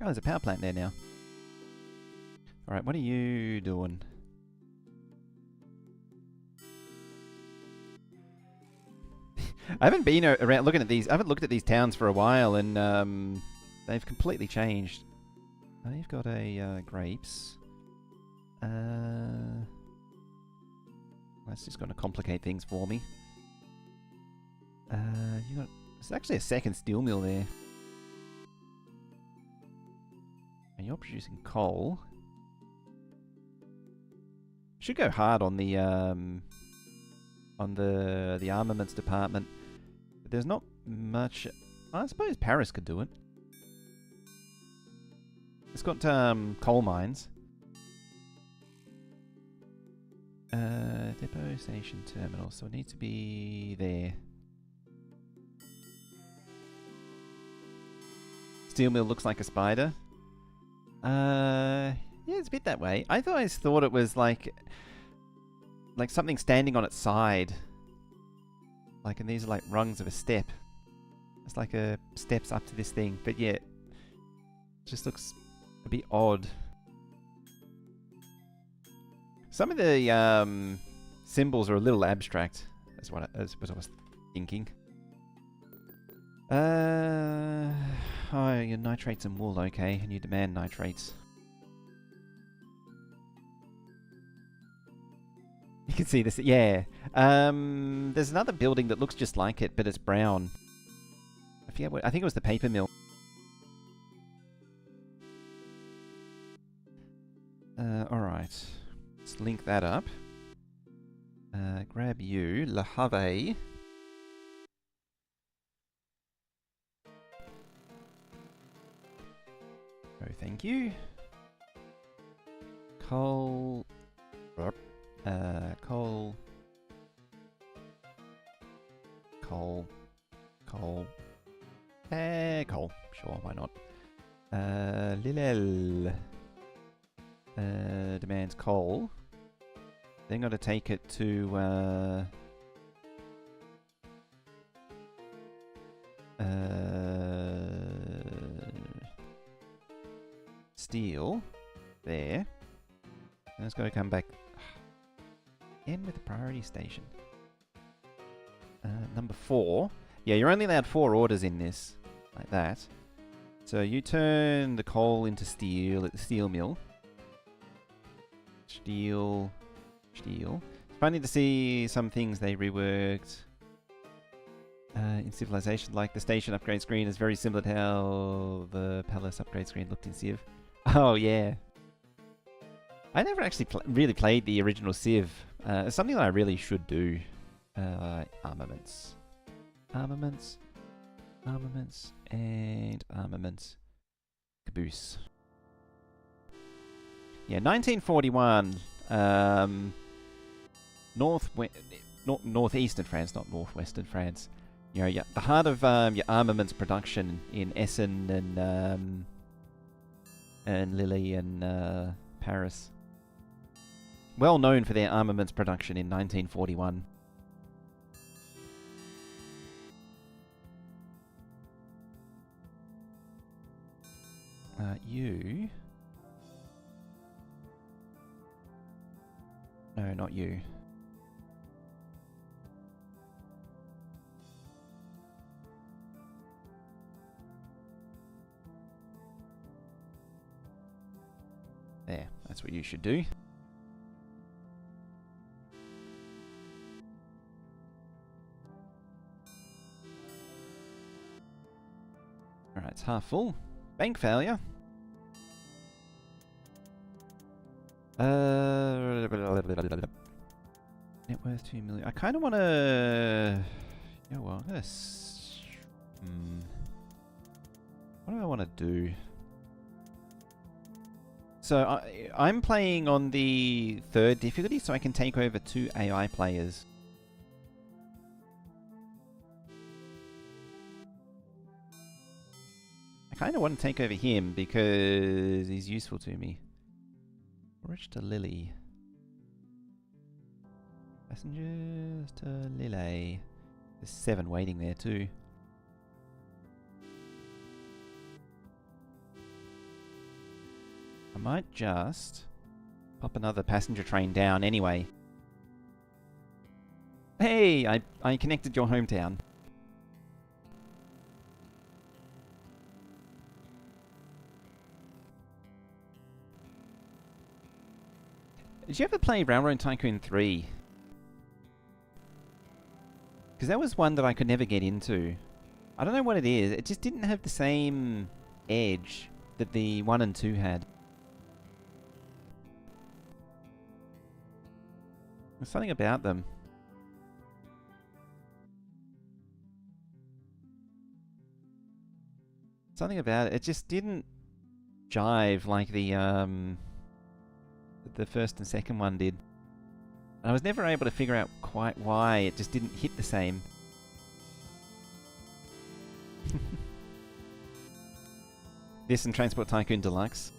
Oh, there's a power plant there now. Alright, what are you doing? I haven't been around looking at these. I haven't looked at these towns for a while, and they've completely changed. You've got a grapes. That's just going to complicate things for me. You got. There's actually a second steel mill there. And you're producing coal. Should go hard on the armaments department. But there's not much. I suppose Paris could do it. It's got coal mines. Depot station terminal, so it needs to be there. Steel mill looks like a spider. Yeah, it's a bit that way. I always thought it was like something standing on its side. Like, and these are like rungs of a step. It's like a steps up to this thing, but yeah, it just looks a bit odd. Some of the symbols are a little abstract, as what I was thinking. Oh, your nitrates and wool, okay, and you demand nitrates. You can see this, yeah. There's another building that looks just like it, but it's brown. I forget what, I think it was the paper mill. Alright. Let's link that up. Grab you, Le Havre. Oh, thank you. Coal. Coal. Coal. Coal. Coal. Sure, why not? Lilel. Demands coal. Then got to take it to steel there, and it's got to come back in with the priority station. Number 4. Yeah, you're only allowed 4 orders in this, like that. So you turn the coal into steel at the steel mill. Steel. It's funny to see some things they reworked in Civilization, like the station upgrade screen is very similar to how the palace upgrade screen looked in Civ. Oh yeah. I never actually really played the original Civ. It's something that I really should do. Armaments. Armaments. Armaments. And armaments. Caboose. Yeah, 1941. Northeastern France, not northwestern France. You know, yeah, the heart of your armaments production in Essen and Lille and Paris. Well known for their armaments production in 1941. You. No, not you. There, that's what you should do. Alright, it's half full. Bank failure. Net worth 2 million. I kind of want to. You know what? I'm gonna. What do I want to do? So I'm playing on the 3rd difficulty, so I can take over 2 AI players. I kind of want to take over him because he's useful to me. Rich to Lily. Passengers to Lille. There's 7 waiting there too. I might just pop another passenger train down anyway. Hey, I connected your hometown. Did you ever play Railroad Tycoon 3? Because that was one that I could never get into. I don't know what it is. It just didn't have the same edge that the 1 and 2 had. There's something about them. Something about it. It just didn't jive like the first and second one did. And I was never able to figure out quite why it just didn't hit the same. This and Transport Tycoon Deluxe.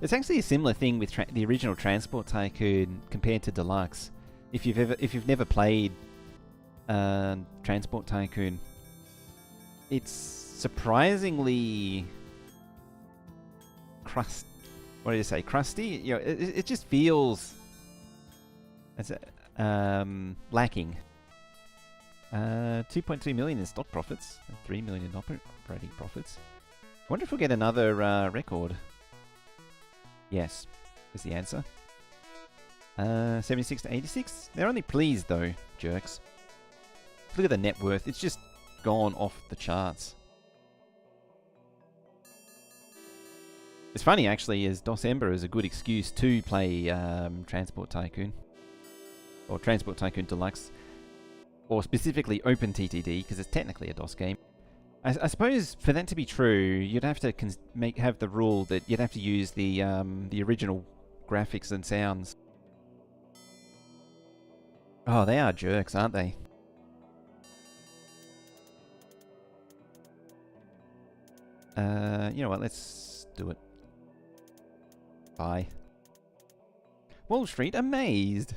It's actually a similar thing with the original Transport Tycoon compared to Deluxe. If you've never played Transport Tycoon, it's surprisingly crusty? You know, it just feels as lacking. 2.2 million in stock profits, 3 million in operating profits. I wonder if we'll get another record. Yes, is the answer. 76 to 86. They're only pleased though, jerks. Look at the net worth. It's just gone off the charts. It's funny actually, as DOSember is a good excuse to play Transport Tycoon. Or Transport Tycoon Deluxe. Or specifically OpenTTD, because it's technically a DOS game. I suppose for that to be true, you'd have to have the rule that you'd have to use the original graphics and sounds. Oh, they are jerks, aren't they? You know what? Let's do it. Bye. Wall Street amazed.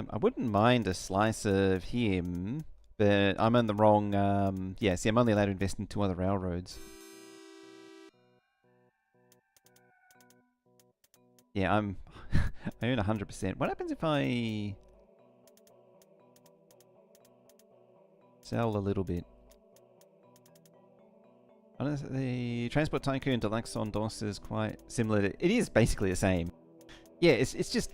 I wouldn't mind a slice of him, but I'm on the wrong, yeah, see, I'm only allowed to invest in 2 other railroads. Yeah, I own 100%. What happens if I sell a little bit? The Transport Tycoon Deluxe on DOS is quite similar to, it is basically the same. Yeah, it's just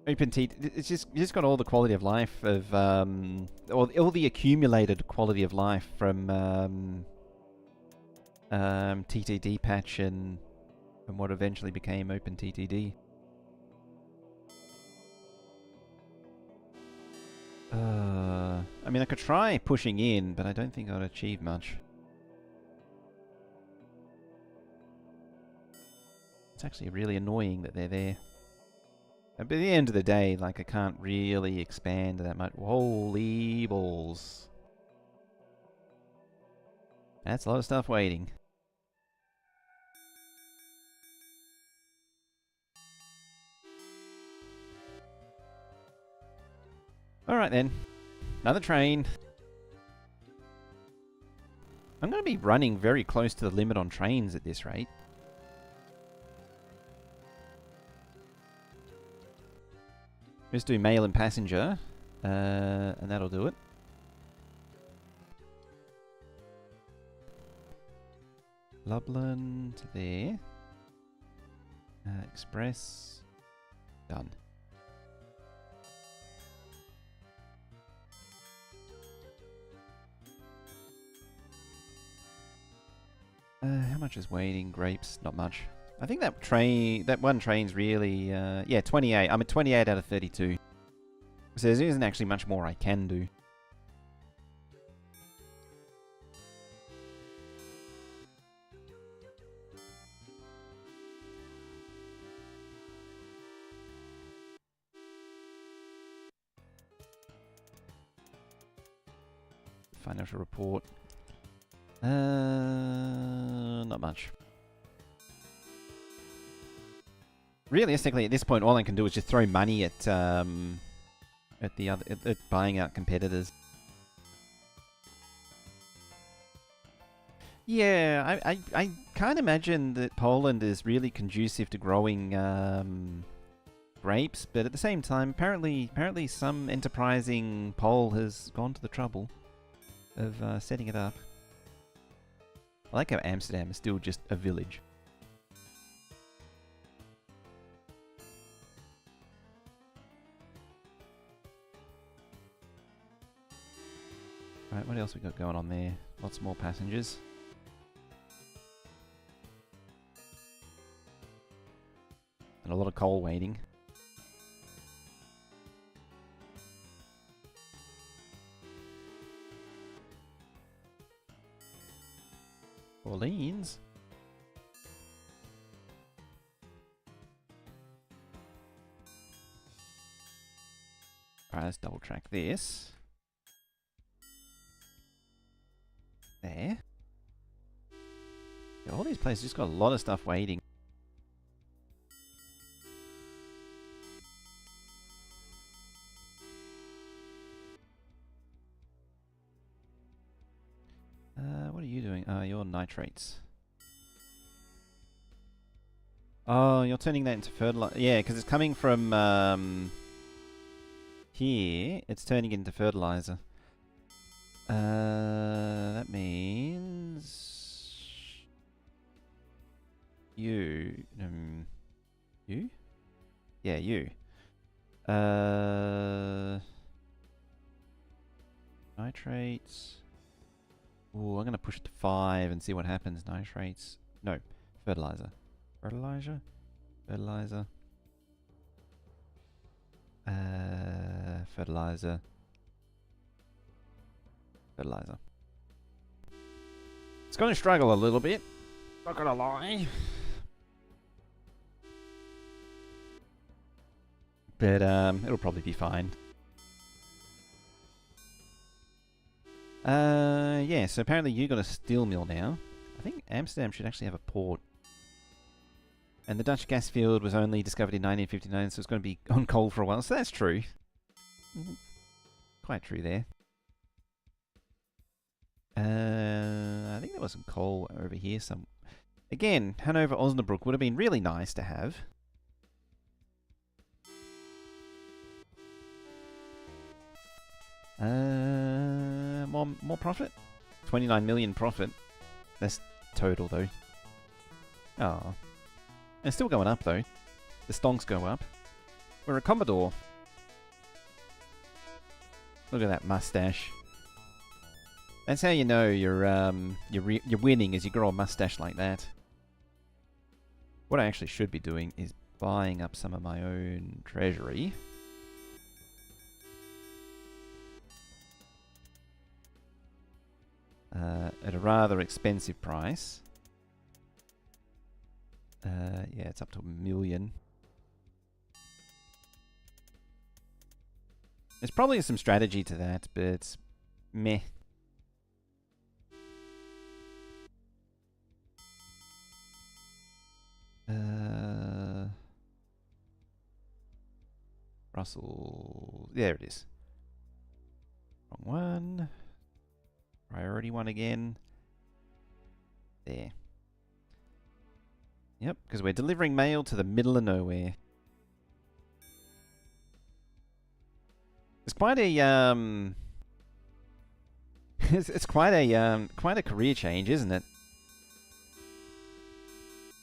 it's just got all the quality of life of all the accumulated quality of life from TTD patch and what eventually became OpenTTD. I mean, I could try pushing in, but I don't think I'd achieve much. It's actually really annoying that they're there. But at the end of the day, like, I can't really expand that much. Holy balls. That's a lot of stuff waiting. Alright then. Another train. I'm going to be running very close to the limit on trains at this rate. Let's do mail and passenger, and that'll do it. Lublin to there. Express. Done. How much is waiting? Grapes? Not much. I think that one train's really, yeah, 28. I'm at 28 out of 32. So there isn't actually much more I can do. Financial report. Not much. Realistically, at this point, all I can do is just throw money at buying out competitors. Yeah, I can't imagine that Poland is really conducive to growing grapes, but at the same time, apparently some enterprising Pole has gone to the trouble of setting it up. I like how Amsterdam is still just a village. Right, what else we got going on there? Lots more passengers. And a lot of coal waiting. Orleans? Alright, let's double track this. There. Yeah, all these places just got a lot of stuff waiting. What are you doing? You're nitrates. Oh, you're turning that into fertilizer. Yeah, because it's coming from here. It's turning into fertilizer. That means you. You? Yeah, you. Nitrates. Ooh, I'm gonna push it to 5 and see what happens. Nitrates. No, fertilizer. Fertilizer. Fertilizer. Fertilizer. Fertilizer. It's gonna struggle a little bit. Not gonna lie. But it'll probably be fine. Yeah, so apparently you got a steel mill now. I think Amsterdam should actually have a port. And the Dutch gas field was only discovered in 1959, so it's going to be on coal for a while. So that's true. Quite true there. I think there was some coal over here. Again, Hanover Osnabrück would have been really nice to have. More profit? 29 million profit. That's total though. Oh. It's still going up though. The stonks go up. We're a Commodore. Look at that mustache. That's how you know you're winning, as you grow a mustache like that. What I actually should be doing is buying up some of my own treasury. At a rather expensive price. Yeah, it's up to 1 million. There's probably some strategy to that, but it's meh. Russell. There it is. Wrong one. Priority one again. There. Yep, because we're delivering mail to the middle of nowhere. It's quite a it's quite a career change, isn't it?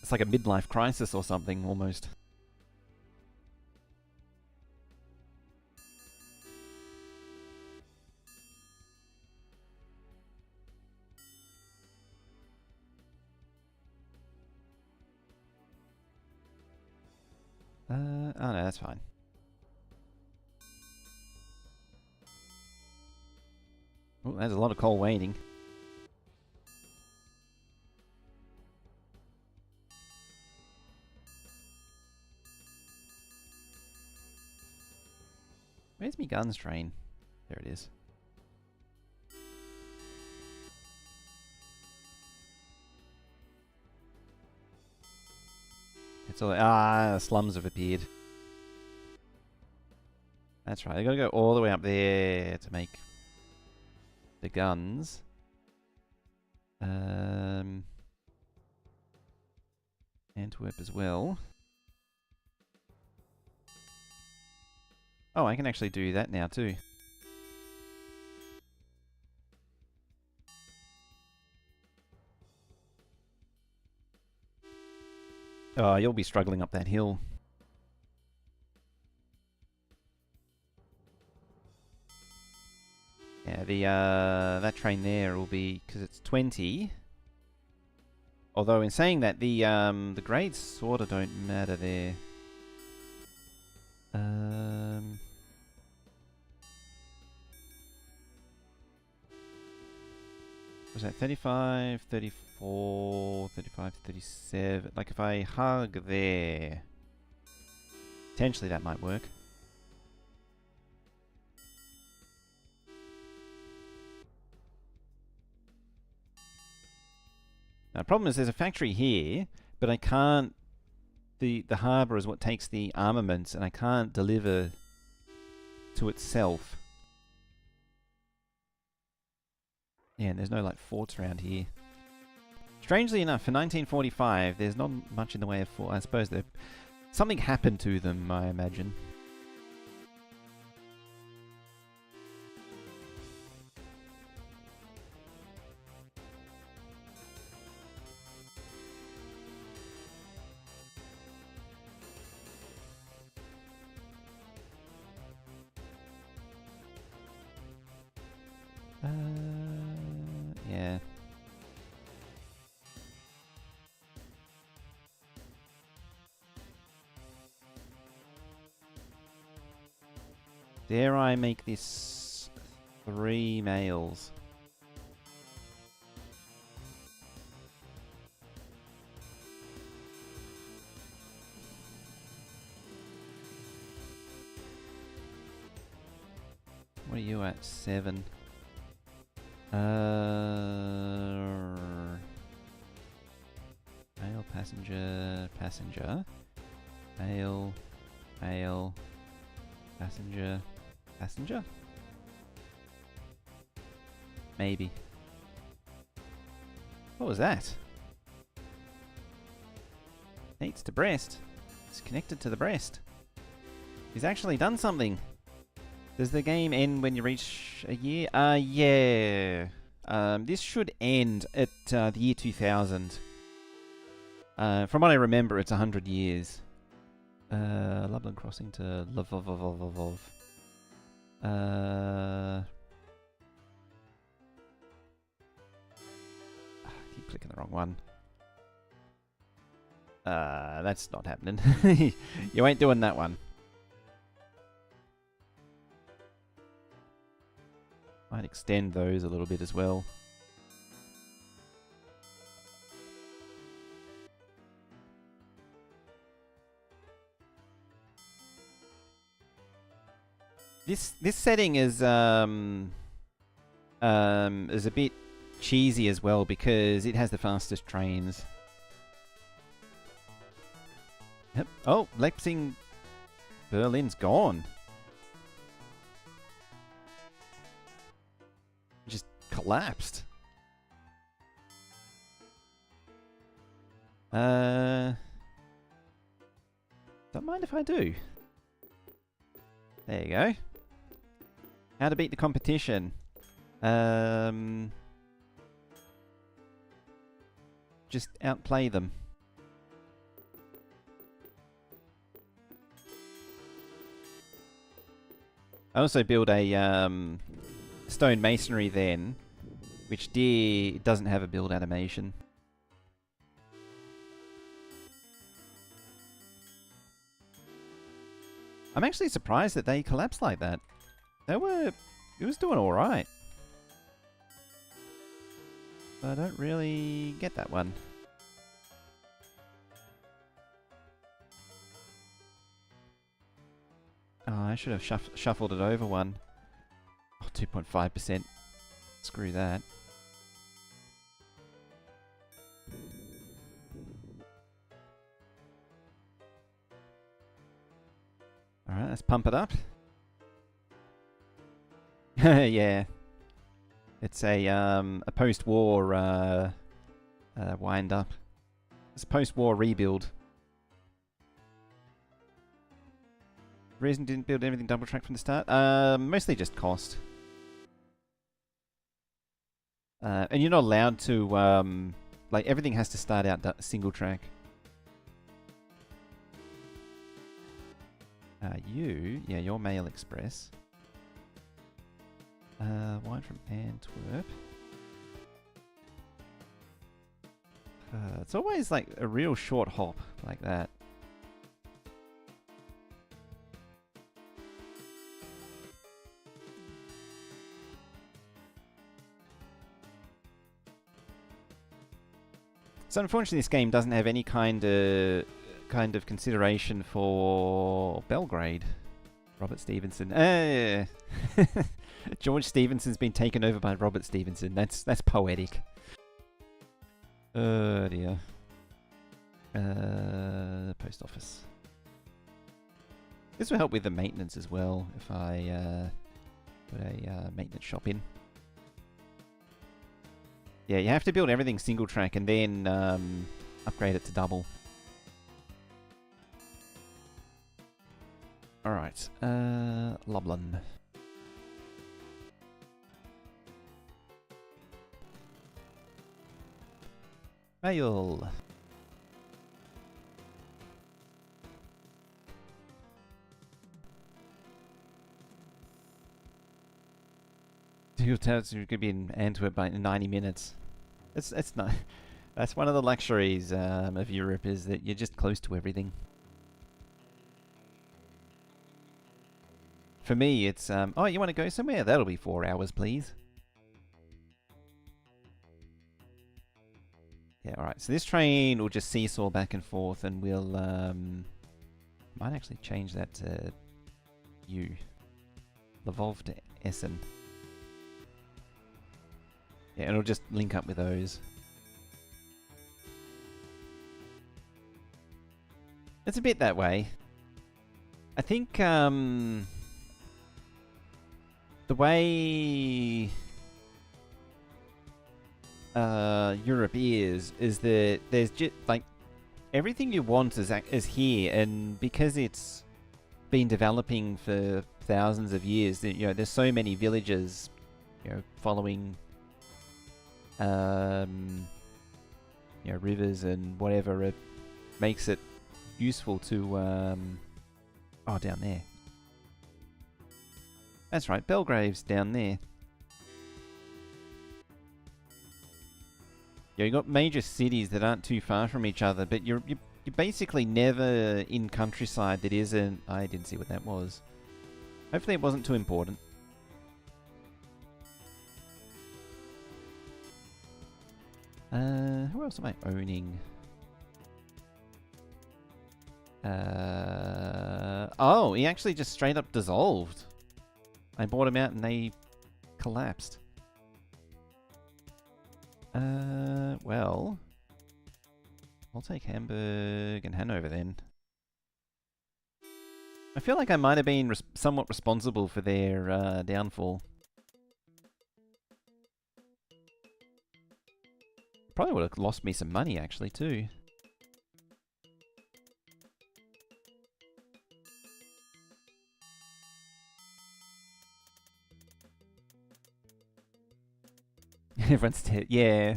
It's like a midlife crisis or something almost. Oh no, that's fine. Oh, there's a lot of coal waiting. Where's me guns train? There it is. It's all slums have appeared. That's right. I gotta go all the way up there to make the guns. Antwerp as well. Oh, I can actually do that now too. Oh, you'll be struggling up that hill. Yeah, the that train there will be, because it's 20. Although in saying that, the grades sort of don't matter there. Was that 35, 34, 35, 37? Like if I hug there, potentially that might work. Now, the problem is there's a factory here, but I can't... The harbour is what takes the armaments, and I can't deliver to itself. Yeah, and there's no, like, forts around here. Strangely enough, for 1945, there's not much in the way of fort. I suppose something happened to them, I imagine. Yeah. Dare I make this 3 males? What are you at? 7. Male, passenger, passenger. Male, male, passenger, passenger? Maybe. What was that? Needs to breast. It's connected to the breast. He's actually done something. Does the game end when you reach a year? Yeah. This should end at the year 2000. From what I remember, it's 100 years. Lublin crossing to Lvov. Keep clicking the wrong one. That's not happening. You ain't doing that one. Might extend those a little bit as well. This setting is a bit cheesy as well because it has the fastest trains. Yep. Oh, Leipzig, Berlin's gone. Just collapsed. Don't mind if I do. There you go. How to beat the competition. Just outplay them. I also build a stone masonry then, which doesn't have a build animation. I'm actually surprised that they collapsed like that. It was doing alright. But I don't really get that one. Oh, I should have shuffled it over one. Oh, 2.5%. Screw that. Alright, let's pump it up. Yeah. It's a post-war wind up. It's a post-war rebuild. Reason didn't build anything double track from the start? Mostly just cost. And you're not allowed to, like, everything has to start out single track. Yeah, your Mail Express. Wine from Antwerp. It's always like a real short hop like that. So unfortunately this game doesn't have any kind of consideration for Belgrade. Robert Stevenson. George Stevenson's been taken over by Robert Stevenson. That's poetic. Oh dear. Post office. This will help with the maintenance as well if I put a maintenance shop in. Yeah, you have to build everything single track and then upgrade it to double. Alright, Lublin. Mail. You're going to be in Antwerp by 90 minutes. It's not. That's one of the luxuries of Europe, is that you're just close to everything. For me, it's oh, you want to go somewhere? That'll be 4 hours, please. Yeah, alright. So this train will just seesaw back and forth, and we'll might actually change that to U. Lvov to Essen. Yeah, it'll just link up with those. It's a bit that way. I think the way Europe is that there's just like everything you want is here, and because it's been developing for thousands of years, that there's so many villages, following rivers and whatever, it makes it useful to oh, down there. That's right, Belgrave's down there. Yeah, you got major cities that aren't too far from each other, but you're basically never in countryside that isn't. I didn't see what that was. Hopefully it wasn't too important. Who else am I owning? Oh, he actually just straight up dissolved. I bought him out and they collapsed. Well, I'll take Hamburg and Hanover then. I feel like I might have been somewhat responsible for their downfall. Probably would have lost me some money actually too. Everyone's 10. Yeah.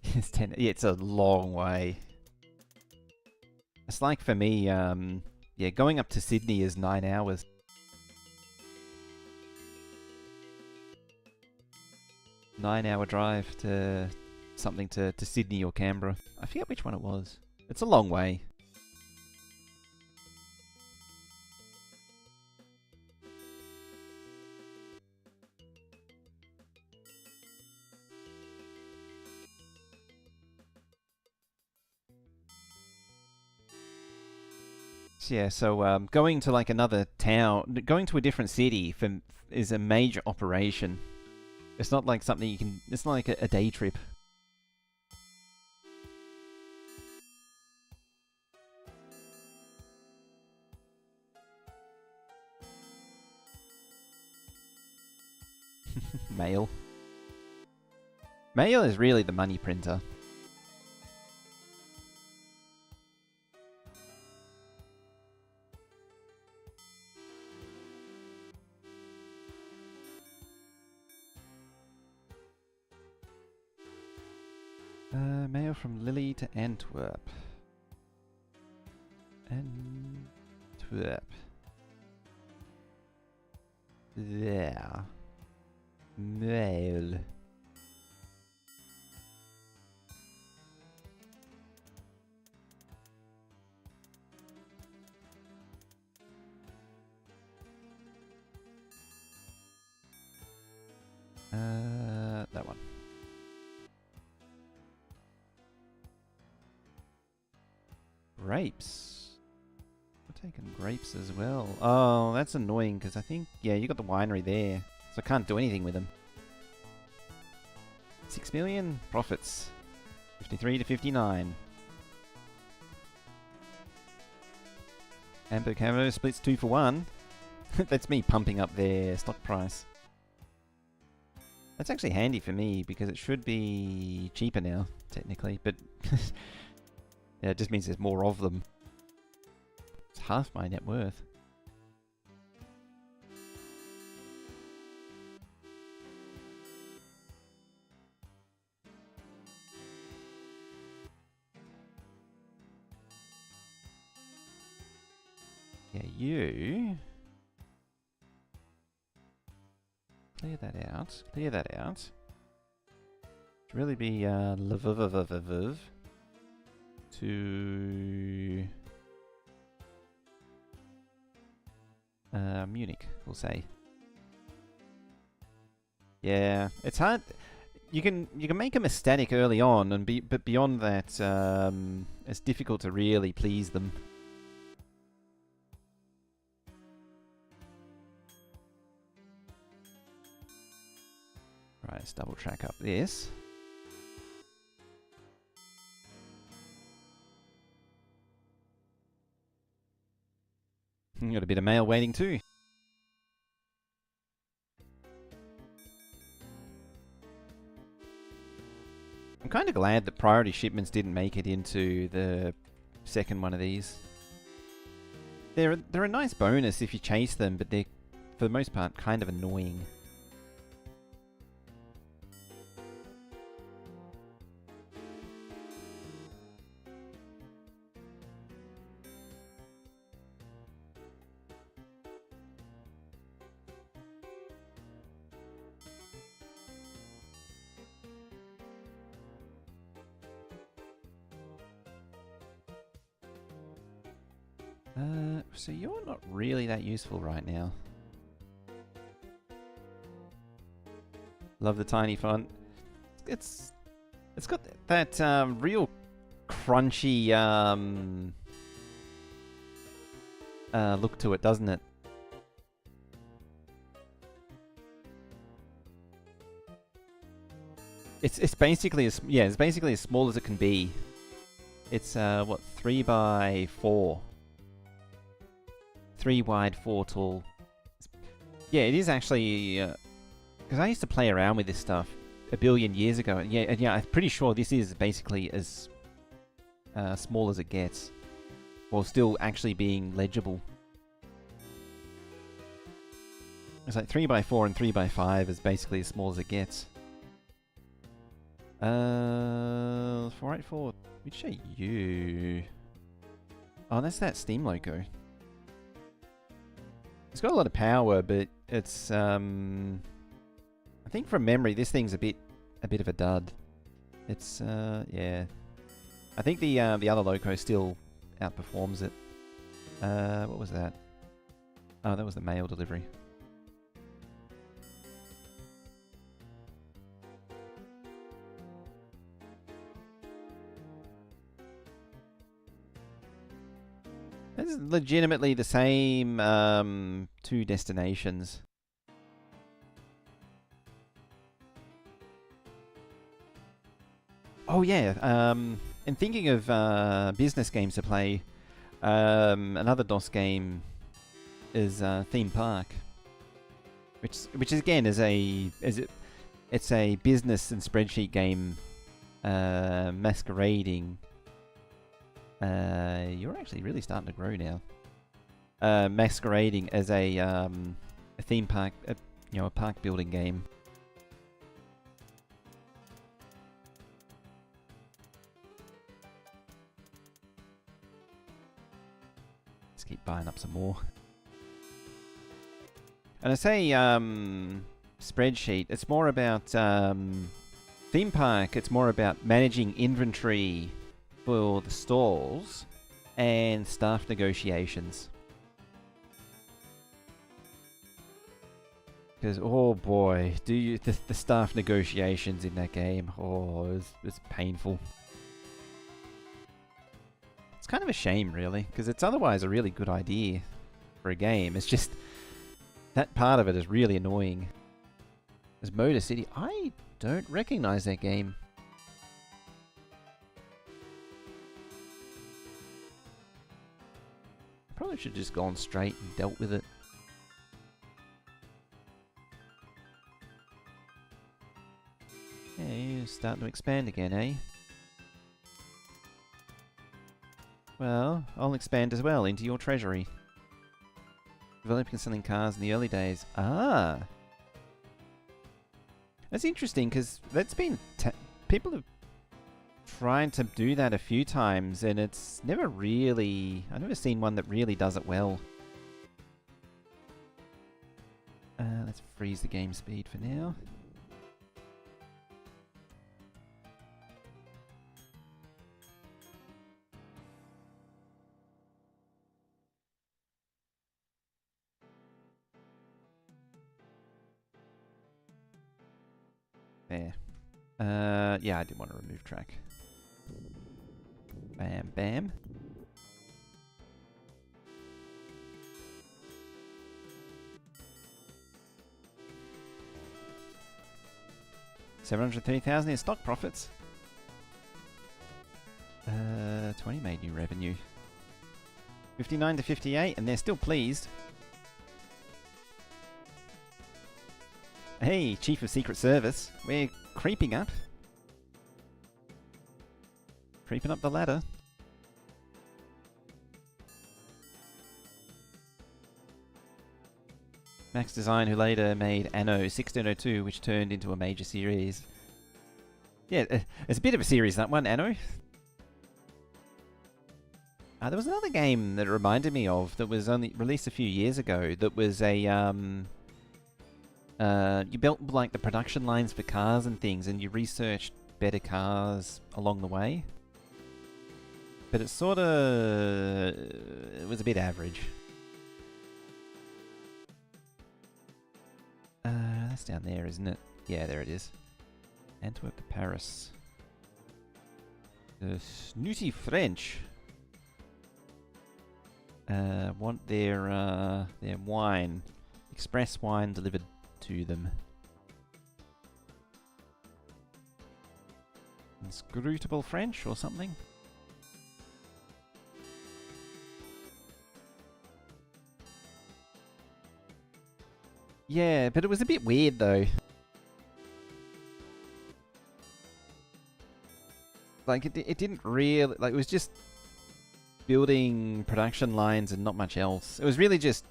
It's 10. Yeah, it's a long way. It's like for me, yeah, going up to Sydney is 9 hours. Nine-hour drive to something to Sydney or Canberra. I forget which one it was. It's a long way. Yeah, so going to like another town, going to a different city is a major operation. It's not like something you can. It's not like a day trip. Mail. Mail is really the money printer. Mail from Lily to Antwerp. Antwerp. There. Mail. That one. Grapes. We're taking grapes as well. Oh, that's annoying because I think, yeah, you got the winery there. So I can't do anything with them. 6 million profits. 53 to 59. Hamburg Camo splits 2 for 1. That's me pumping up their stock price. That's actually handy for me because it should be cheaper now, technically, but yeah, it just means there's more of them. It's half my net worth. Yeah, you... Clear that out. Clear that out. Should really be Lviv to Munich, we'll say. Yeah, it's hard. You can make them ecstatic early on, and but beyond that, it's difficult to really please them. Right, let's double track up this. Got a bit of mail waiting too. I'm kind of glad that priority shipments didn't make it into the second one of these. They're a nice bonus if you chase them, but they're, for the most part, kind of annoying. So you're not really that useful right now. Love the tiny font. It's got that real crunchy look to it, doesn't it? It's basically as it's basically as small as it can be. It's what, 3 by 4. 3 wide, 4 tall. Yeah, it is actually, because I used to play around with this stuff a billion years ago. Yeah, I'm pretty sure this is basically as small as it gets, while still actually being legible. It's like 3 by 4 and 3 by 5 is basically as small as it gets. 484. Which are you? Oh, that's that Steam loco. It's got a lot of power, but it's I think from memory this thing's a bit of a dud. It's yeah. I think the other loco still outperforms it. What was that? Oh, that was the mail delivery. This is legitimately the same 2 destinations. Oh yeah, and thinking of business games to play, another DOS game is Theme Park, which again is it's a business and spreadsheet game masquerading. You're actually really starting to grow now. Masquerading as a theme park, a park building game. keep buying up some more. And I say spreadsheet, it's more about theme park, it's more about managing inventory for the stalls and staff negotiations. Because, oh boy, the staff negotiations in that game, oh, it's painful. It's kind of a shame, really, because it's otherwise a really good idea for a game. It's just, that part of it is really annoying. There's Motor City. I don't recognize that game. I probably should have just gone straight and dealt with it. Yeah, you're starting to expand again, eh? Well, I'll expand as well into your treasury. Developing and selling cars in the early days. Ah! That's interesting, because that's been... people have tried to do that a few times, and it's never really... I've never seen one that really does it well. Let's freeze the game speed for now. There. Yeah, I didn't want to remove track. Bam, bam. $730,000 in stock profits. 20 made new revenue. 59 to 58, and they're still pleased. Hey, Chief of Secret Service, we're creeping up. Creeping up the ladder. Max Design, who later made Anno 1602, which turned into a major series. Yeah, it's a bit of a series, that one, Anno. There was another game that it reminded me of that was only released a few years ago that was a... you built like the production lines for cars and things, and you researched better cars along the way. But it sort of... it was a bit average. That's down there, isn't it? Yeah, there it is. Antwerp to Paris. The snooty French want their wine, express wine delivered to them. Inscrutable French or something? Yeah, but it was a bit weird though. Like it didn't really, like it was just building production lines and not much else. It was really just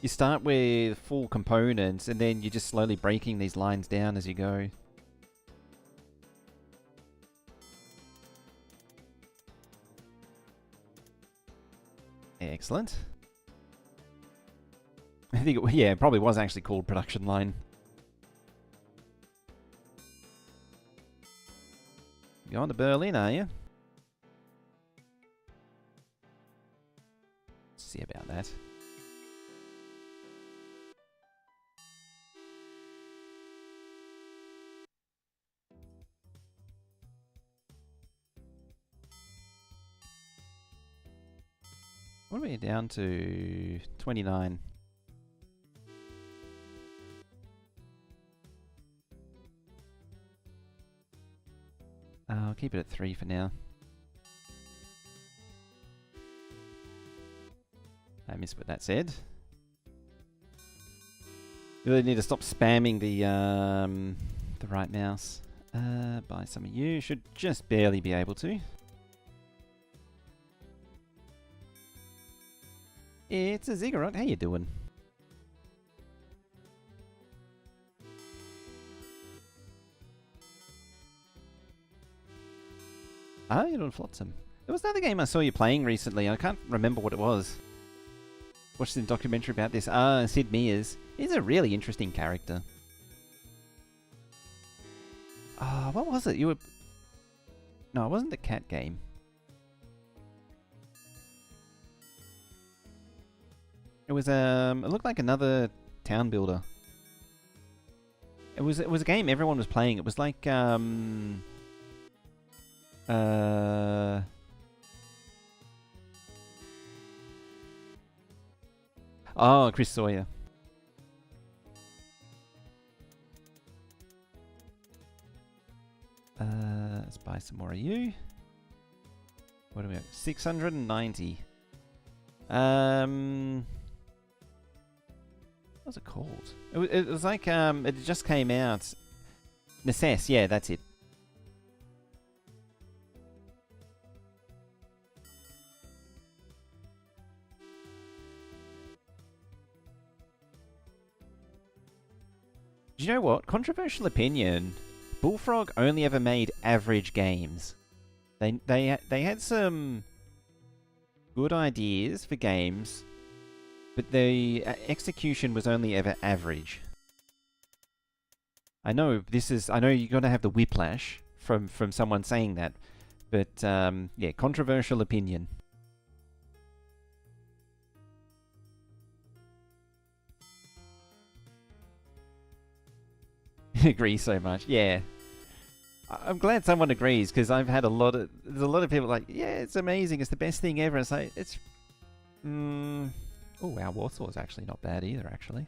you start with full components and then you're just slowly breaking these lines down as you go. Excellent. I think yeah, it probably was actually called production line. You're going to Berlin, are you? Let's see about that. What are we down to? 29. I'll keep it at 3 for now. I missed what that said. You really need to stop spamming the right mouse. Buy some of you. Should just barely be able to. It's a ziggurat. How you doing? Ah, you're doing flotsam. There was another game I saw you playing recently. I can't remember what it was. Watched a documentary about this. Sid Meier's. He's a really interesting character. What was it? You were... No, it wasn't the cat game. It was, it looked like another town builder. It was a game everyone was playing. It was like, Oh, Chris Sawyer. Let's buy some more of you. What do we have? 690. What was it called? It was like, it just came out. Necess, yeah, that's it. Do you know what? Controversial opinion. Bullfrog only ever made average games. They had some good ideas for games, but the execution was only ever average. I know you're gonna have the whiplash from someone saying that, but yeah, controversial opinion. Agree so much, yeah. I'm glad someone agrees, because I've had there's a lot of people like, yeah, it's amazing, it's the best thing ever. It's like, it's, oh wow, Warsaw's actually not bad either, actually.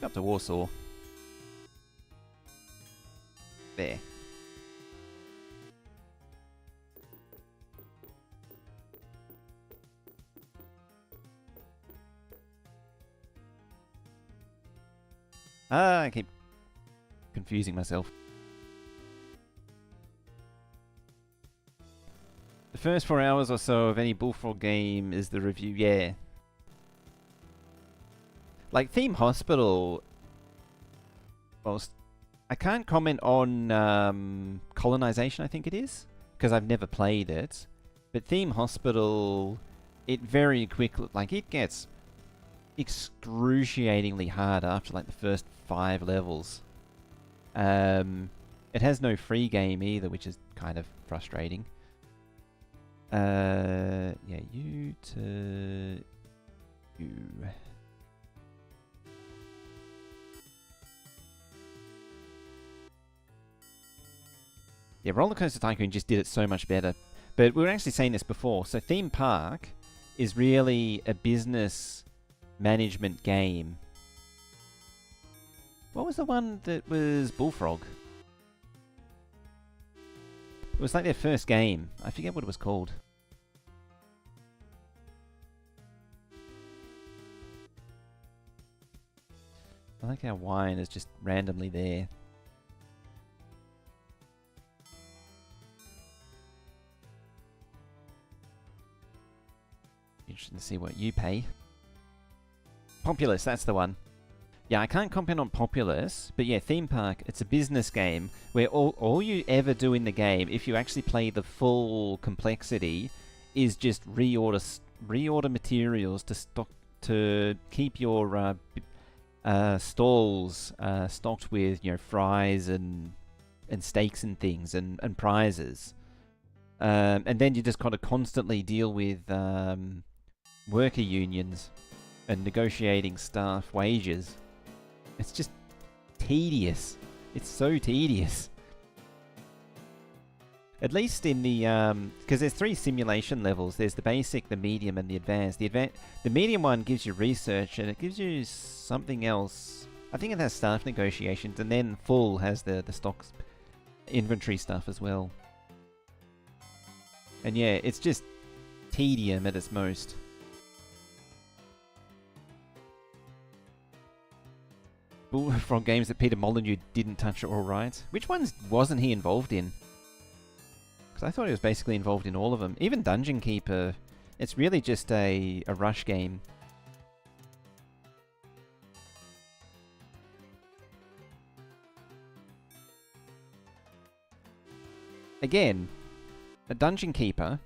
Up to Warsaw. There. I keep confusing myself. The first 4 hours or so of any Bullfrog game is the review, yeah. Like Theme Hospital, well, I can't comment on Colonization, I think it is, because I've never played it. But Theme Hospital, it very quickly, like it gets excruciatingly hard after like the first 5 levels. It has no free game either, which is kind of frustrating. Yeah, you to you. Yeah, Roller Coaster Tycoon just did it so much better. But we were actually saying this before. So Theme Park is really a business management game. What was the one that was Bullfrog? It was like their first game. I forget what it was called. I like how wine is just randomly there. Interesting to see what you pay. Populous, that's the one. Yeah, I can't comment on Populous, but yeah, Theme Park, it's a business game where all you ever do in the game, if you actually play the full complexity, is just reorder materials to keep your stalls stocked with, you know, fries and steaks and things and prizes. And then you just kind of constantly deal with worker unions and negotiating staff wages. It's just tedious. It's so tedious. At least in the because there's 3 simulation levels. There's the basic, the medium, and the advanced. The medium one gives you research, and it gives you something else. I think it has staff negotiations, and then full has the stocks inventory stuff as well. And yeah, it's just tedium at its most. Bullfrog games that Peter Molyneux didn't touch all right. Which ones wasn't he involved in? Because I thought he was basically involved in all of them. Even Dungeon Keeper, it's really just a rush game. again, a Dungeon Keeper,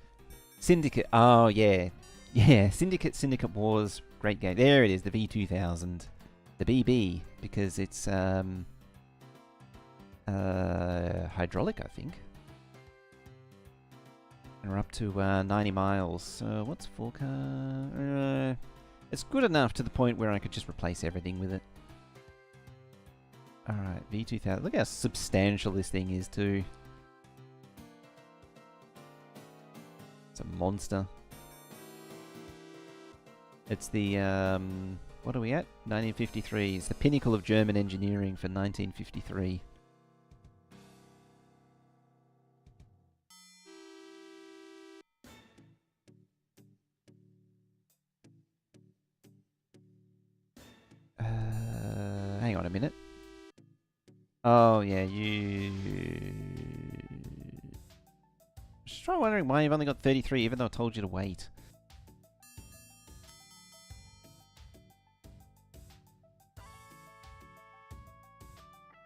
Syndicate. Oh yeah, yeah. Syndicate Wars, great game. There it is, the V2000, the BB, because it's hydraulic, I think. And we're up to 90 miles. So what's full car? It's good enough to the point where I could just replace everything with it. Alright, V2000. Look how substantial this thing is too. It's a monster. It's the, what are we at? 1953. It's the pinnacle of German engineering for 1953. Hang on a minute. Oh, yeah, you... Just try wondering why you've only got 33, even though I told you to wait.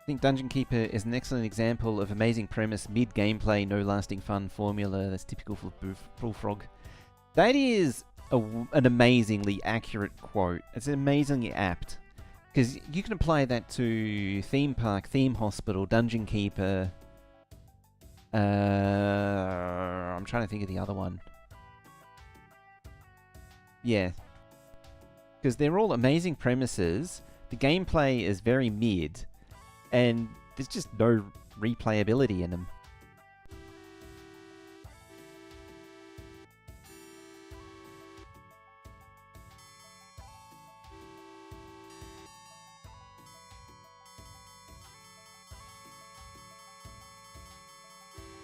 I think Dungeon Keeper is an excellent example of amazing premise, mid-gameplay, no lasting fun formula that's typical for Bullfrog. That is an amazingly accurate quote. It's amazingly apt. Because you can apply that to Theme Park, Theme Hospital, Dungeon Keeper. I'm trying to think of the other one. Yeah. Because they're all amazing premises. The gameplay is very mid. And there's just no replayability in them.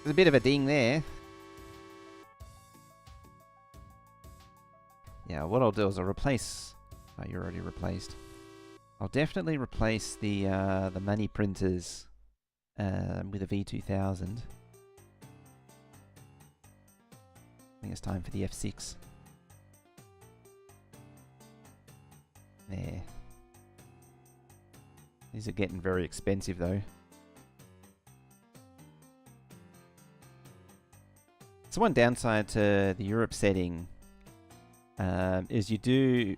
There's a bit of a ding there. Yeah, what I'll do is I'll replace... Oh, you're already replaced. I'll definitely replace the money printers with a V2000. I think it's time for the F6. There. These are getting very expensive though. So one downside to the Europe setting is you do...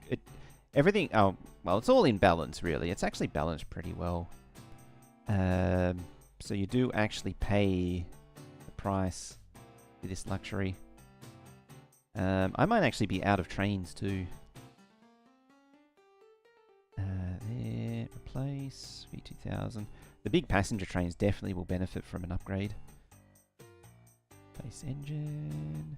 everything... Oh, well, it's all in balance, really. It's actually balanced pretty well. So you do actually pay the price for this luxury. I might actually be out of trains, too. There, replace, V2000. The big passenger trains definitely will benefit from an upgrade. Replace engine.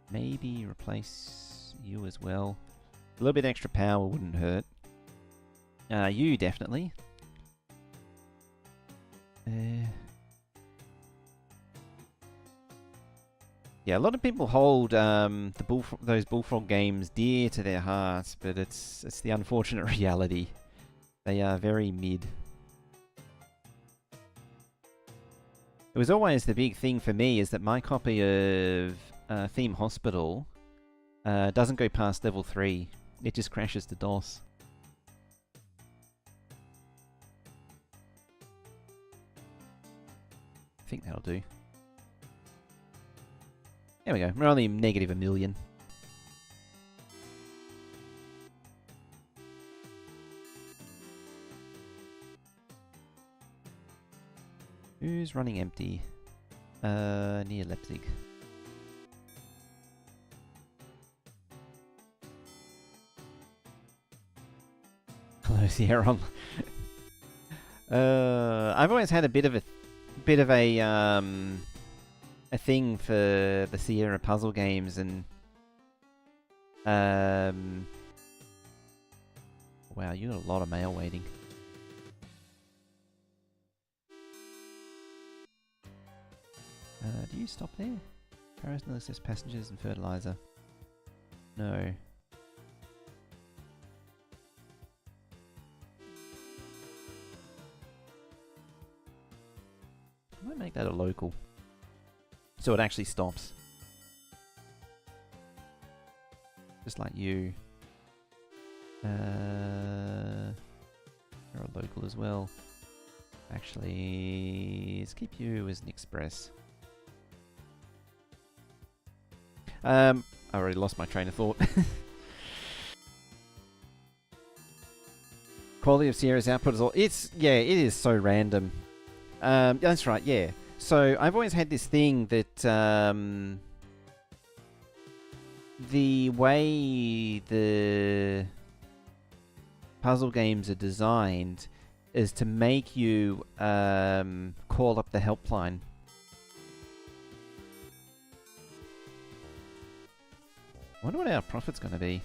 Maybe replace you as well. A little bit extra power wouldn't hurt. You definitely. Yeah, a lot of people hold those Bullfrog games dear to their hearts, but it's the unfortunate reality. They are very mid. It was always the big thing for me is that my copy of Theme Hospital doesn't go past level 3. It just crashes to DOS. I think that'll do. There we go. We're only negative 1 million. Who's running empty? Near Leipzig. Hello, Sierra. I've always had a bit of a thing for the Sierra puzzle games, and wow, you got a lot of mail waiting. Do you stop there? Paris no says passengers and fertilizer. No. I might make that a local. So it actually stops. Just like you. You're a local as well. Actually, let's keep you as an express. I already lost my train of thought. Quality of Sierra's output is all. Yeah, it is so random. That's right, yeah. So I've always had this thing that the way the puzzle games are designed is to make you call up the helpline. I wonder what our profit's going to be.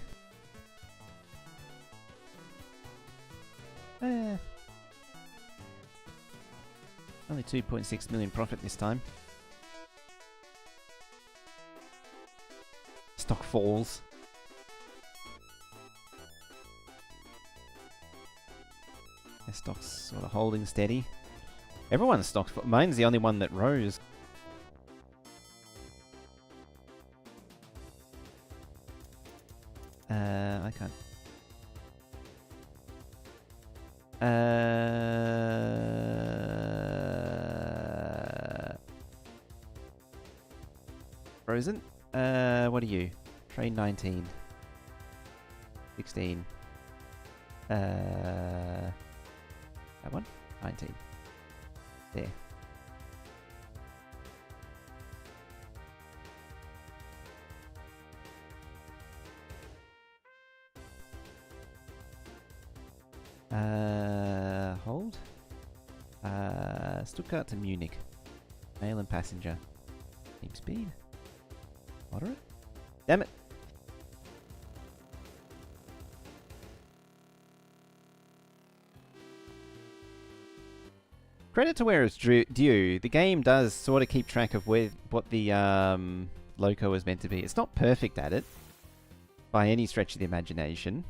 Only 2.6 million profit this time. Stock falls. Their stock's sort of holding steady. Everyone's stock's... Mine's the only one that rose. I can't... Frozen? What are you? Train 19. 16. That one? 19. There. Hold. Stuttgart to Munich. Mail and passenger. Keep speed. Moderate. Damn it! Credit to where it's due. The game does sort of keep track of what the loco is meant to be. It's not perfect at it by any stretch of the imagination.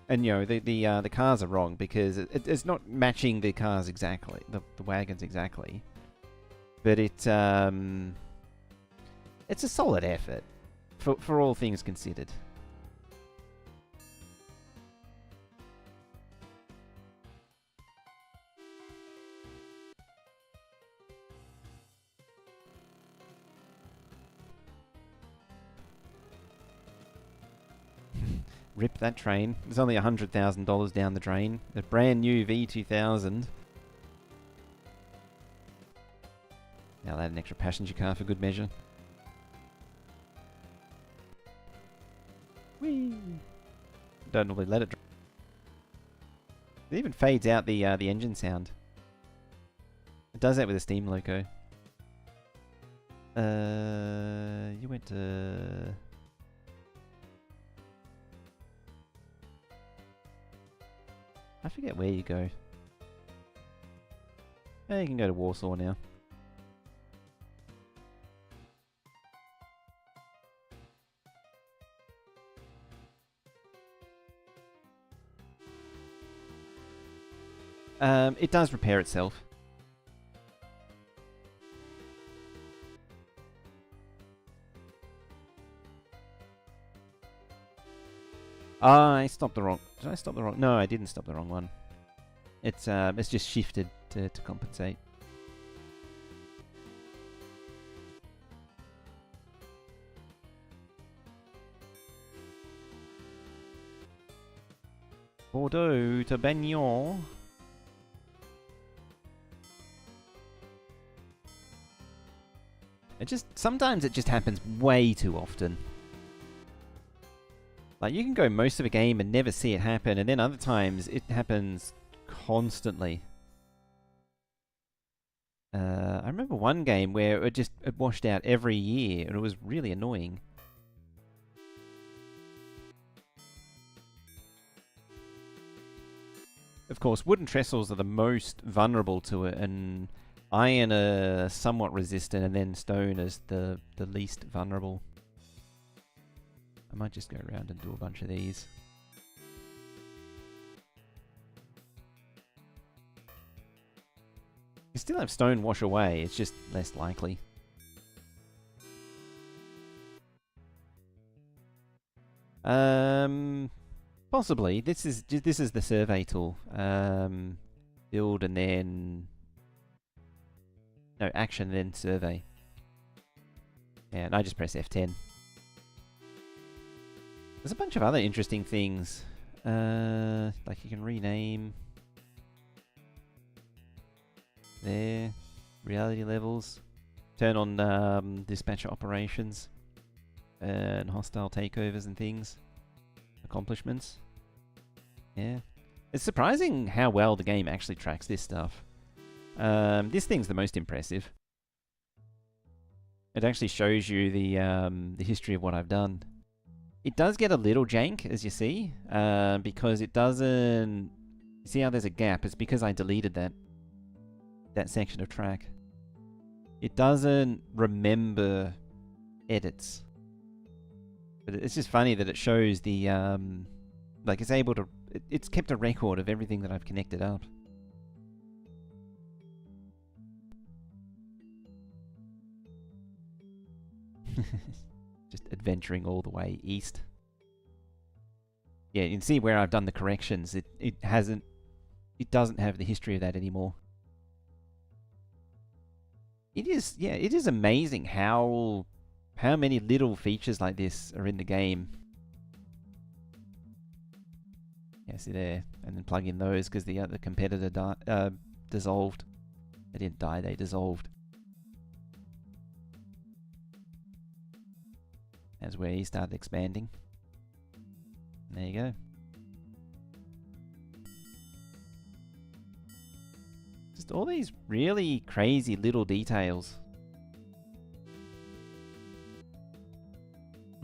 And you know the cars are wrong because it's not matching the cars exactly, the wagons exactly. But it's a solid effort for all things considered. Rip that train. There's only $100,000 down the drain. A brand new V2000. Now I'll add an extra passenger car for good measure. Whee! Don't normally let it drive. It even fades out the engine sound. It does that with a steam loco. You went to... I forget where you go. Yeah, you can go to Warsaw now. It does repair itself. I stopped the wrong... Did I stop the wrong... No, I didn't stop the wrong one. It's just shifted to compensate. Bordeaux to Bagnon. Sometimes it just happens way too often. Like, you can go most of a game and never see it happen, and then other times it happens constantly. I remember one game where it washed out every year, and it was really annoying. Of course, wooden trestles are the most vulnerable to it, and iron are somewhat resistant, and then stone is the least vulnerable. I might just go around and do a bunch of these. You still have stone wash away, it's just less likely. Possibly. This is the survey tool. Build and then... No, action and then survey. Yeah, and I just press F10. There's a bunch of other interesting things. Like you can rename... There. Reality levels. Turn on dispatcher operations. And hostile takeovers and things. Accomplishments. Yeah. It's surprising how well the game actually tracks this stuff. This thing's the most impressive. It actually shows you the history of what I've done. It does get a little jank, as you see, because it doesn't... See how there's a gap? It's because I deleted that section of track. It doesn't remember edits. But it's just funny that it shows the... like, it's able to... It's kept a record of everything that I've connected up. Just adventuring all the way east. Yeah, you can see where I've done the corrections. It doesn't have the history of that anymore. It is amazing how many little features like this are in the game. Yeah, see there, and then plug in those because the other competitor dissolved. They didn't die; they dissolved. That's where he started expanding. And there you go. Just all these really crazy little details.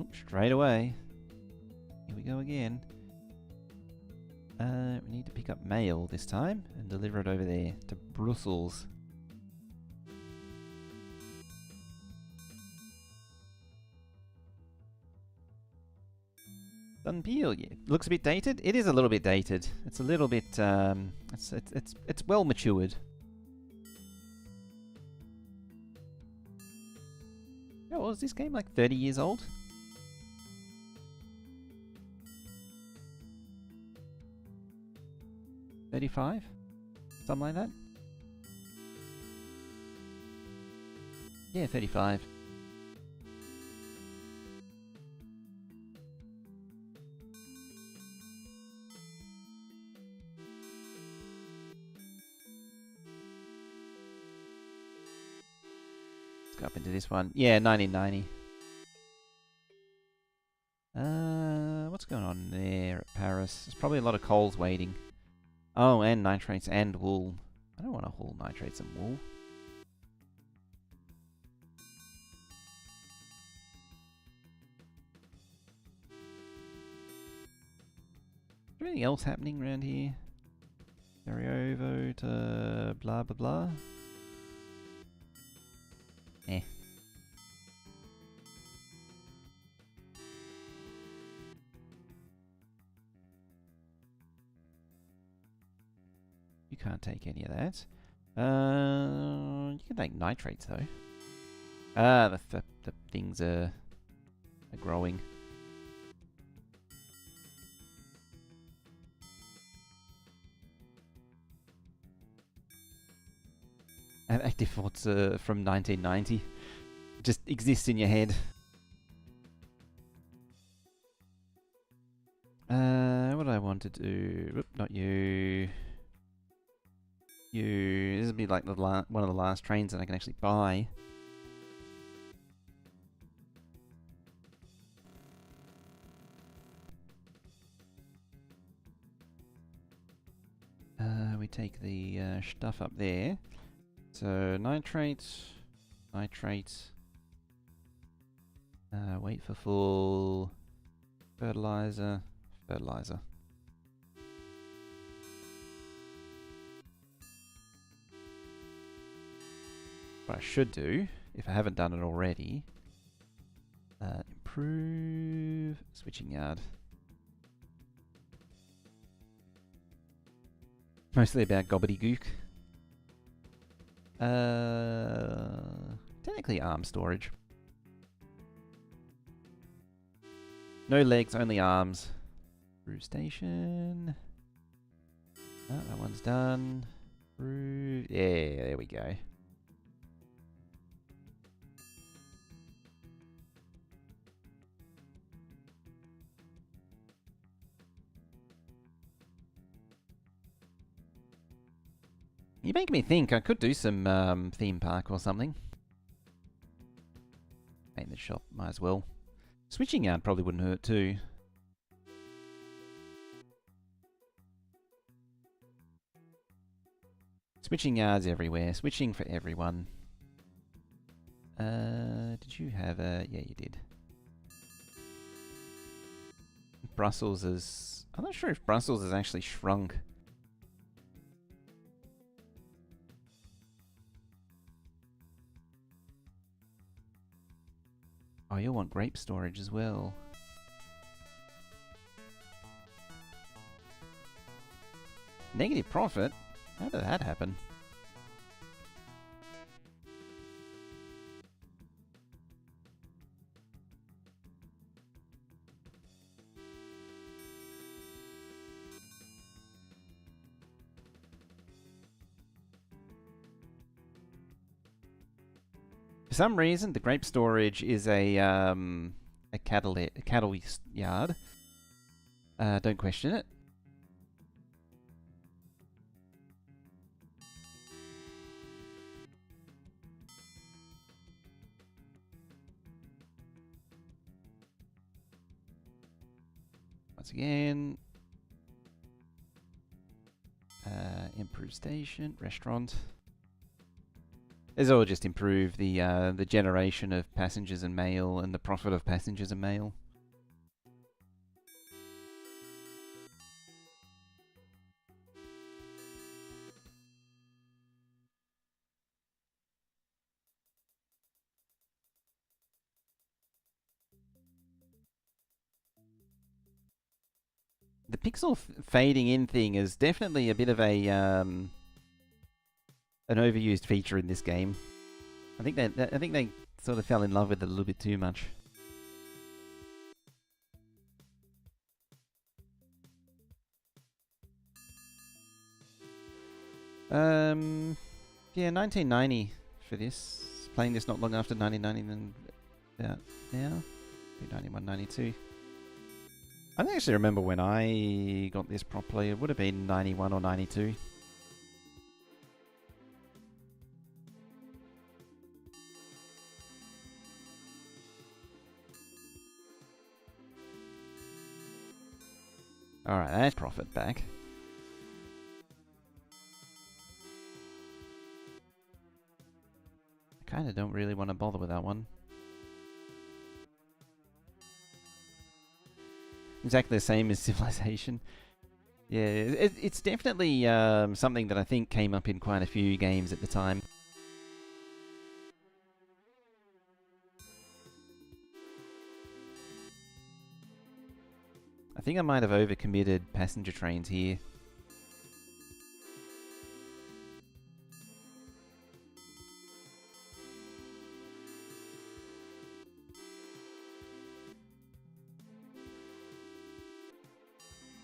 Oops, straight away. Here we go again. We need to pick up mail this time and deliver it over there to Brussels. Dunpeel, yeah. Looks a bit dated. It is a little bit dated. It's a little bit, it's well matured. Oh, was this game like 30 years old? $35? Something like that? Yeah, 35. Let's go up into this one. Yeah, 1990. What's going on there at Paris? There's probably a lot of coals waiting. Oh, and nitrates and wool. I don't want to haul nitrates and wool. Is there anything else happening around here? Carry over to blah blah blah. Eh. You can't take any of that. You can take nitrates though. Ah, the things are growing. Active thoughts from 1990. Just exists in your head. What do I want to do? Oop, not you. You. This will be like the one of the last trains that I can actually buy. We take the stuff up there. So nitrates, nitrates. Wait for full. Fertilizer, fertilizer. What I should do, if I haven't done it already, improve switching yard. Mostly about gobbledygook. Technically arm storage. No legs, only arms. Brew station. Oh, that one's done. Yeah, there we go. You make me think I could do some theme park or something. Paint the shop, might as well. Switching yard probably wouldn't hurt too. Switching yards everywhere. Switching for everyone. Did you have a... Yeah, you did. Brussels is... I'm not sure if Brussels has actually shrunk. Oh, you'll want grape storage as well. Negative profit? How did that happen? For some reason, the grape storage is a cattle yard. Don't question it. Once again, improve station, restaurant. It's all just improve the generation of passengers and mail and the profit of passengers and mail. The pixel fading in thing is definitely a bit of a an overused feature in this game. I think they sort of fell in love with it a little bit too much. Yeah, 1990 for this. Playing this not long after 1990, then about now, 91, 92. I don't actually remember when I got this properly. It would have been 91 or 92. Alright, that's profit back. I kinda don't really want to bother with that one. Exactly the same as Civilization. Yeah, it's definitely something that I think came up in quite a few games at the time. I think I might have overcommitted passenger trains here.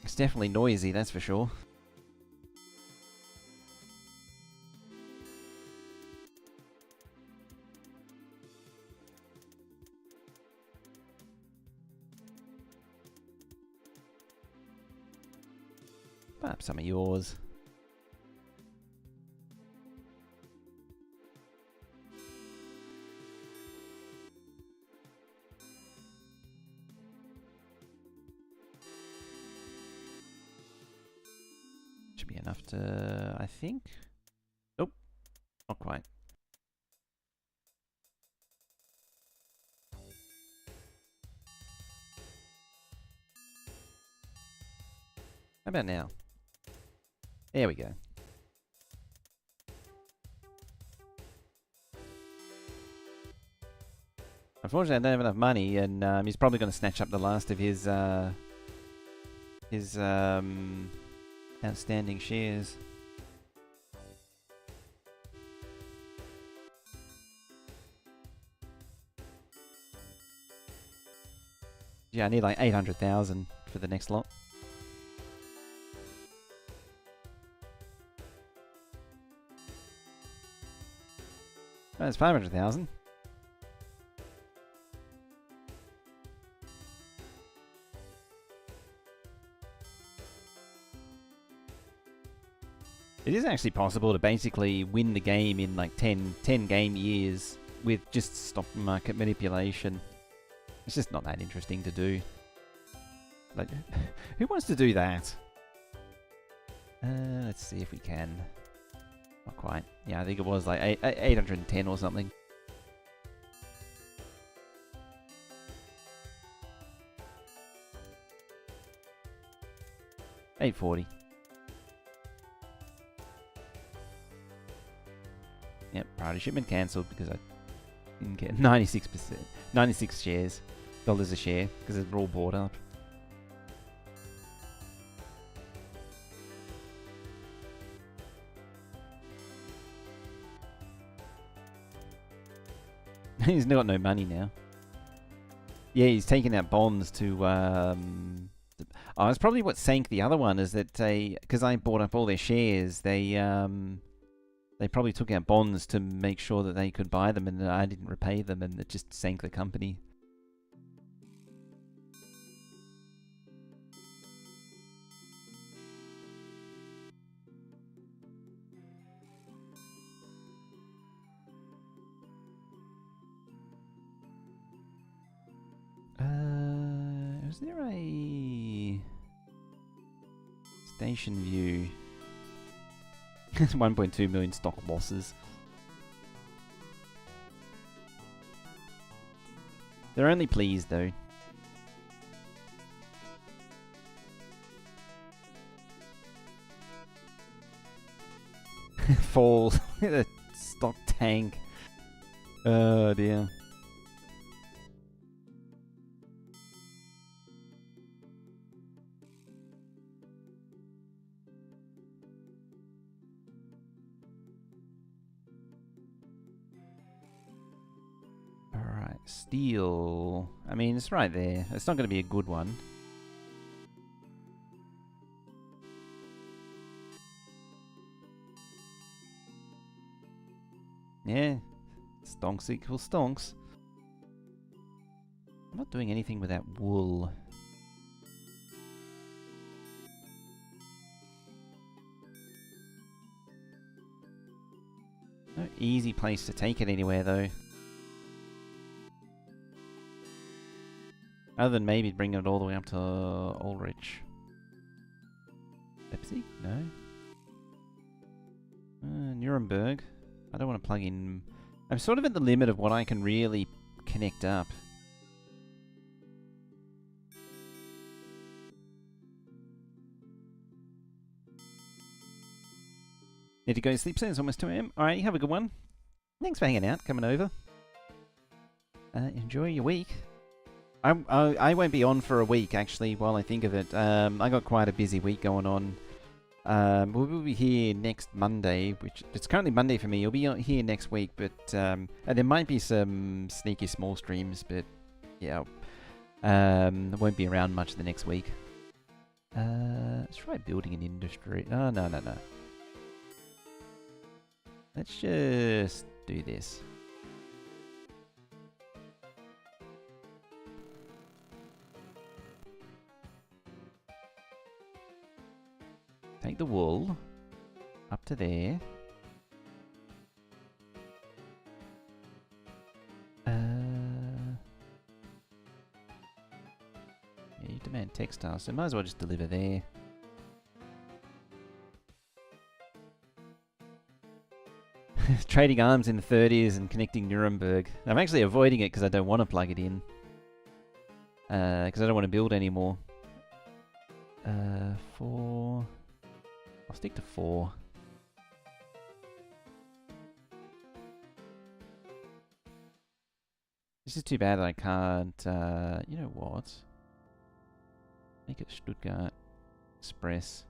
It's definitely noisy, that's for sure. Put up some of yours. Should be enough to, I think. Nope, not quite. How about now? There we go. Unfortunately, I don't have enough money, and he's probably going to snatch up the last of his outstanding shares. Yeah, I need like 800,000 for the next lot. That's 500,000. It is actually possible to basically win the game in like 10 game years with just stock market manipulation. It's just not that interesting to do. Like, who wants to do that? Let's see if we can. Not quite. Yeah, I think it was like 810 or something. $840. Yep, priority shipment cancelled because I didn't get 96%. 96 shares. Dollars a share because it's all bought up. He's got no money now. Yeah, he's taking out bonds to... oh, it's probably what sank the other one, is that because I bought up all their shares, they probably took out bonds to make sure that they could buy them, and I didn't repay them, and it just sank the company. Is there a station view? 1.2 million stock losses. They're only pleased though. Falls. The stock tank. Oh dear. Steel. I mean, it's right there. It's not going to be a good one. Yeah. Stonks equals stonks. I'm not doing anything with that wool. No easy place to take it anywhere, though. Other than maybe bringing it all the way up to Ulrich. Pepsi? No. Nuremberg. I don't want to plug in... I'm sort of at the limit of what I can really connect up. Need to go to sleep soon. It's almost 2 AM. Alright, you have a good one. Thanks for hanging out, coming over. Enjoy your week. I won't be on for a week, actually, while I think of it. I got quite a busy week going on. We'll be here next Monday, which it's currently Monday for me. You'll be here next week, but and there might be some sneaky small streams, but yeah, I won't be around much the next week. Let's try building an industry. Oh, no. Let's just do this. Take the wool up to there. Yeah, you demand textiles, so might as well just deliver there. Trading arms in the 30s and connecting Nuremberg. I'm actually avoiding it because I don't want to plug it in. Because I don't want to build anymore. 4... I'll stick to 4. This is too bad that I can't, you know what? Make it Stuttgart Express.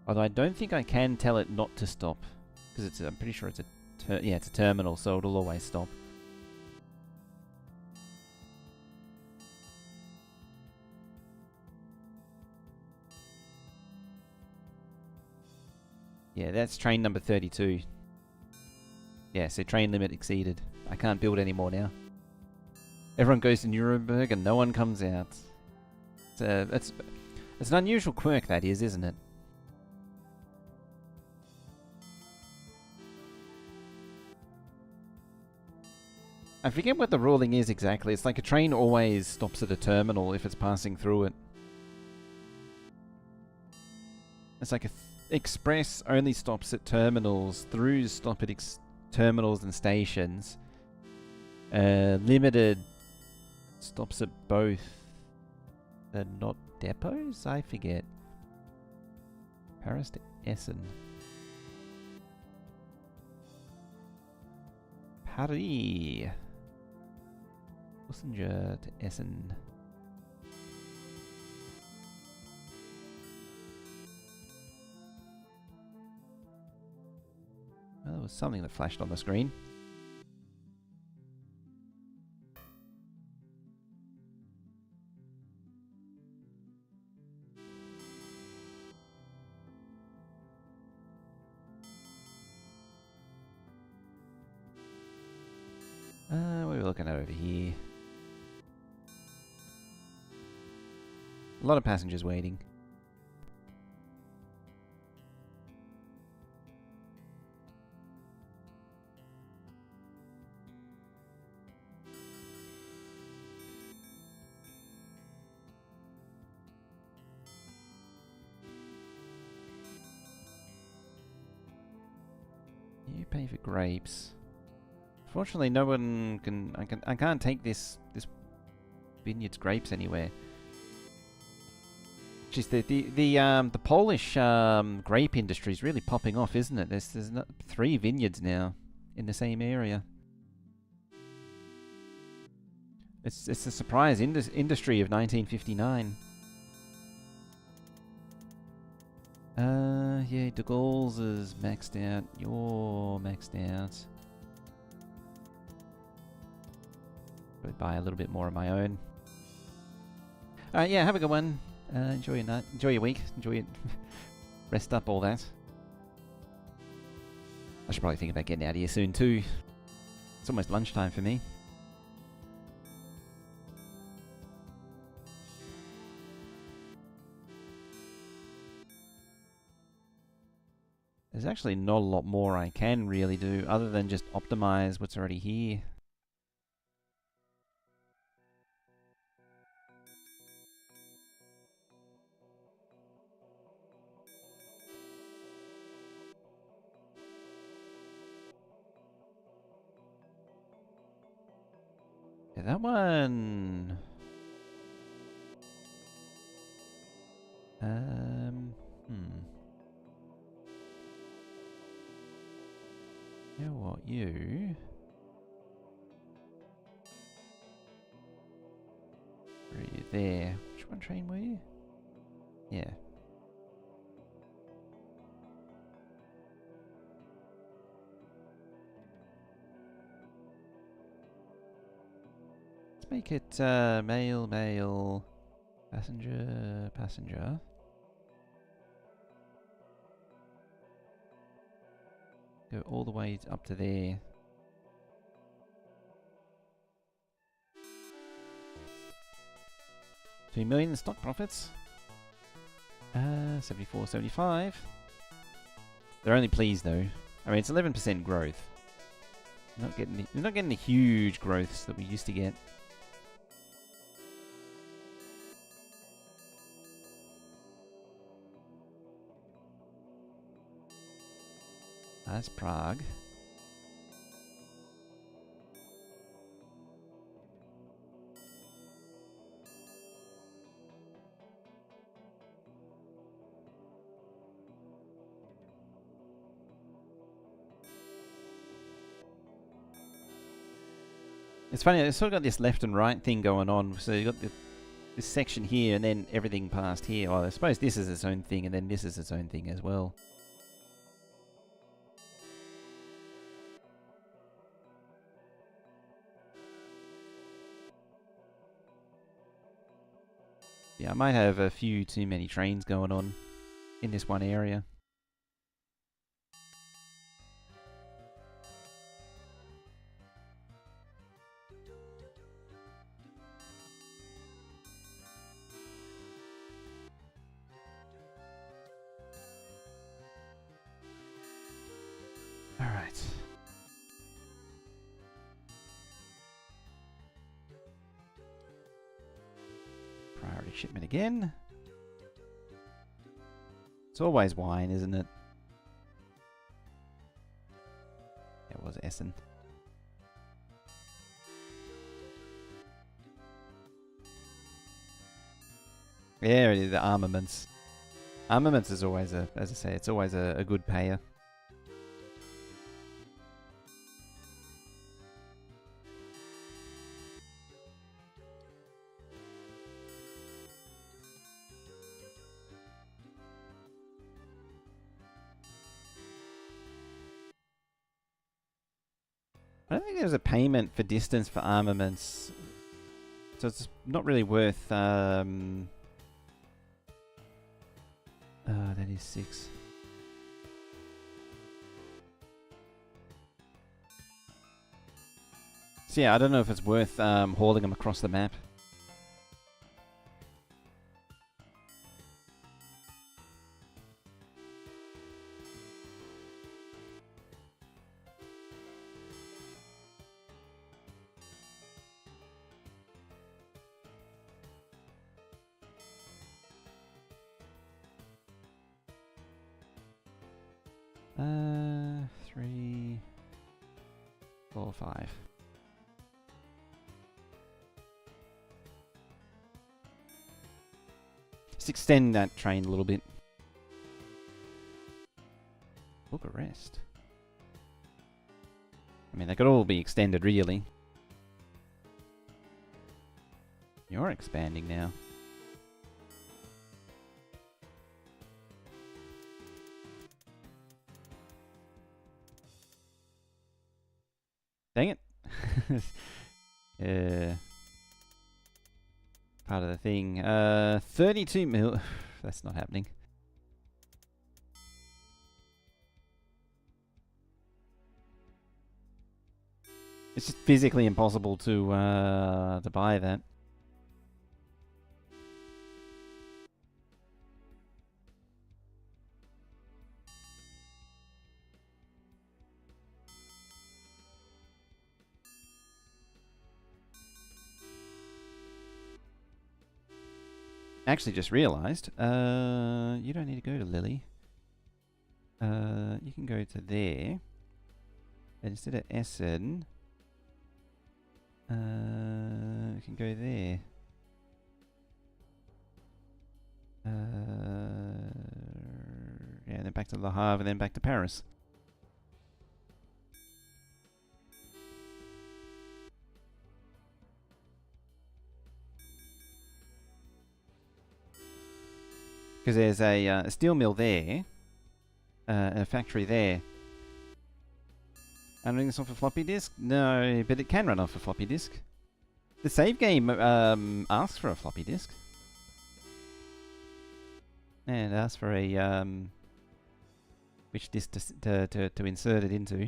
Although I don't think I can tell it not to stop. Because it's, I'm pretty sure it's a, yeah, it's a terminal, so it'll always stop. Yeah, that's train number 32. Yeah, so train limit exceeded. I can't build any more now. Everyone goes to Nuremberg and no one comes out. It's an unusual quirk, that is, isn't it? I forget what the ruling is exactly. It's like a train always stops at a terminal if it's passing through it. It's like express only stops at terminals. Throughs stop at terminals and stations. Limited stops at both. They're not depots? I forget. Paris to Essen. Paris. Passenger to Essen. Well, there was something that flashed on the screen. What are we looking at over here? A lot of passengers waiting. You pay for grapes. Fortunately, no one can. I can't take this vineyard's grapes anywhere. Just the Polish grape industry is really popping off, isn't it? There's 3 vineyards now in the same area. It's a surprise industry of 1959. Yeah, De Gaulle's is maxed out. You're maxed out. Probably buy a little bit more of my own. Alright, yeah, have a good one. Enjoy your night. Enjoy your week. Enjoy it. Rest up, all that. I should probably think about getting out of here soon too. It's almost lunchtime for me. There's actually not a lot more I can really do other than just optimize what's already here. Yeah, that one... You know what, you... Where are you? There. Which one train were you? Yeah. Let's make it mail, mail, passenger, passenger. Go all the way up to there. $2 million in stock profits. 74, 75. They're only pleased though. I mean, it's 11% growth. We're not getting the huge growths that we used to get. That's Prague. It's funny, they've sort of got this left and right thing going on. So you've got this section here and then everything past here. Well, I suppose this is its own thing and then this is its own thing as well. Yeah, I might have a few too many trains going on in this one area. shipment again. It's always wine, isn't it? It was Essen. Yeah, it is the armaments. Armaments is always a, as I say, it's always a good payer. I don't think there's a payment for distance for armaments, so it's not really worth. That is 6. So yeah, I don't know if it's worth hauling them across the map. Three, 4, 5. Just extend that train a little bit. Book a rest. I mean, they could all be extended, really. You're expanding now. Dang it. Part of the thing. 32 mil. That's not happening. It's just physically impossible to buy that. Actually just realised, you don't need to go to Lily. You can go to there. And instead of Essen, you can go there. Yeah, then back to Le Havre, and then back to Paris. Because there's a steel mill there, and a factory there. And running this off a floppy disk? No, but it can run off a floppy disk. The save game asks for a floppy disk. And it asks for a which disk to insert it into.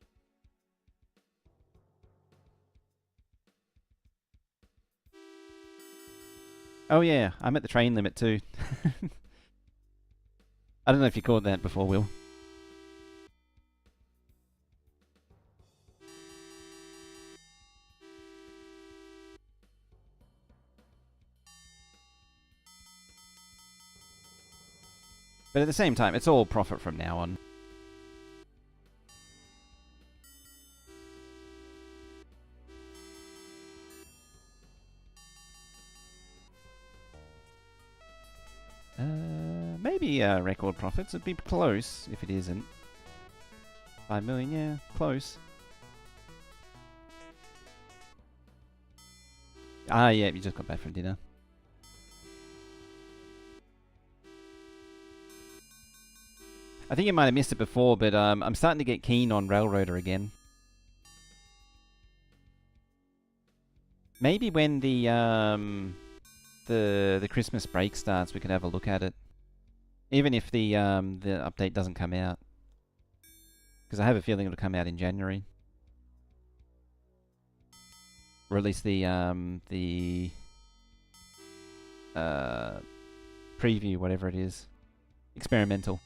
Oh yeah, I'm at the train limit too. I don't know if you caught that before, Will. But at the same time, it's all profit from now on. Maybe record profits. It'd be close if it isn't. 5 million, yeah, close. Ah, yeah, you just got back from dinner. I think you might have missed it before, but I'm starting to get keen on Railroader again. Maybe when the Christmas break starts, we can have a look at it. Even if the update doesn't come out, because I have a feeling it'll come out in January, or at least the preview, whatever it is, experimental.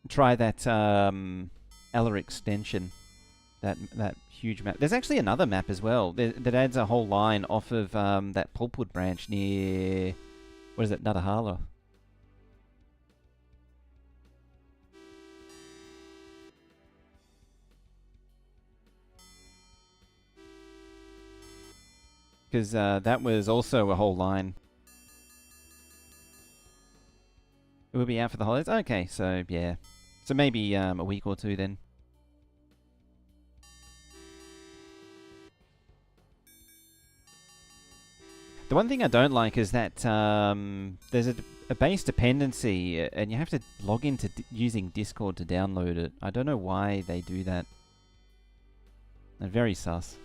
Try that Eller extension. That huge map. There's actually another map as well that adds a whole line off of that pulpwood branch near, what is it, Nutahala. Because that was also a whole line. It will be out for the holidays? Okay, so yeah. So maybe a week or two then. The one thing I don't like is that there's a base dependency and you have to log into using Discord to download it. I don't know why they do that. They're very sus.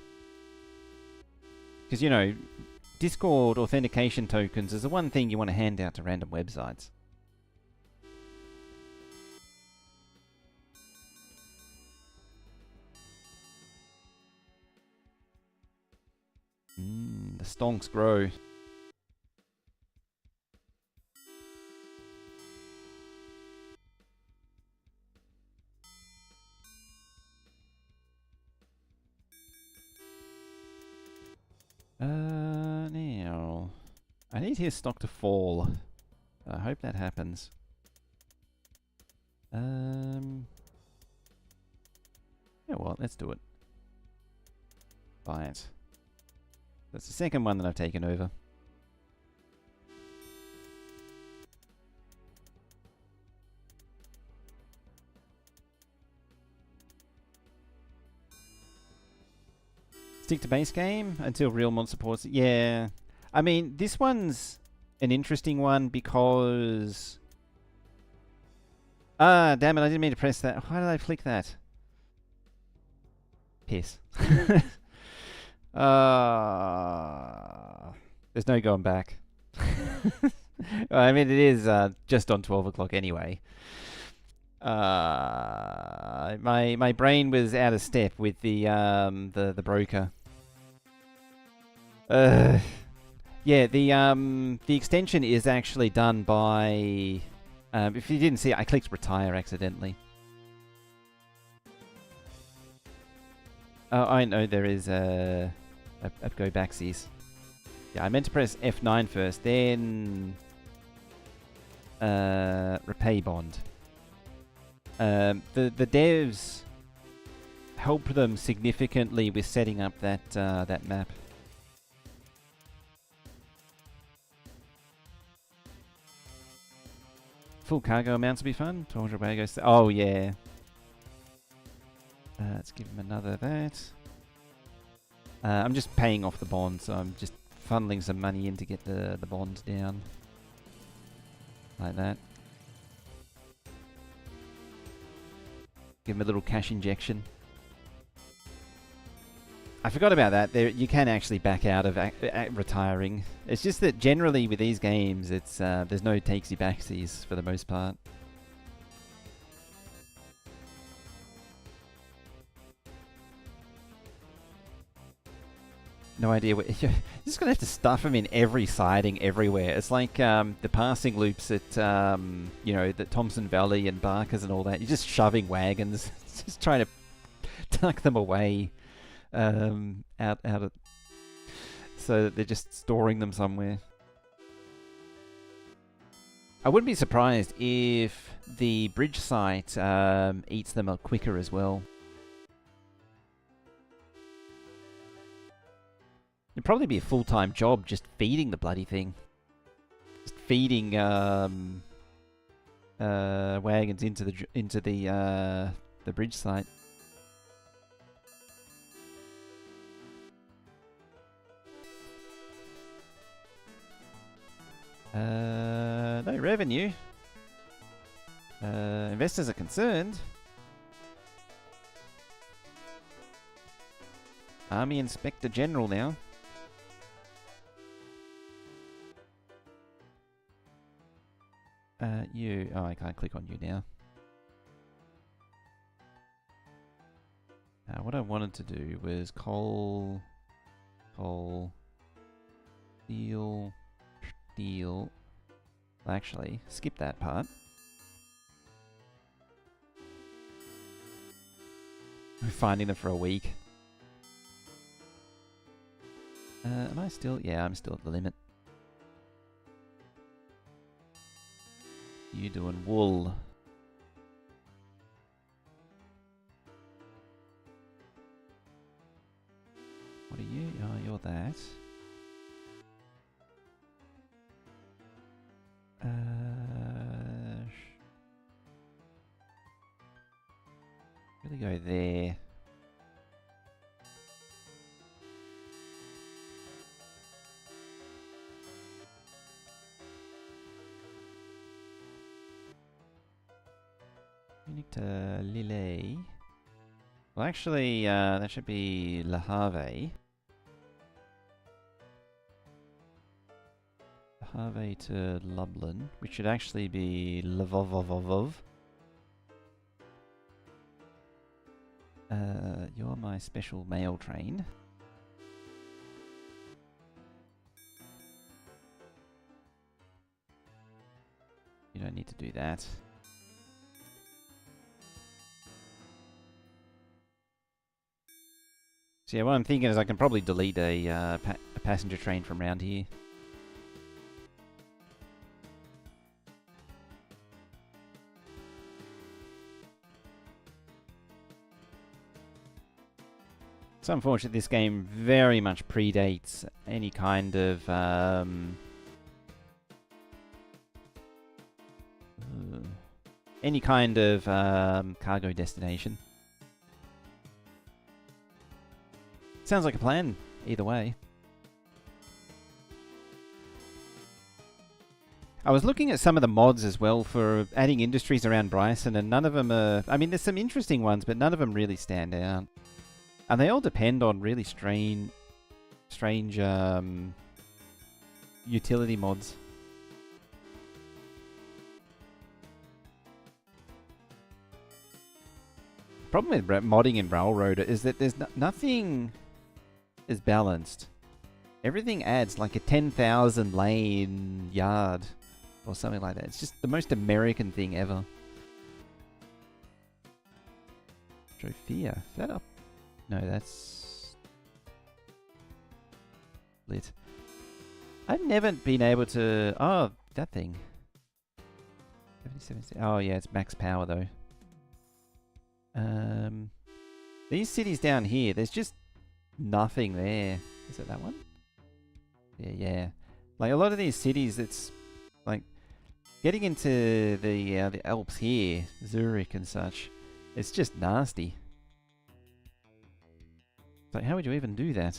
Because, you know, Discord authentication tokens is the one thing you want to hand out to random websites. The stonks grow. Now I need his stock to fall. I hope that happens. Yeah, well, let's do it. Buy it. That's the second one that I've taken over. Stick to base game until real mod supports it. Yeah. I mean, this one's an interesting one because... Ah, damn it, I didn't mean to press that. Why did I flick that? Piss. There's no going back. I mean, it is just on 12 o'clock anyway. My brain was out of step with the broker. Yeah, the extension is actually done by. If you didn't see it, I clicked retire accidentally. Oh, I know there is a go backsies. Yeah, I meant to press F9 first, then repay bond. The devs help them significantly with setting up that map. Full cargo amounts will be fun. 200 bagos. Oh yeah. Let's give him another that. I'm just paying off the bond, so I'm just funneling some money in to get the bond down. Like that. Give him a little cash injection. I forgot about that. You can actually back out of retiring. It's just that generally with these games, it's there's no takesy backsies for the most part. No idea what you're just gonna have to stuff them in every siding everywhere. It's like the passing loops at you know, the Thompson Valley and Barkers and all that. You're just shoving wagons, just trying to tuck them away out of, so that they're just storing them somewhere. I wouldn't be surprised if the bridge site eats them up quicker as well. It'd probably be a full-time job just feeding the bloody thing. Just feeding wagons into the bridge site. No revenue. Investors are concerned. Army Inspector General now. You. Oh, I can't click on you now. What I wanted to do was coal, steel. Well, actually, skip that part. We're finding them for a week. Am I still? Yeah, I'm still at the limit. You doing wool? What are you? Oh, you're that. Really go there. Unique to Lille. Well, actually, that should be Le Havre. Le Havre to Lublin, which should actually be Lvov. You're my special mail train. You don't need to do that. So yeah, what I'm thinking is I can probably delete a passenger train from around here. It's unfortunate this game very much predates any kind of cargo destination. Sounds like a plan, either way. I was looking at some of the mods as well for adding industries around Bryson, and none of them are... I mean, there's some interesting ones, but none of them really stand out. And they all depend on really strange utility mods. Problem with modding in Railroad is that there's nothing is balanced. Everything adds like a 10,000 lane yard or something like that. It's just the most American thing ever. Trophia. Is that up? No, that's lit. I've never been able to... Oh, that thing. 77. Oh yeah, it's max power though. These cities down here, there's just nothing there. Is it that one? Yeah. Like a lot of these cities, it's like getting into the Alps here, Zurich and such. It's just nasty. It's like, how would you even do that?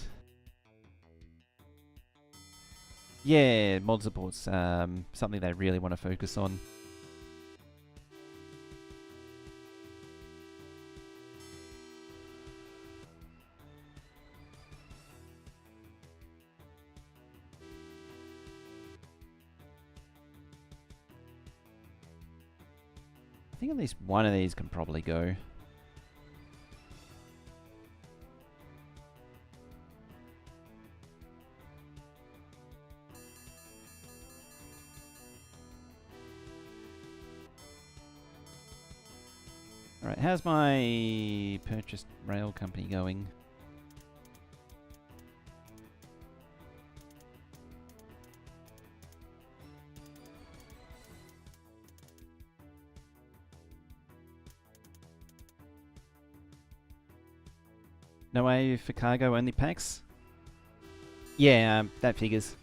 Yeah, mod support's something they really want to focus on. I think at least one of these can probably go. Alright, how's my purchased rail company going? No way for cargo only packs? Yeah, that figures.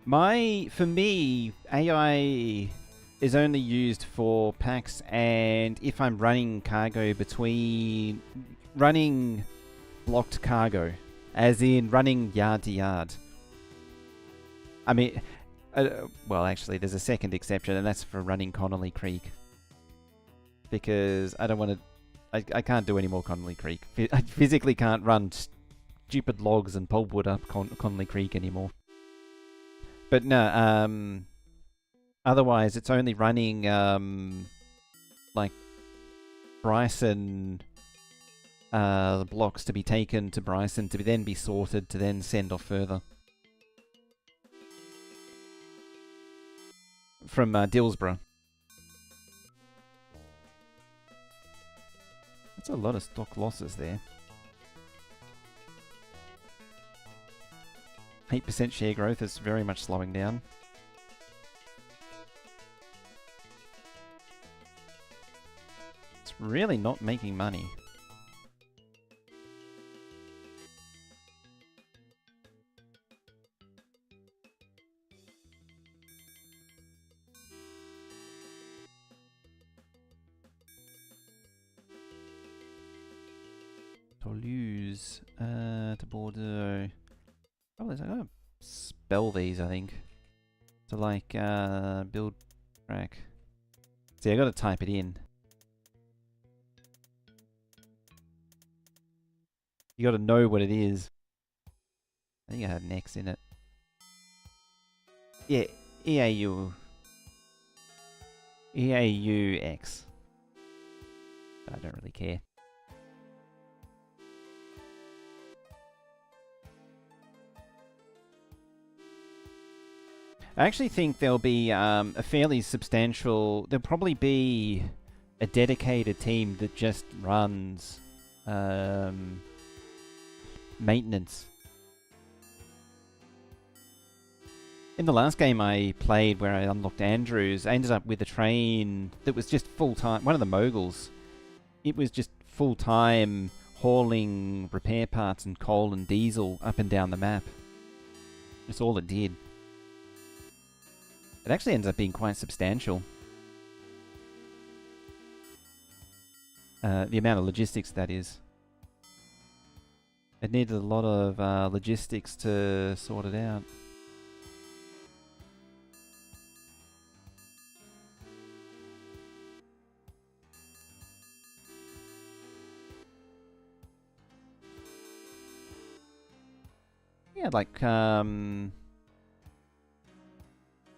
For me, AI is only used for packs and if I'm running cargo between... running blocked cargo. As in running yard to yard. I mean... well, actually, there's a second exception and that's for running Connolly Creek. Because I don't want to... I can't do any more Connolly Creek. I physically can't run stupid logs and pulpwood up Connolly Creek anymore. But no, otherwise it's only running, like, Bryson blocks to be taken to Bryson to then be sorted to then send off further. From Dillsborough. That's a lot of stock losses there. 8% share growth is very much slowing down. It's really not making money. Toulouse to Bordeaux. Oh, I gotta spell these, I think. So like build track. See, I gotta type it in. You gotta know what it is. I think I had an X in it. Yeah, EAU. EAUX. I don't really care. I actually think there'll be a fairly substantial... There'll probably be a dedicated team that just runs maintenance. In the last game I played where I unlocked Andrews, I ended up with a train that was just full-time... One of the moguls. It was just full-time hauling repair parts and coal and diesel up and down the map. That's all it did. It actually ends up being quite substantial. The amount of logistics, that is. It needed a lot of logistics to sort it out. Yeah, like,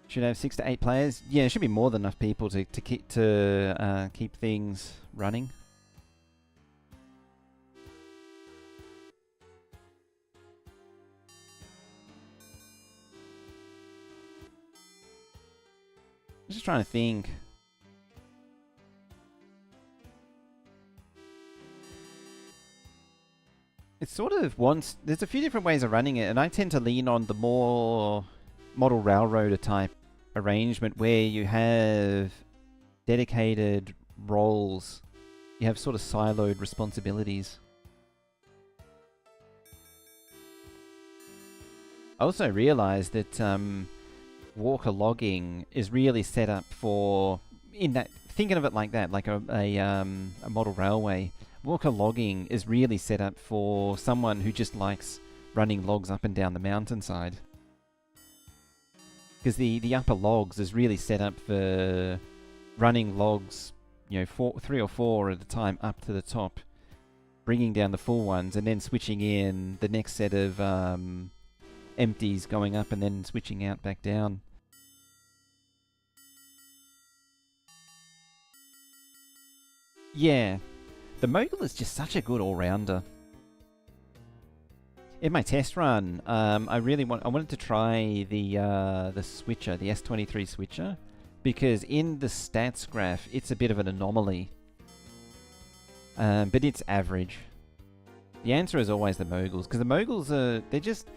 should have 6 to 8 players. Yeah, it should be more than enough people to keep things running. I'm just trying to think. It sort of wants... There's a few different ways of running it, and I tend to lean on the more model railroader type arrangement where you have dedicated roles. You have sort of siloed responsibilities. I also realized that walker logging is really set up for... Thinking of it like that, like a model railway. Walker logging is really set up for someone who just likes running logs up and down the mountainside. Because the upper logs is really set up for running logs, you know, 3 or 4 at a time up to the top, bringing down the full ones, and then switching in the next set of empties going up and then switching out back down. Yeah, the Mogul is just such a good all-rounder. In my test run, I wanted to try the switcher, the S23 switcher, because in the stats graph, it's a bit of an anomaly. But it's average. The answer is always the Moguls, because the Moguls they're just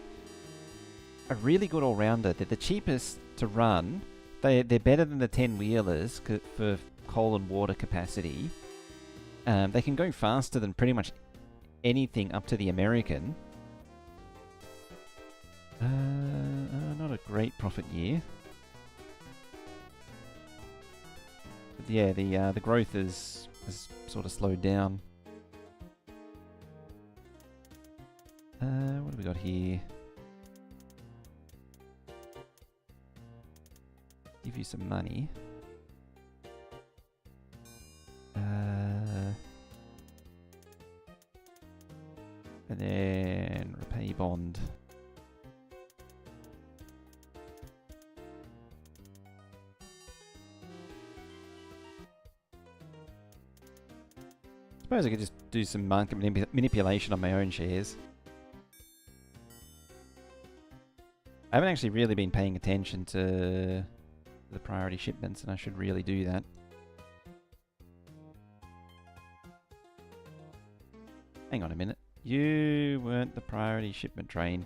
a really good all-rounder. They're the cheapest to run. They're better than the 10-wheelers for coal and water capacity. They can go faster than pretty much anything up to the American. Not a great profit year. But yeah, the growth has sort of slowed down. What do we got here? Give you some money. And then repay bond. Suppose I could just do some market manipulation on my own shares. I haven't actually really been paying attention to the priority shipments, and I should really do that. Hang on a minute. You weren't the priority shipment train.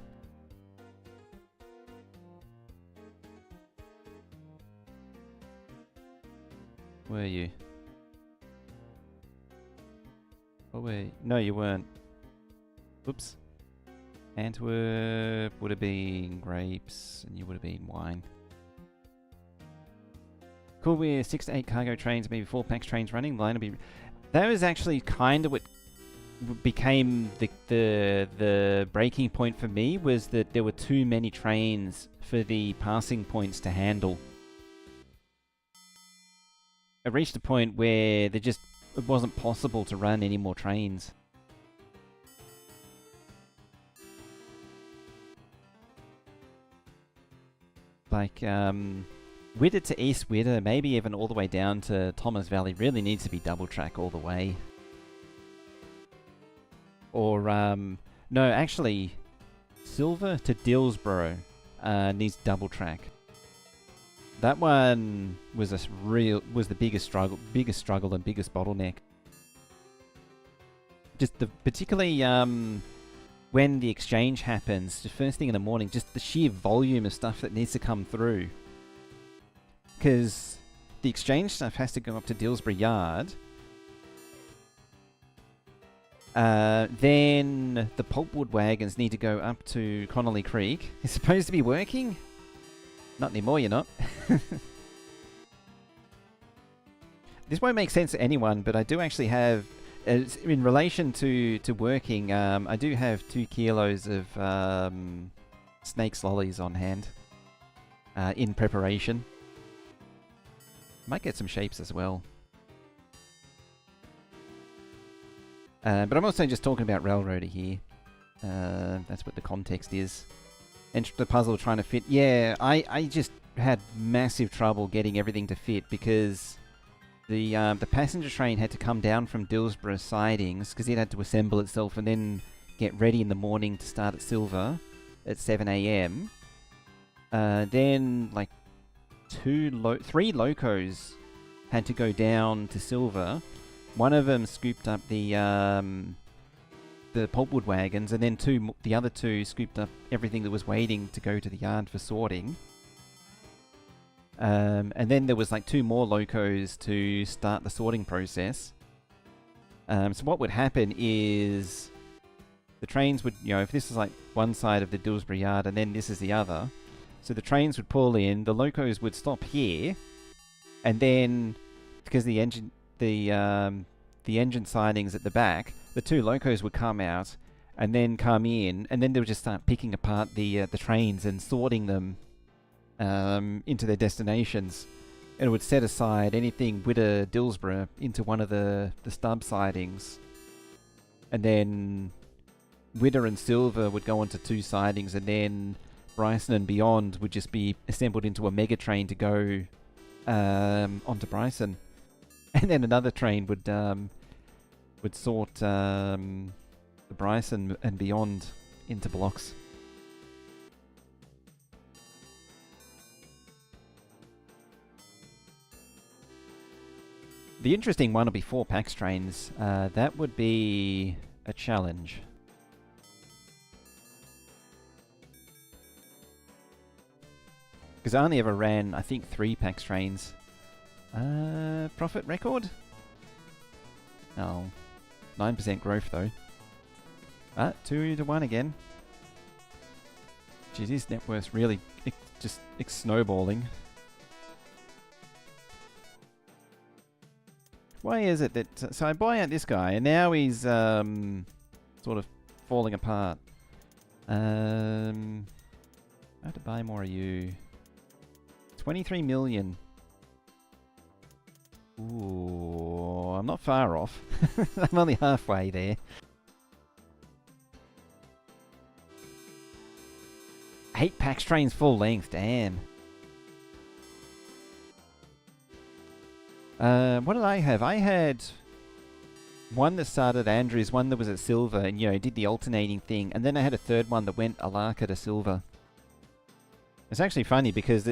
Were you? Or were you? No, you weren't. Oops. Antwerp would have been grapes, and you would have been wine. Cool, we're 6 to 8 cargo trains, maybe 4 PAX trains running. Line will be... That was actually kind of what became the breaking point for me, was that there were too many trains for the passing points to handle. I reached a point where it wasn't possible to run any more trains. Like, Widder to East Widder, maybe even all the way down to Thomas Valley, really needs to be double track all the way. Or, no, actually, Silver to Dillsborough needs double track. That one was the biggest struggle and biggest bottleneck. Just particularly when the exchange happens, the first thing in the morning, just the sheer volume of stuff that needs to come through. Because the exchange stuff has to go up to Dillsborough Yard. Then the pulpwood wagons need to go up to Connolly Creek. It's supposed to be working? Not anymore, you're not. This won't make sense to anyone, but I do actually have, in relation to working, I do have 2 kilos of snake's lollies on hand in preparation. Might get some shapes as well. But I'm also just talking about Railroader here. That's what the context is. And the puzzle trying to fit. Yeah, I just had massive trouble getting everything to fit because the passenger train had to come down from Dillsborough sidings because it had to assemble itself and then get ready in the morning to start at Silver at 7 AM. Then like 3 locos had to go down to Silver. One of them scooped up the pulpwood wagons, and then the other 2 scooped up everything that was waiting to go to the yard for sorting. And then there was like 2 more locos to start the sorting process. So what would happen is the trains would, if this is like one side of the Dillsborough Yard and then this is the other, so the trains would pull in, the locos would stop here, and then because the engine sidings at the back, the 2 locos would come out and then come in, and then they would just start picking apart the trains and sorting them into their destinations. And it would set aside anything Widder Dillsborough into one of the stub sidings, and then Widder and Silver would go onto 2 sidings, and then Bryson and beyond would just be assembled into a mega train to go onto Bryson. And then another train would sort the Bryson and beyond into blocks. The interesting one will be 4 PAX trains. That would be a challenge. Because I only ever ran, I think, 3 PAX trains. Profit record? Oh, 9% growth though. 2 to 1 again. Geez, his net worth's really just snowballing. Why is it that... So I buy out this guy, and now he's sort of falling apart. I have to buy more of you. 23 million. Ooh, I'm not far off. I'm only halfway there. 8 PAX trains full length, damn. What did I have? I had one that started at Andrews, one that was at Silver, and did the alternating thing, and then I had a third one that went Alaka to Silver. It's actually funny because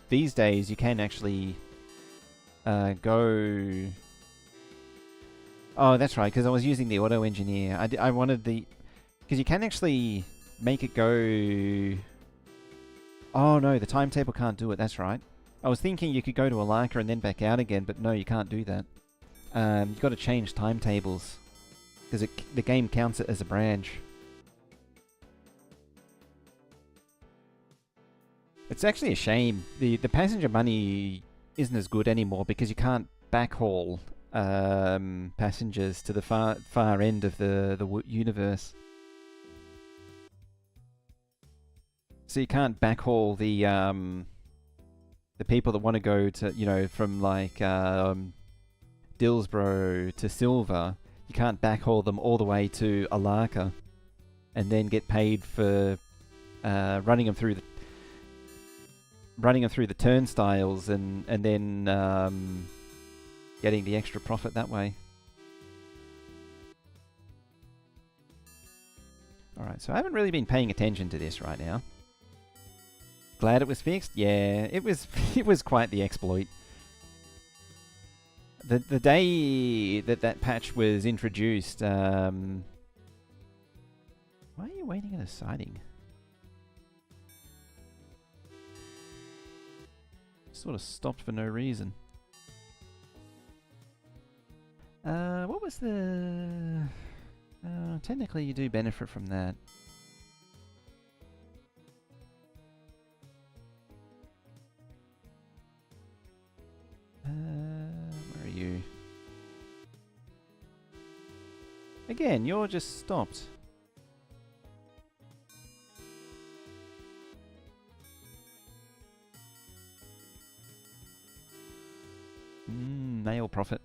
these days you can actually go Oh, that's right, because I was using the auto engineer. I wanted the... Because you can actually make it go... Oh no, the timetable can't do it, that's right. I was thinking you could go to Alaka and then back out again, but no, you can't do that. You've got to change timetables, because the game counts it as a branch. It's actually a shame. The passenger money isn't as good anymore because you can't backhaul passengers to the far end of the universe. So you can't backhaul the people that want to go to, you know, from like Dillsborough to Silver. You can't backhaul them all the way to Alaka and then get paid for running them through the turnstiles and then getting the extra profit that way. Alright, so I haven't really been paying attention to this right now. Glad it was fixed? Yeah, it was it was quite the exploit. The day that patch was introduced, why are you waiting at a siding? Sort of stopped for no reason. What was the... technically you do benefit from that. Where are you? Again, you're just stopped. Nail profit.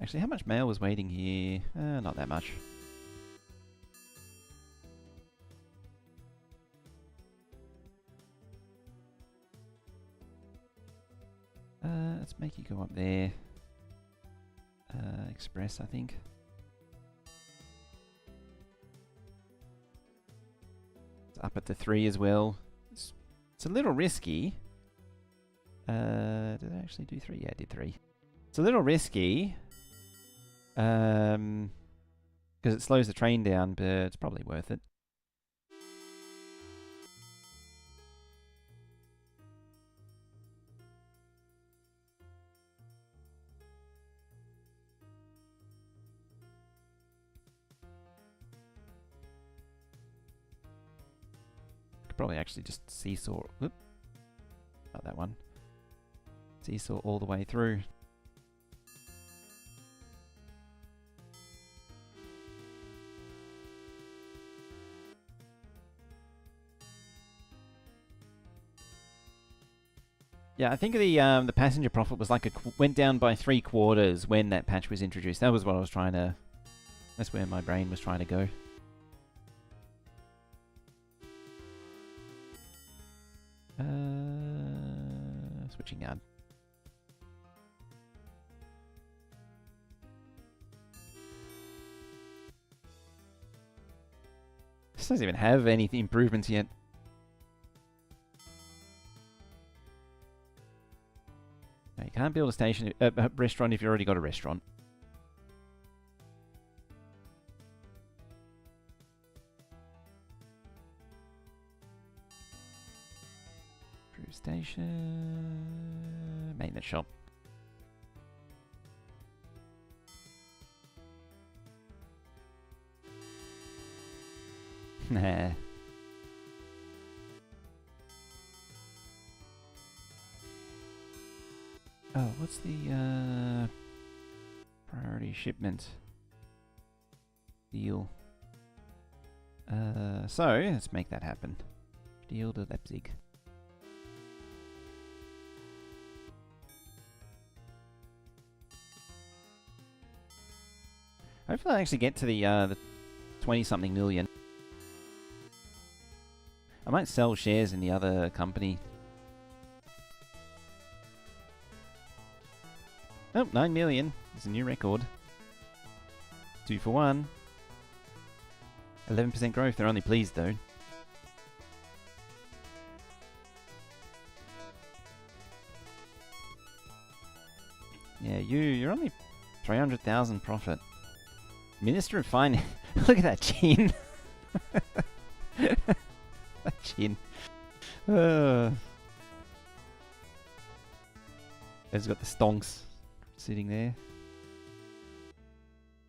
Actually, how much mail was waiting here? Not that much. Let's make you go up there. Express, I think. It's up at the 3 as well. It's a little risky. Did I actually do 3? Yeah, I did 3. It's a little risky. Because it slows the train down, but it's probably worth it. Could probably actually just seesaw. Whoop. Not that one. Seesaw all the way through. Yeah, I think the passenger profit was like went down by 3/4 when that patch was introduced. That was what I was trying to... That's where my brain was trying to go. Switching yard. This doesn't even have any improvements yet. No, you can't build a station, a restaurant if you've already got a restaurant. Crew station... Maintenance shop. Nah. Oh, what's the priority shipment deal? So let's make that happen. Deal to Leipzig. Hopefully I actually get to the 20-something million. I might sell shares in the other company. Oh, 9 million. It's a new record. 2 for 1. 11% growth. They're only pleased though. Yeah, you're only 300,000 profit. Minister of Finance. Look at that chin. That chin. There's got the stonks sitting there.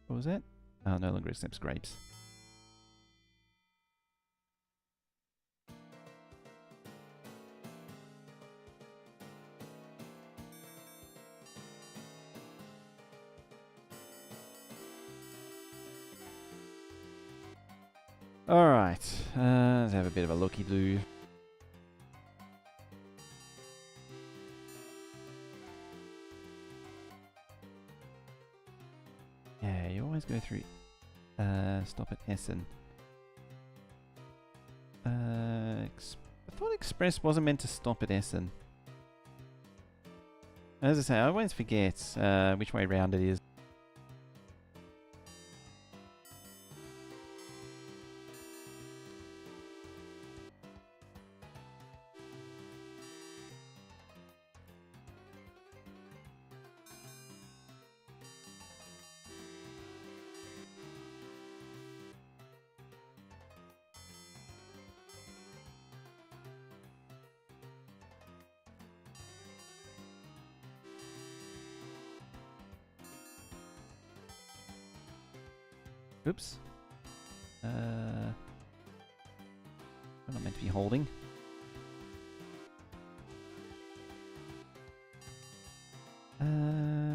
What was that? Oh, no longer accepts grapes. Alright, let's have a bit of a looky-loo. Yeah, you always go through... stop at Essen. I thought Express wasn't meant to stop at Essen. As I say, I always forget which way round it is. Oops. I'm not meant to be holding.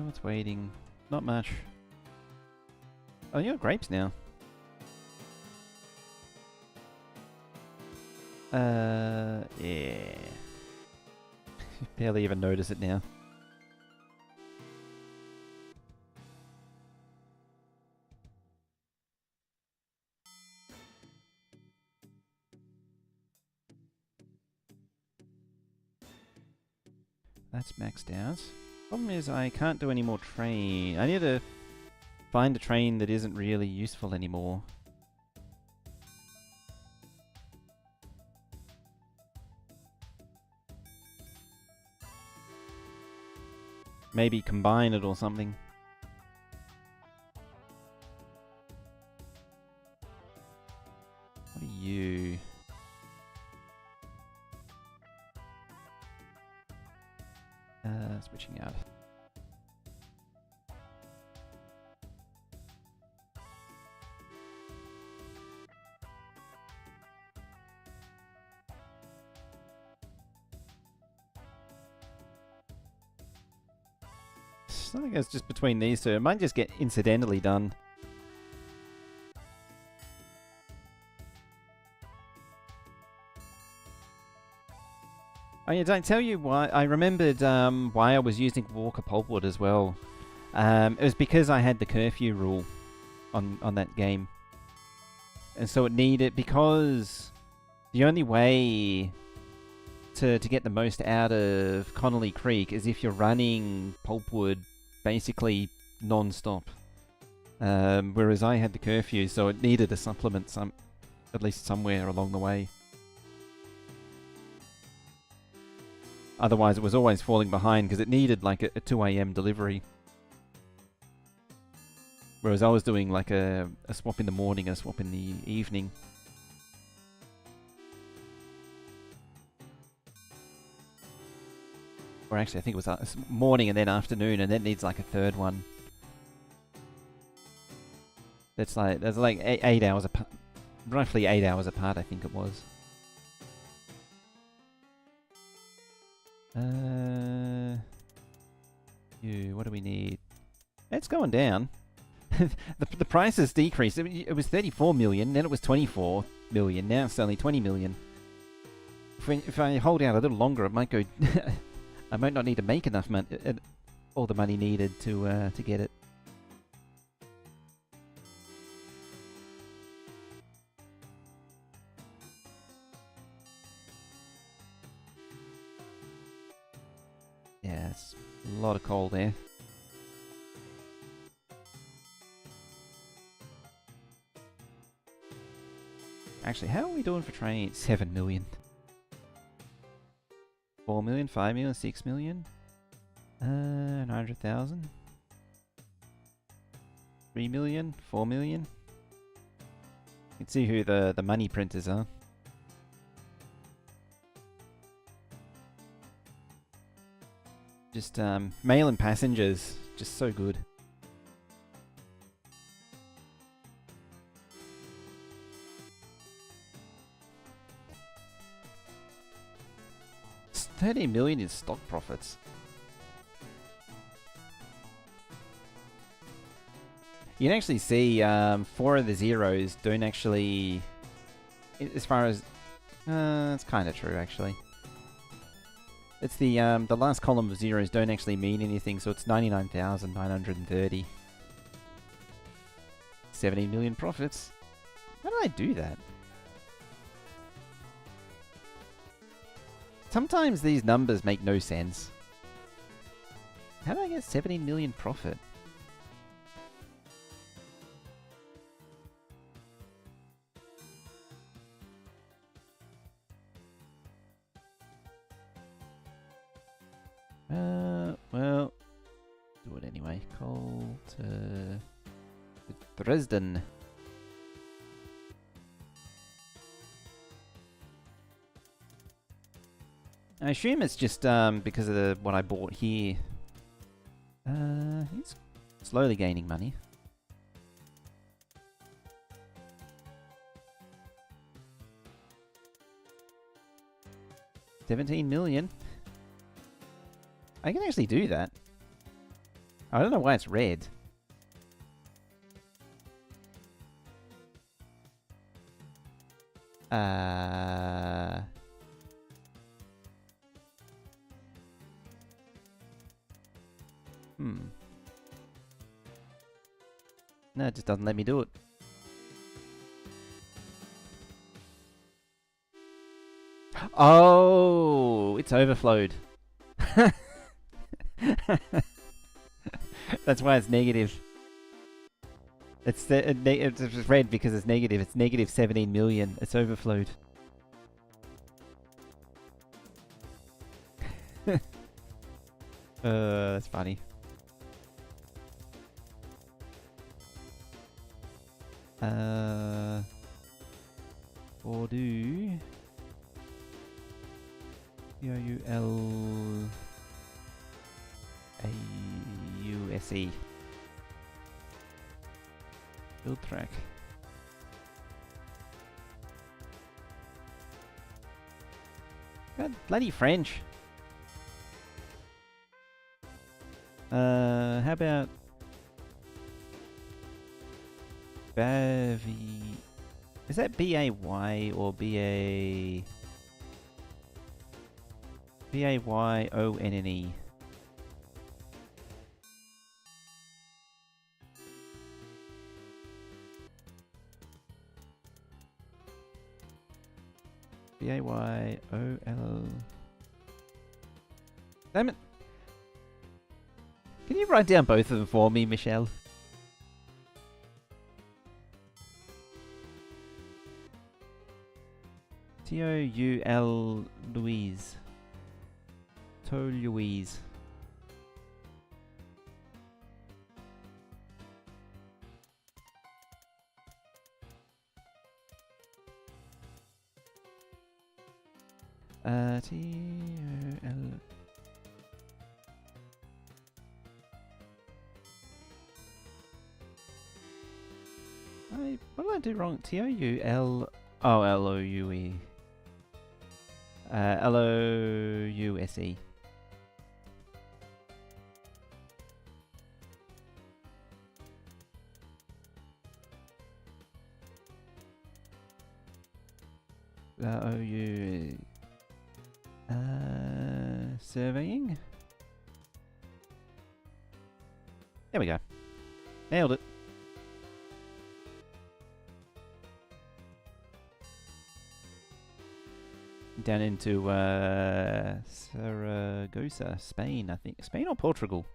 What's waiting? Not much. Oh, you got grapes now. Yeah. Barely even notice it now. That's maxed out. Problem is I can't do any more train. I need to find a train that isn't really useful anymore. Maybe combine it or something. What are you? Switching out. I think it's just between these two. It might just get incidentally done. Oh yeah, did I tell you why? I remembered why I was using Walker Pulpwood as well. It was because I had the curfew rule on that game. And so it needed, because the only way to get the most out of Connolly Creek is if you're running Pulpwood basically non-stop. Whereas I had the curfew, so it needed a supplement at least somewhere along the way. Otherwise it was always falling behind because it needed like a 2 AM delivery. Whereas I was doing like a swap in the morning, a swap in the evening. Or actually I think it was morning and then afternoon, and then needs like a third one. There's like 8 hours apart, roughly 8 hours apart I think it was. What do we need? It's going down. the price has decreased. It was 34 million, then it was 24 million, now it's only 20 million. If I hold out a little longer, it might go... I might not need to make enough money, all the money needed to get it. Yeah, it's a lot of coal there. Actually, how are we doing for trade? 7 million. 4 million, 5 million, 6 million. 900,000. 3 million, 4 million. You can see who the money printers are. Just mail and passengers, just so good. It's 30 million in stock profits. You can actually see 4 of the zeros don't actually, as far as, it's kind of true actually. It's the last column of zeros don't actually mean anything, so it's 99,930. 70 million profits. How did I do that? Sometimes these numbers make no sense. How did I get 70 million profit? Well, do it anyway. Coal to Dresden. I assume it's just because of what I bought here. He's slowly gaining money. $17 million. I can actually do that. I don't know why it's red. No, it just doesn't let me do it. Oh, it's overflowed. That's why it's negative. It's red because it's negative. It's negative 17 million. It's overflowed. That's funny. Or do Coulase build track. God, bloody French. How about Bavi? Is that B-A-Y or B-A... B-A-Y-O-N-N-E? B-A-Y-O-L... Damn it! Can you write down both of them for me, Michelle? T-O-U-L Louise. Louise. T-O-L... What did I do wrong? T-O-U-L... Oh, L-O-U-E. L-O-U-S-E. O-U... surveying? There we go. Nailed it. Down into Saragossa, Spain, I think. Spain or Portugal?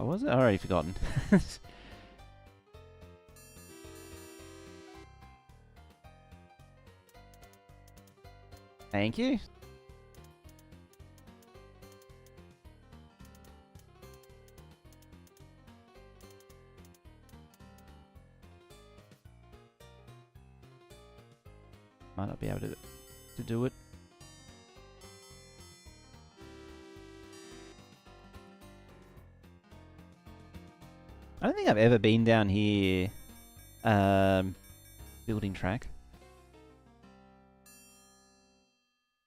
Oh, was it? I've already forgotten. Thank you. Might not be able to do it. I don't think I've ever been down here building track.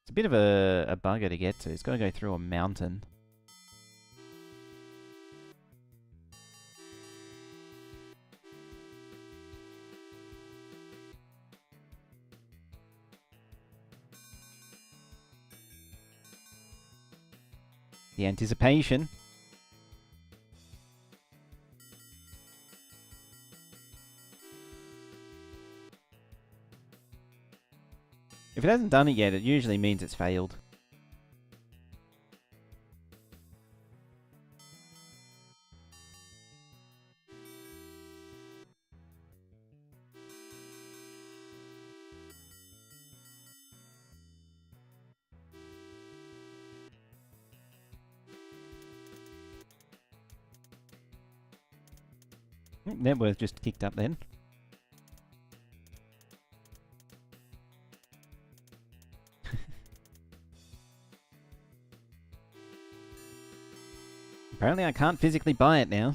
It's a bit of a bugger to get to. It's got to go through a mountain. The anticipation. If it hasn't done it yet, it usually means it's failed. Net worth just kicked up then. Apparently I can't physically buy it now.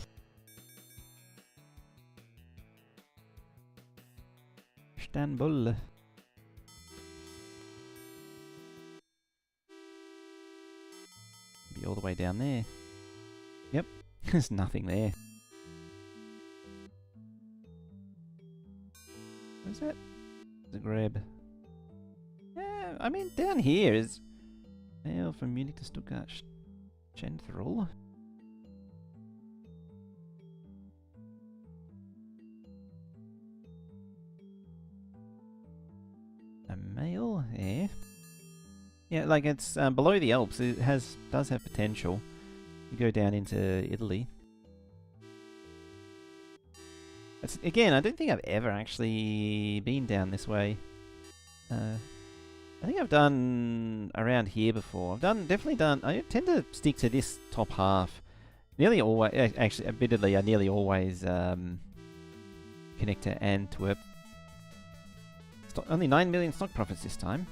Istanbul. Be all the way down there. Yep, there's nothing there. Where's that? Zagreb. Yeah, I mean, down here is... Mail from Munich to Stuttgart. Schenthal. A mail? Yeah. Yeah, like it's below the Alps. It does have potential. You go down into Italy. Again, I don't think I've ever actually been down this way. I think I've done around here before. I tend to stick to this top half. Nearly always, actually, admittedly, I nearly always connect to Antwerp. Only 9 million stock profits this time.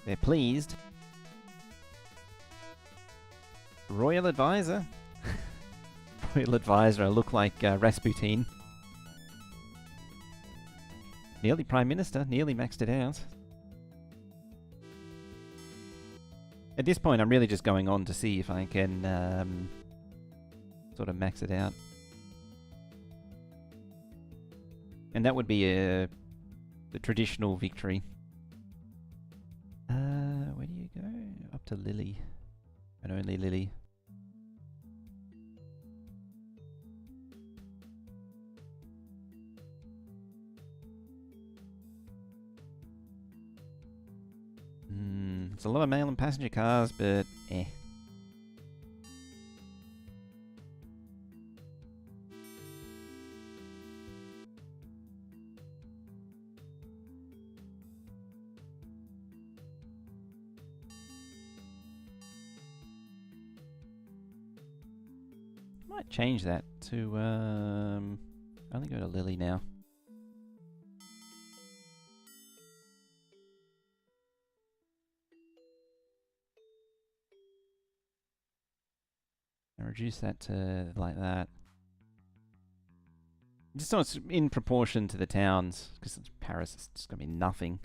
They're pleased. Royal Advisor. Royal Advisor, I look like Rasputin. Nearly Prime Minister, nearly maxed it out. At this point, I'm really just going on to see if I can sort of max it out. And that would be the traditional victory. Where do you go? Up to Lily. And only Lily. It's a lot of mail and passenger cars, but eh. Might change that to only go to Lily now. And reduce that to like that. Just so it's in proportion to the towns, because it's Paris, it's just gonna be nothing.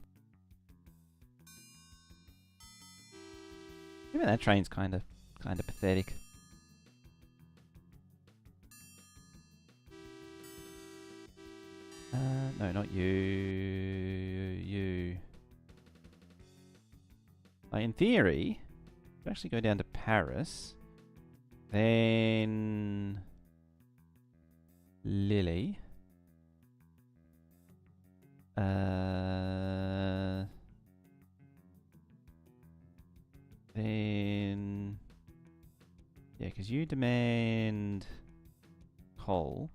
Even that train's kind of pathetic. No, not you. You. In theory, if you actually go down to Paris, then Lily. Then Because you demand coal,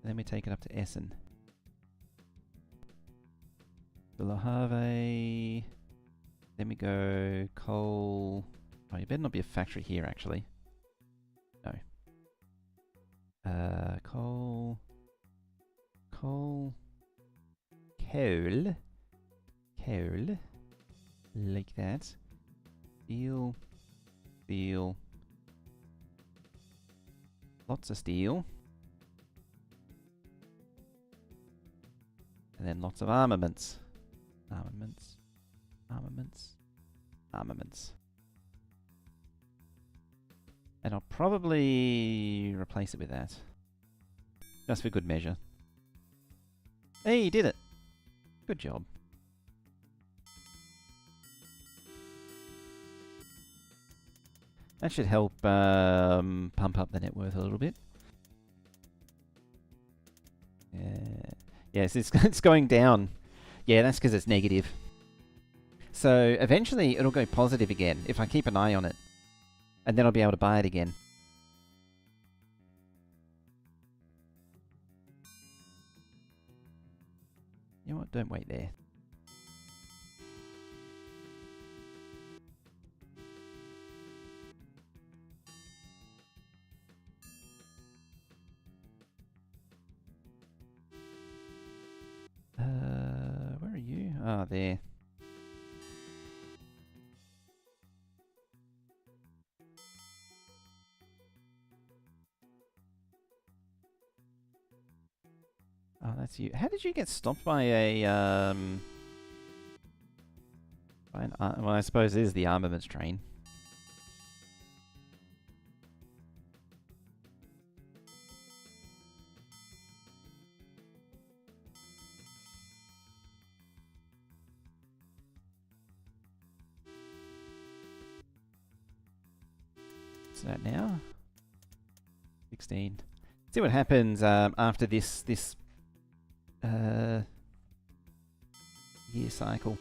and then we take it up to Essen. The Le Havre. Then we go coal. Oh, you better not be a factory here, actually. No. Coal. Coal. Coal. Coal. Like that. Steel. Steel. Lots of steel. And then lots of armaments. Armaments. Armaments. Armaments. And I'll probably replace it with that. Just for good measure. Hey, you did it! Good job. That should help pump up the net worth a little bit. Yeah. Yes, it's going down. Yeah, that's because it's negative. So eventually it'll go positive again if I keep an eye on it. And then I'll be able to buy it again. You know what? Don't wait there. Where are you? Ah, there. Oh, that's you. How did you get stopped by a, well, I suppose it is the armaments train. What's that now? 16. See what happens after this year cycle.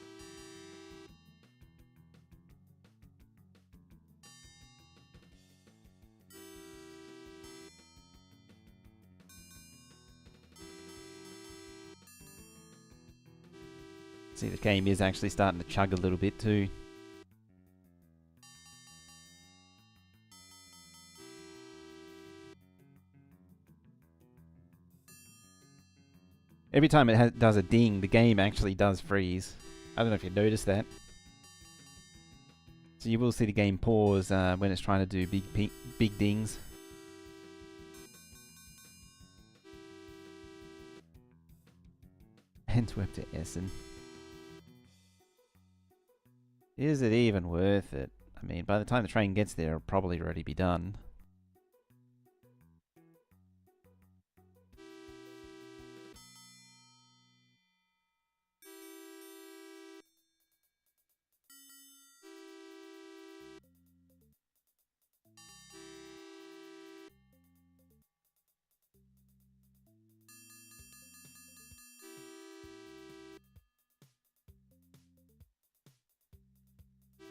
See, the game is actually starting to chug a little bit too. Every time it does a ding, the game actually does freeze. I don't know if you noticed that. So you will see the game pause when it's trying to do big dings. Antwerp to Essen. Is it even worth it? I mean, by the time the train gets there, it'll probably already be done.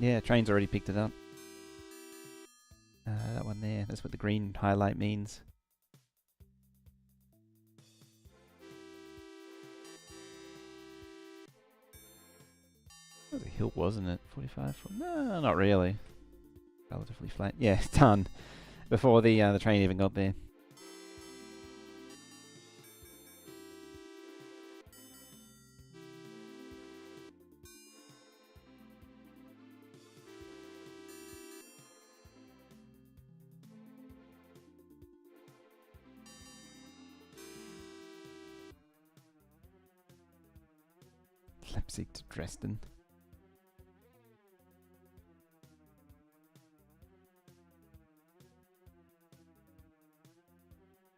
Yeah, train's already picked it up. That one there, that's what the green highlight means. That was a hill, wasn't it? 45? No, not really. Relatively flat. Yeah, it's done. Before the train even got there. Leipzig to Dresden.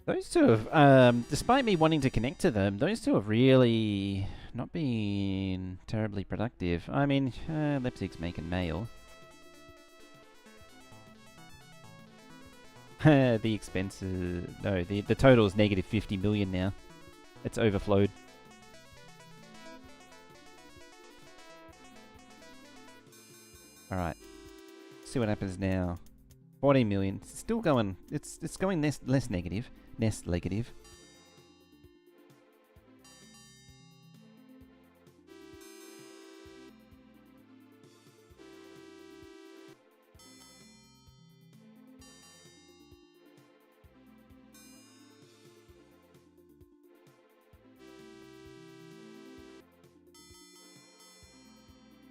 Those two have, despite me wanting to connect to them, those two have really not been terribly productive. I mean, Leipzig's making mail. The expenses... No, the total is negative 50 million now. It's overflowed. Alright. See what happens now. 14 million. It's still going. It's going less negative. Less negative.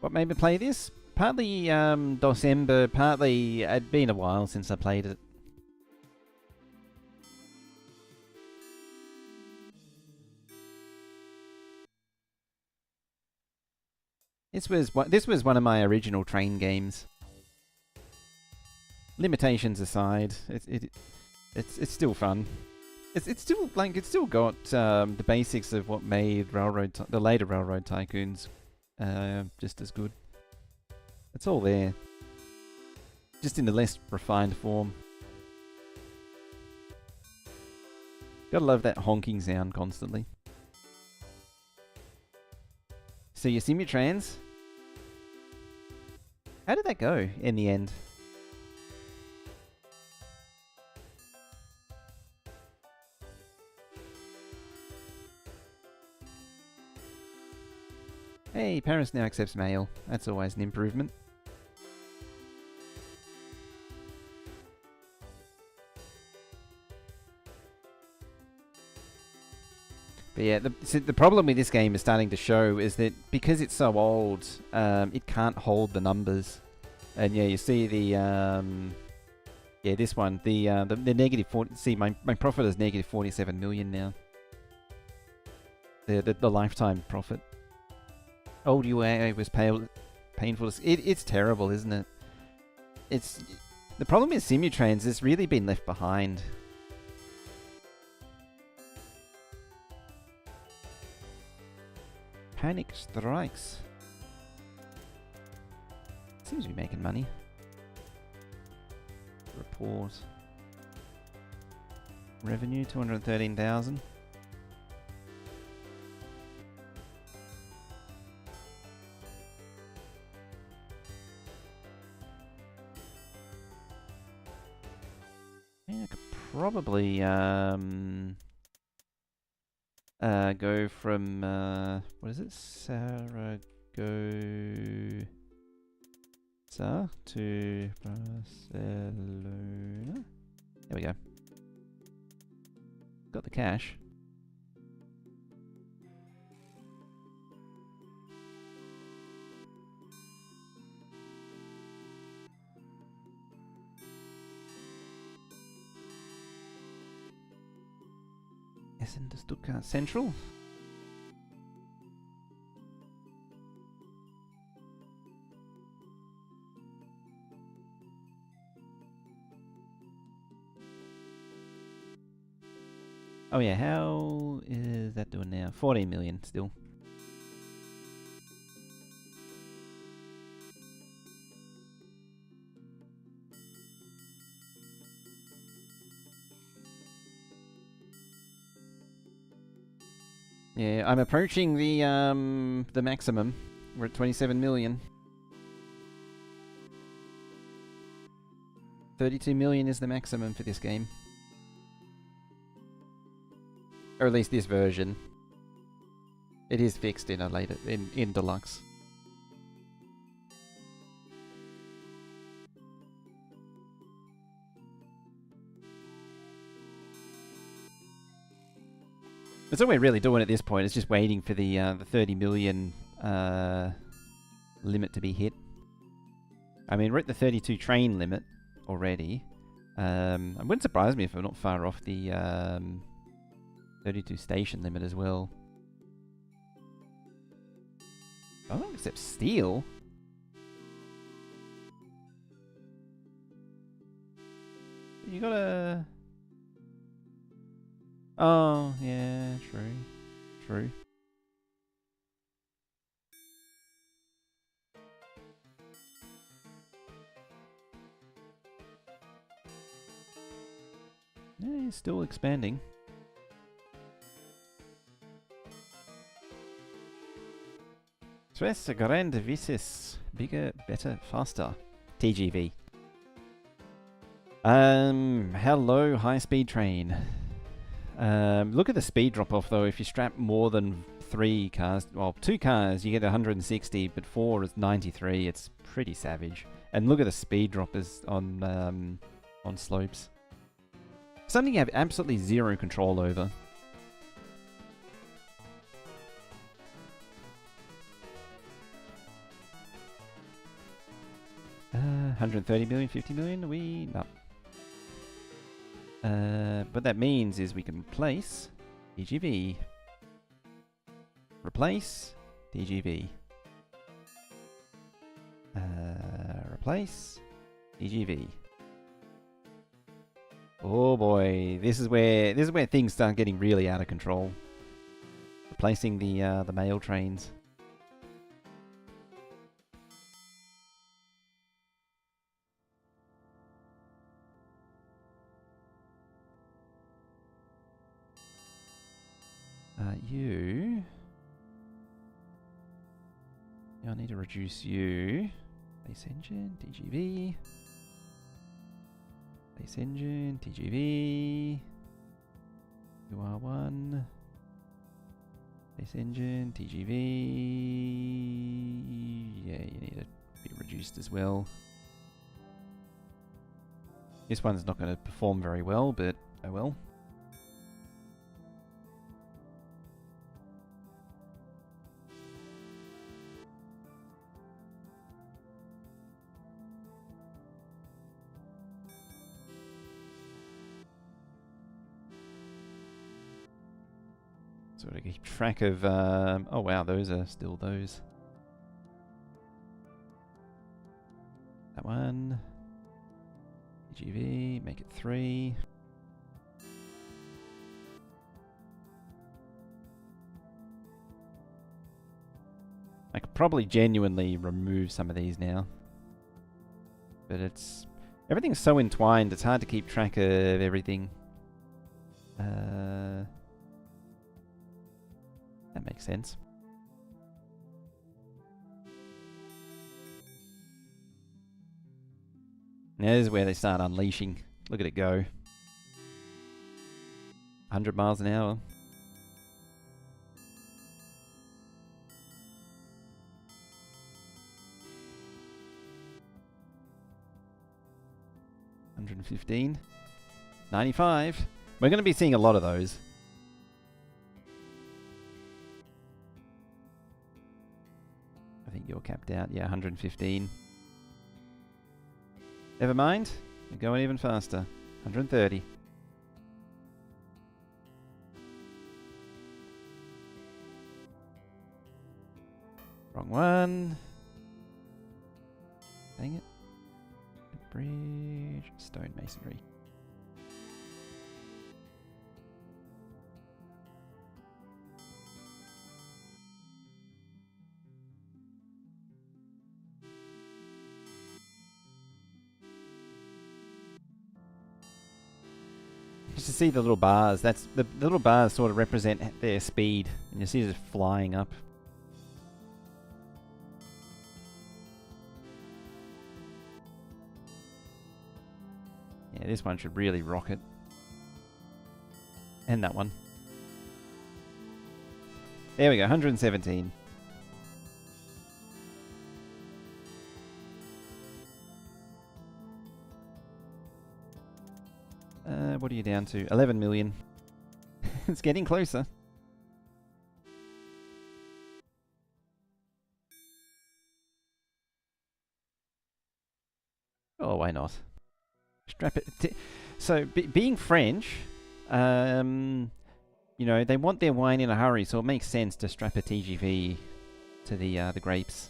What made me play this? Partly DOSember, partly it'd been a while since I played it. This was one of my original train games. Limitations aside, it's still fun. It's still got the basics of what made the later Railroad Tycoons just as good. It's all there, just in the less refined form. Gotta love that honking sound constantly. So your Simutrans, how did that go in the end? Hey, Paris now accepts mail. That's always an improvement. But yeah, the problem with this game is starting to show is that because it's so old, it can't hold the numbers. And yeah, you see the yeah, this one, the negative 40. See, my profit is negative 47 million now. The lifetime profit. Old UA was painful. It's terrible, isn't it? It's the problem with Simutrans. It's really been left behind. Panic strikes. Seems to be making money. Report. Revenue 213,000. Yeah, I could probably go from what is it, Saragossa to Barcelona. There we go. Got the cash. Essen to Stuttgart Central. Oh yeah, how is that doing now? 14 million still. Yeah, I'm approaching the maximum. We're at 27 million. 32 million is the maximum for this game. Or at least this version. It is fixed in a later in deluxe. That's all we're really doing at this point. It's just waiting for the 30 million limit to be hit. I mean, we're at the 32 train limit already. It wouldn't surprise me if we're not far off the 32 station limit as well. I don't accept steel. You gotta... Oh, yeah, true. True. Yeah, he's still expanding. Tres grande veces. Bigger, better, faster. TGV. Hello, high-speed train. Look at the speed drop-off, though. If you strap more than 3 cars, well, 2 cars, you get 160, but 4 is 93. It's pretty savage. And look at the speed droppers on slopes. Something you have absolutely zero control over. $130 million, $50 million? No. What that means is we can replace TGV. Replace TGV. Replace TGV. Oh boy, this is where things start getting really out of control. Replacing the mail trains. I need to reduce you. Base engine, TGV. Base engine, TGV. UR1. Base engine, TGV. Yeah, you need to be reduced as well. This one's not going to perform very well, but oh well. Sort of keep track of, oh wow, those are still those. That one. TGV, make it 3. I could probably genuinely remove some of these now. But everything's so entwined, it's hard to keep track of everything. That makes sense. Now this is where they start unleashing. Look at it go. 100 miles an hour. $115. 95. We're going to be seeing a lot of those. I think you're capped out. Yeah, 115. Never mind. We're going even faster. 130. Wrong one. Dang it. Bridge. Stone masonry. Just to see the little bars, the little bars sort of represent their speed, and you see it just flying up. Yeah, this one should really rock it. And that one. There we go, 117. What are you down to? 11 million. It's getting closer. Oh, why not? Strap it. So, being French, you know, they want their wine in a hurry, so it makes sense to strap a TGV to the grapes.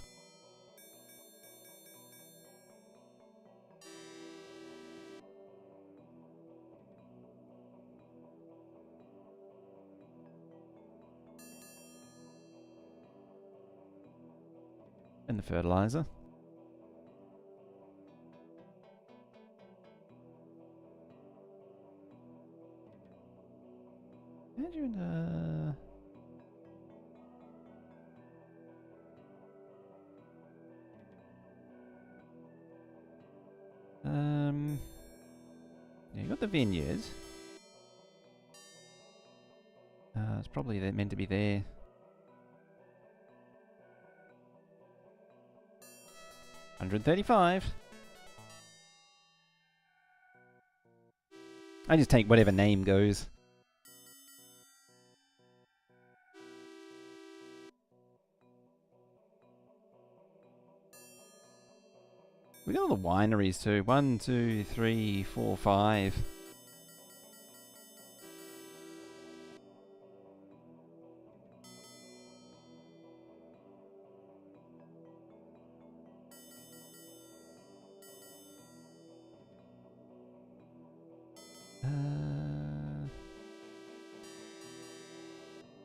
And the fertilizer. Imagine, the vineyard. It's probably meant to be there. $135. I just take whatever name goes. We got all the wineries too. 1, 2, 3, 4, 5.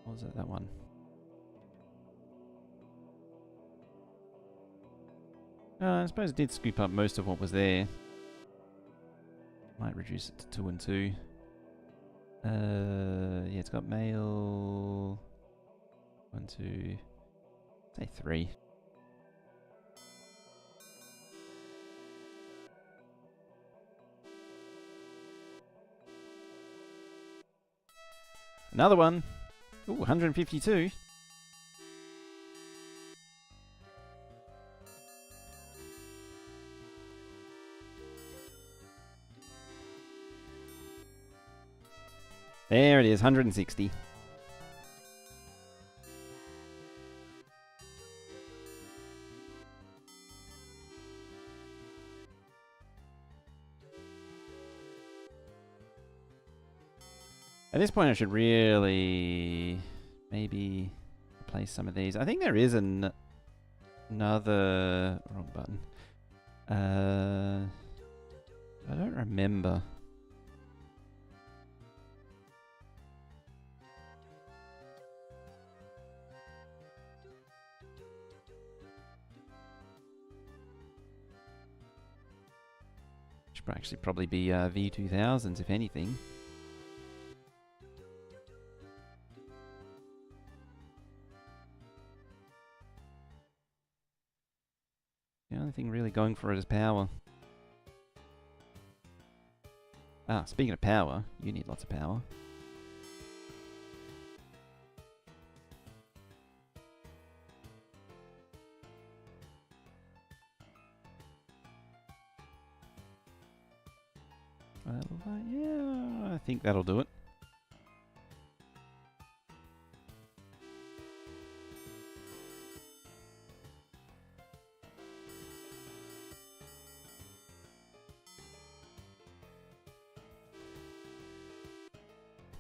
What was it? That one. I suppose it did scoop up most of what was there. Might reduce it to 2 and 2. Yeah, it's got mail. 1, 2. Say 3. Another one. Ooh, 152. There it is, 160. At this point I should really maybe replace some of these. I think there is another wrong button. I don't remember. Should actually probably be V2000s if anything. The only thing really going for it is power. Ah, speaking of power, you need lots of power. Yeah, I think that'll do it.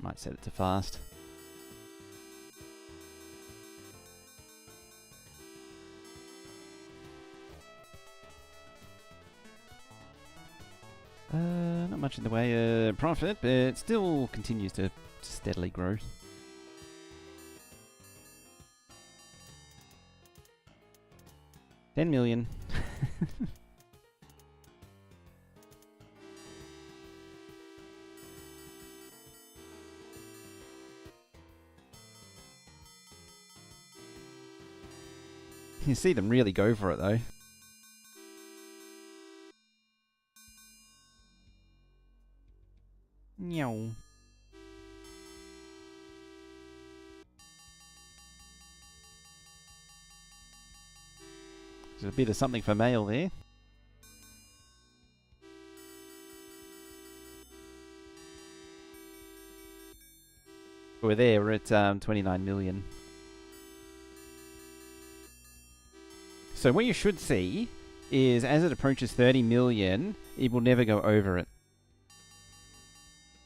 Might set it to fast. Not much in the way of profit, but it still continues to steadily grow. $10 million. You see them really go for it though. Meow. There's a bit of something for mail there. We're there, we're at 29 million. So what you should see is as it approaches 30 million, it will never go over it.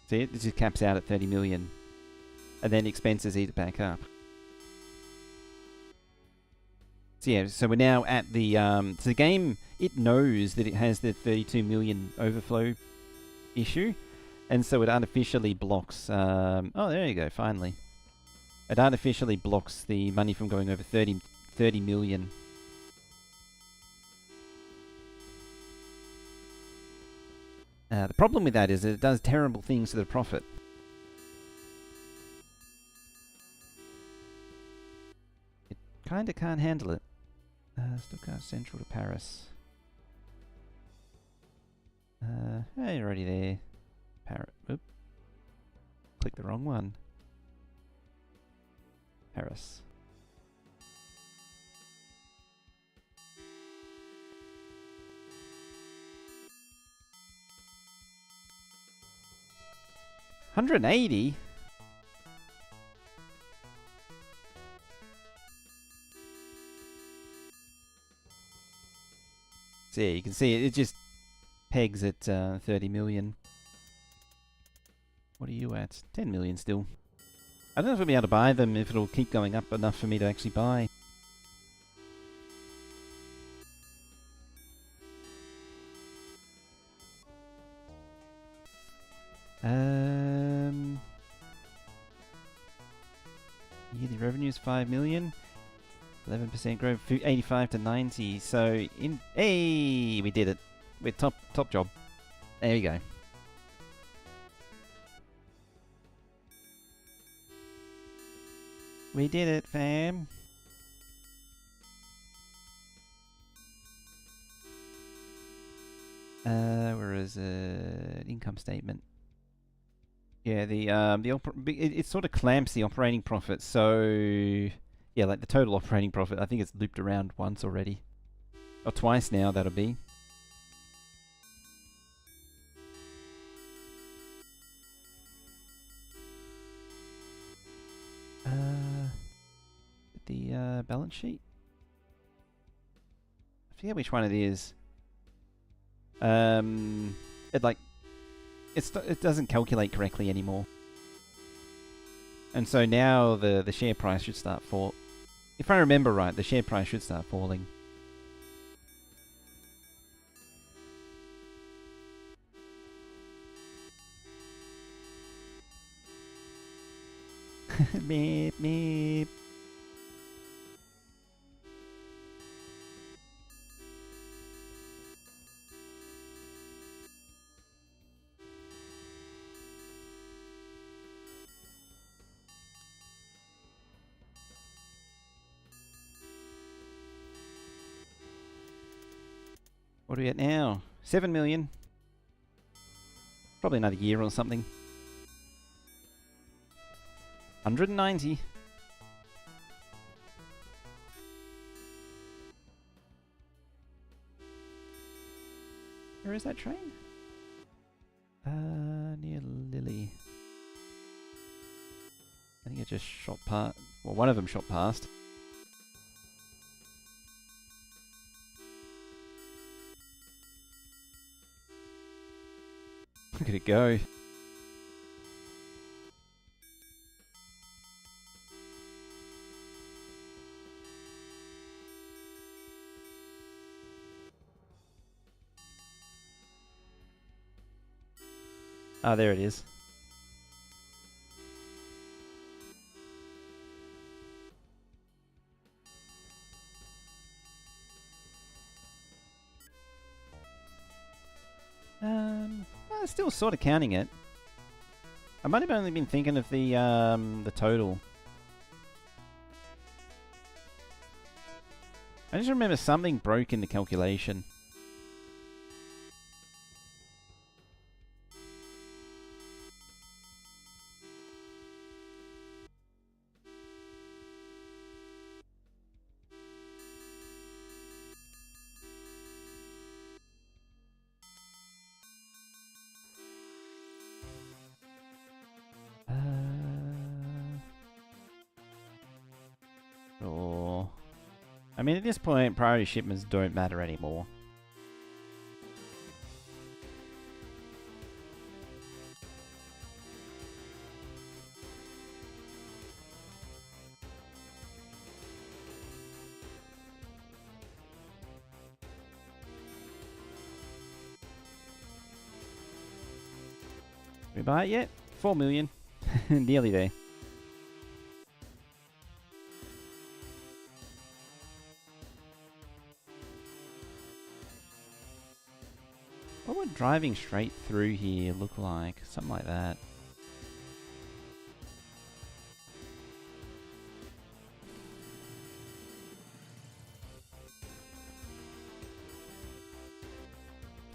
See, it just caps out at 30 million. And then expenses eat it back up. So yeah, so we're now at the... so the game, it knows that it has the 32 million overflow issue. And so it artificially blocks... oh, there you go, finally. It artificially blocks the money from going over 30 million. The problem with that is that it does terrible things to the profit. It kinda can't handle it. Stuttgart Central to Paris. Hey, you're already there. Oop. Click the wrong one. Paris. $180? So yeah, you can see it just pegs at 30 million. What are you at? 10 million still. I don't know if I'll be able to buy them, if it'll keep going up enough for me to actually buy. Yearly revenue is 5 million. 11% growth, 85 to 90. So hey, we did it. We're top job. There we go. We did it, fam. Where is it? Income statement. Yeah, it sort of clamps the operating profit. So yeah, like the total operating profit, I think it's looped around once already, or twice now. That'll be. The balance sheet. I forget which one it is. It doesn't calculate correctly anymore, and so now the share price should start fall. If I remember right, the share price should start falling. Meep meep. What are we at now? 7 million. Probably another year or something. 190. Where is that train? Near Lily. I think it just shot past. Well, one of them shot past. Look at it go. Ah, there it is. Still sort of counting it. I might have only been thinking of the total. I just remember something broke in the calculation. I mean, at this point, priority shipments don't matter anymore. We buy it yet? 4 million. Nearly there. What would driving straight through here look like? Something like that.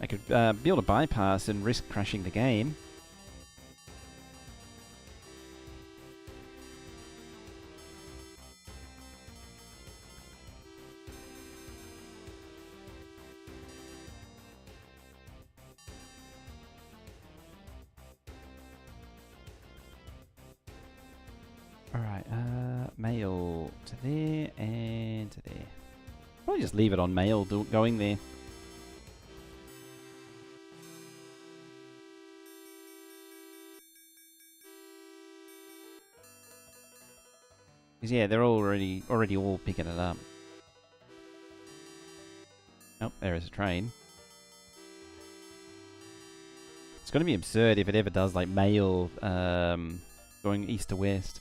I could build a bypass and risk crashing the game. mail to there and to there. Probably just leave it on mail going there. Because yeah, they're already all picking it up. Oh, there is a train. It's going to be absurd if it ever does like mail going east to west.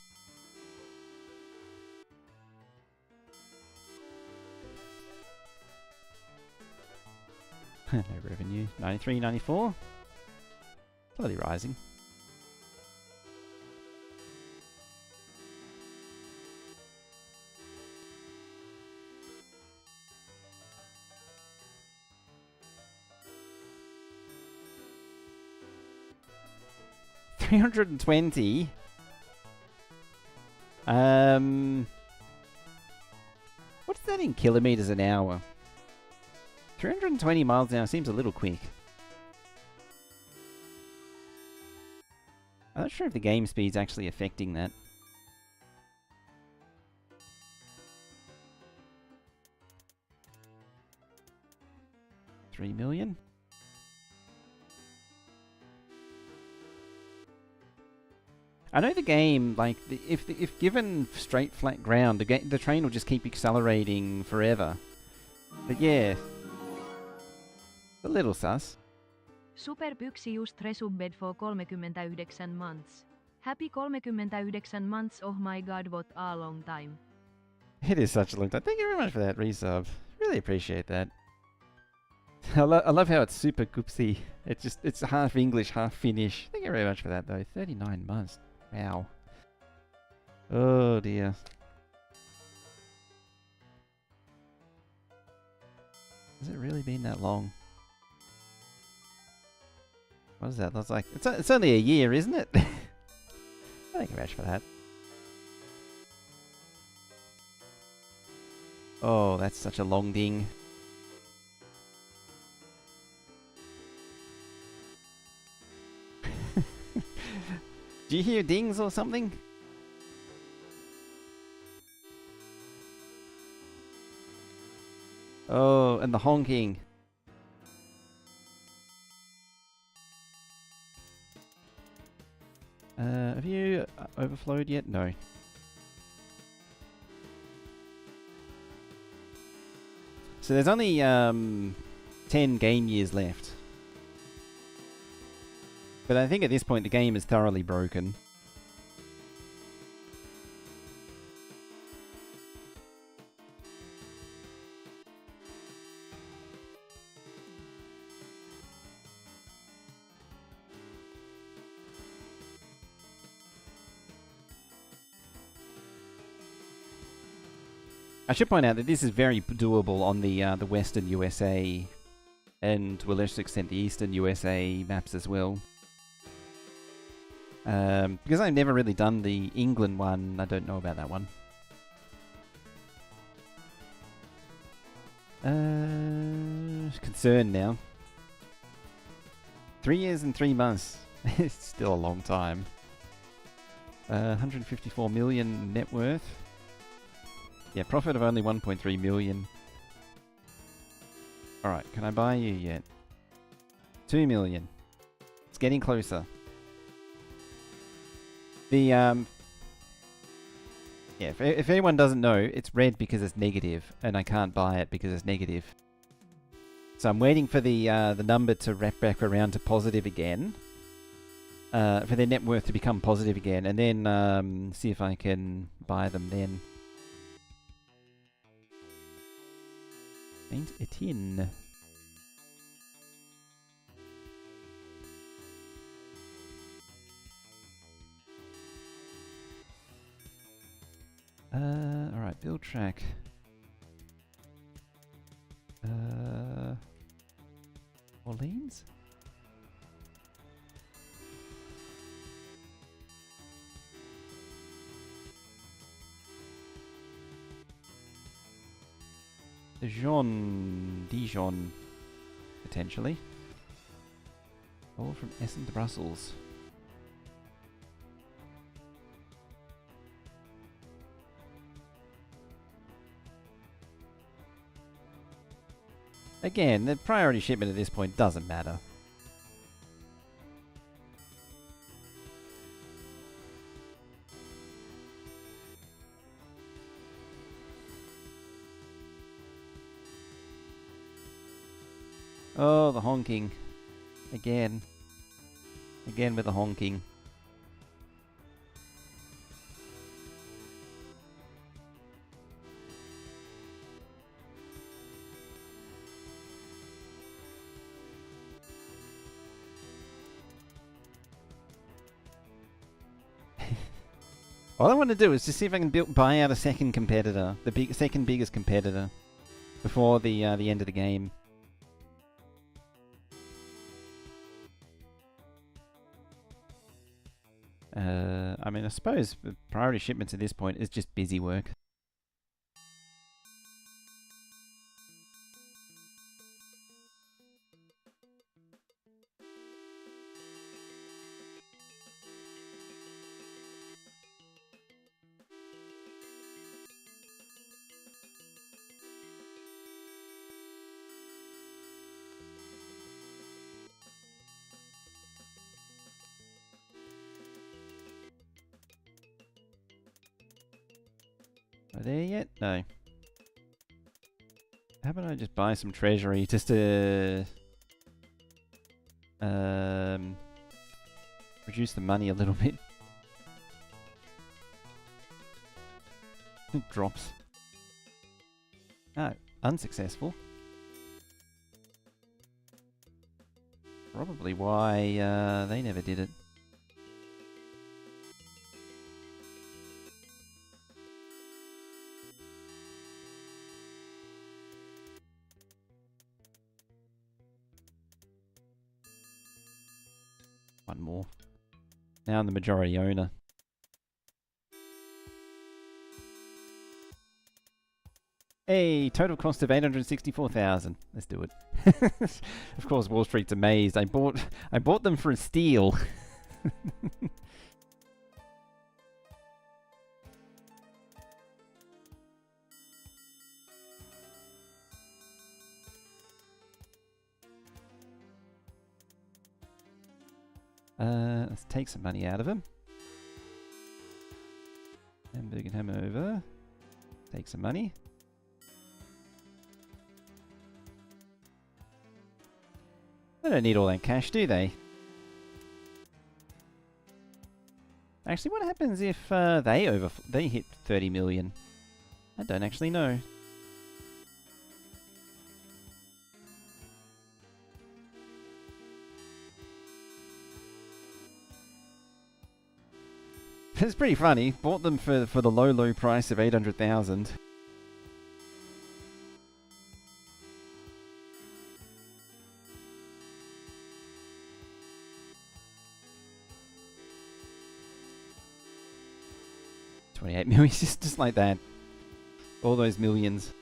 No revenue. 93, 94. Slowly rising. $320. What's that in kilometers an hour? 320 miles an hour seems a little quick. I'm not sure if the game speed's actually affecting that. $3 million? I know the game, like, if given straight flat ground, the train will just keep accelerating forever. But yeah, a little sus. Superpyksi just resubbed for 39 months. Happy 39 months, oh my god, what a long time. It is such a long time. Thank you very much for that resub. Really appreciate that. I love how it's super goopsy. It's half English, half Finnish. Thank you very much for that though. 39 months. Wow. Oh dear. Has it really been that long? What is that? That's like it's only a year, isn't it? Thank you very much for that. Oh, that's such a long ding. Do you hear dings or something? Oh, and the honking. Have you overflowed yet? No. So there's only 10 game years left. But I think at this point the game is thoroughly broken. I should point out that this is very doable on the Western USA and to a lesser extent the Eastern USA maps as well. Because I've never really done the England one, I don't know about that one. Concerned now. 3 years and 3 months. It's still a long time. 154 million net worth. Yeah, profit of only 1.3 million. Alright, can I buy you yet? 2 million. It's getting closer. The, yeah, if anyone doesn't know, it's red because it's negative, and I can't buy it because it's negative. So I'm waiting for the number to wrap back around to positive again. For their net worth to become positive again, and then see if I can buy them then. Paint it in. Alright, build track. Orleans? Dijon, potentially. Or from Essen to Brussels. Again, the priority shipment at this point doesn't matter. Oh, the honking. Again. Again with the honking. All I want to do is just see if I can buy out a second competitor, the second biggest competitor, before the end of the game. I mean, I suppose the priority shipments at this point is just busy work. Are there yet? No. How about I just buy some treasury just to reduce the money a little bit. It drops. Oh, unsuccessful. Probably why they never did it. One more. Now I'm the majority owner. Hey, total cost of 864,000. Let's do it. Of course, Wall Street's amazed. I bought them for a steal. Let's take some money out of him. Hamburg and Hammer over. Take some money. They don't need all that cash, do they? Actually, what happens if they hit 30 million? I don't actually know. It's pretty funny. Bought them for the low price of 800,000. $28 million, just like that. All those millions.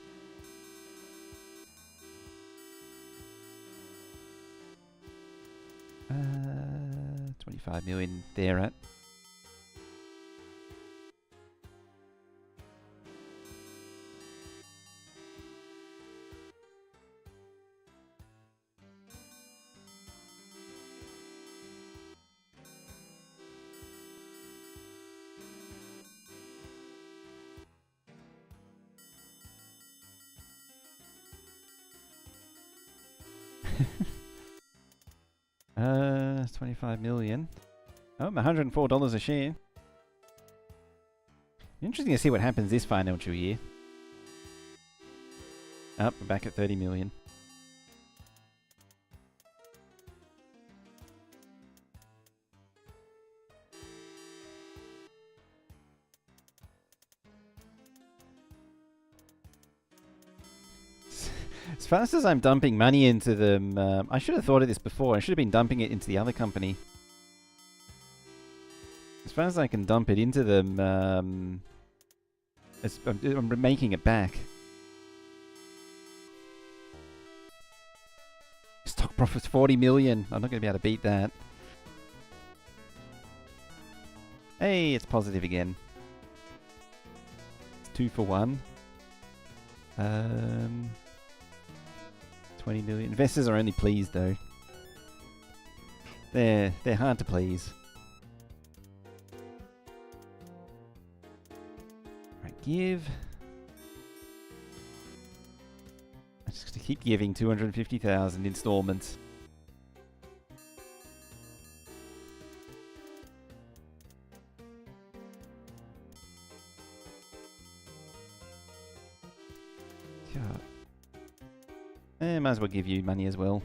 $25 million there at. $25 million. Oh, $104 a share. Interesting to see what happens this financial year. Up, we're back at 30 million. As fast as I'm dumping money into them, I should have thought of this before. I should have been dumping it into the other company. As fast as I can dump it into them, I'm making it back. Stock profit's 40 million. I'm not going to be able to beat that. Hey, it's positive again. It's 2 for 1. 20 million. Investors are only pleased though. They're hard to please. Right, give. I'm just gonna keep giving 250,000 installments. God. Might as well give you money as well.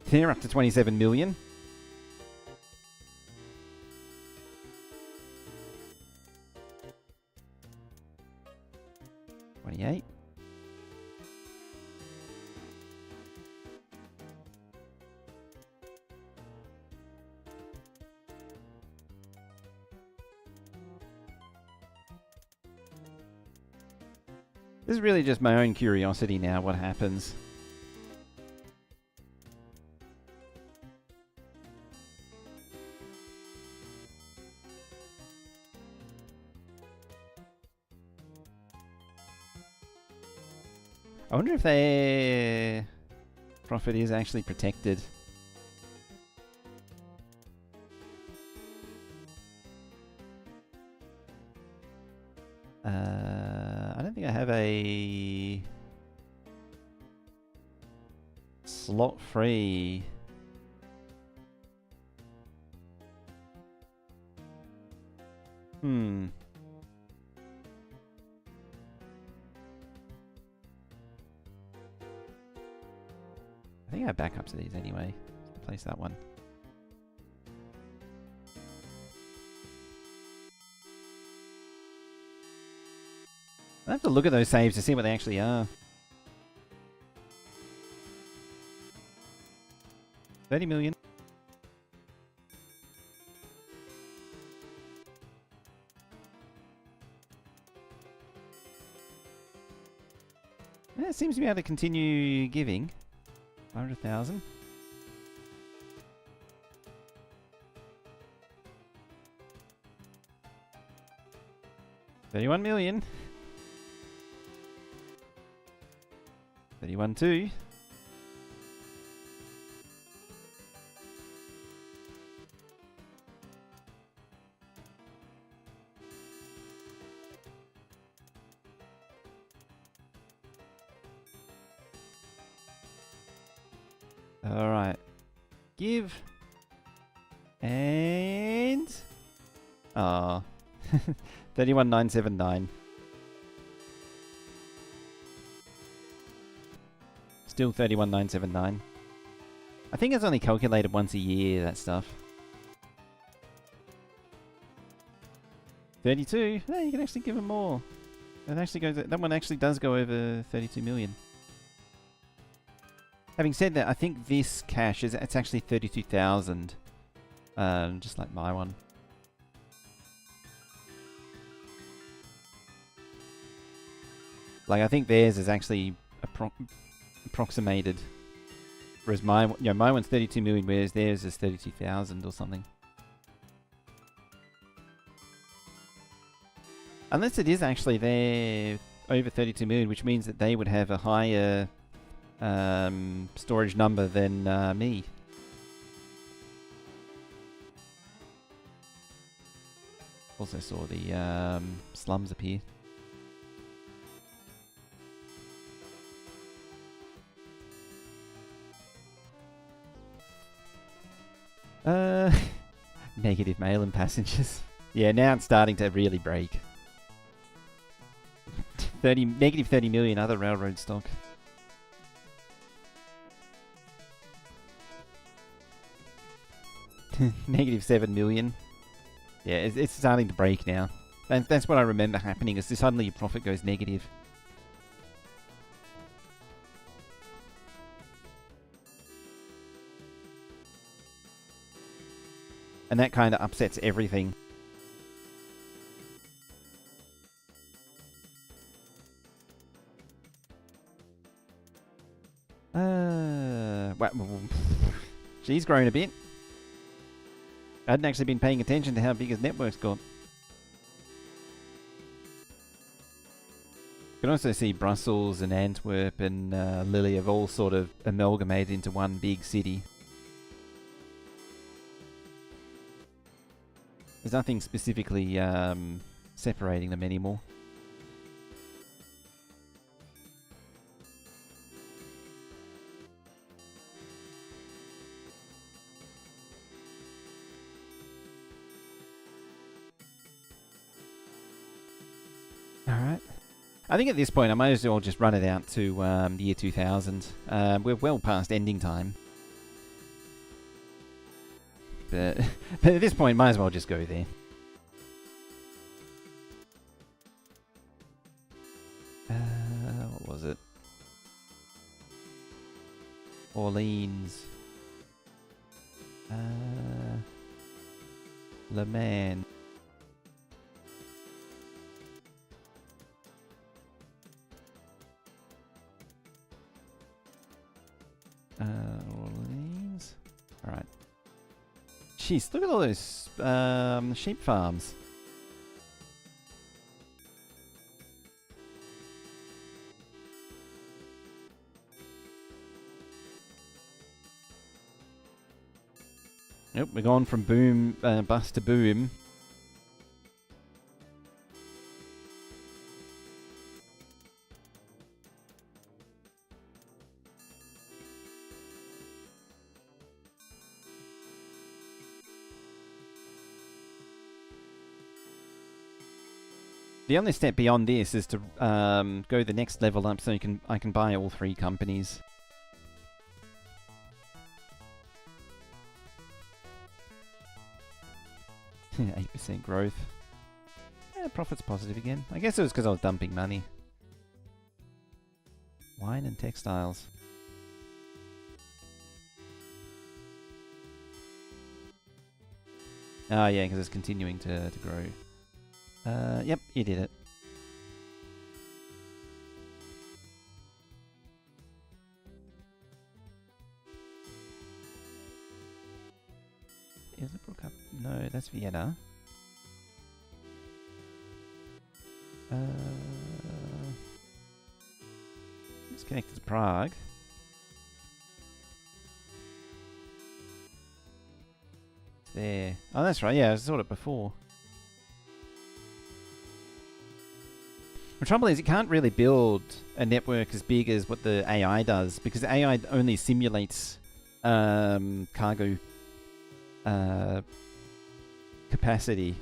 They're up to 27 million. $28. This is really just my own curiosity now, what happens. I wonder if their profit is actually protected. I don't think I have a slot free. I think I have backups of these anyway. Let's place that one. I have to look at those saves to see what they actually are. 30 million. Yeah, it seems to be able to continue giving. 100,000. $31 million. 31.2. All right. Give. And 31,979. Still 31,979. I think it's only calculated once a year, that stuff. 32. No, you can actually give them more. That actually goes. That one actually does go over 32 million. Having said that, I think this cash is it's actually 32,000. Just like my one. Like I think theirs is actually approximated, whereas my one's 32 million, whereas theirs is 32,000 or something. Unless it is actually they're over 32 million, which means that they would have a higher storage number than me. Also saw the slums appear. Negative mail and passengers. Yeah, now it's starting to really break. Negative 30 million other railroad stock. Negative 7 million. Yeah, it's starting to break now. That's what I remember happening, is suddenly your profit goes negative. And that kind of upsets everything. She's grown a bit. I hadn't actually been paying attention to how big his network's got. You can also see Brussels and Antwerp and Lille have all sort of amalgamated into one big city. There's nothing specifically separating them anymore. Alright. I think at this point I might as well just run it out to the year 2000. We're well past ending time. But at this point, might as well just go there. What was it? Orleans. Le Mans. Orleans. Alright. Jeez, look at all those sheep farms. Yep, we're gone from boom, bust to boom. The only step beyond this is to go the next level up, so I can buy all three companies. Yeah, 8% growth. Yeah, profit's positive again. I guess it was because I was dumping money. Wine and textiles. Oh yeah, because it's continuing to grow. Yep, you did it. Is it Brook up? No, that's Vienna. It's connected to Prague. There. Oh, that's right. Yeah, I saw it before. The trouble is, you can't really build a network as big as what the AI does, because the AI only simulates cargo capacity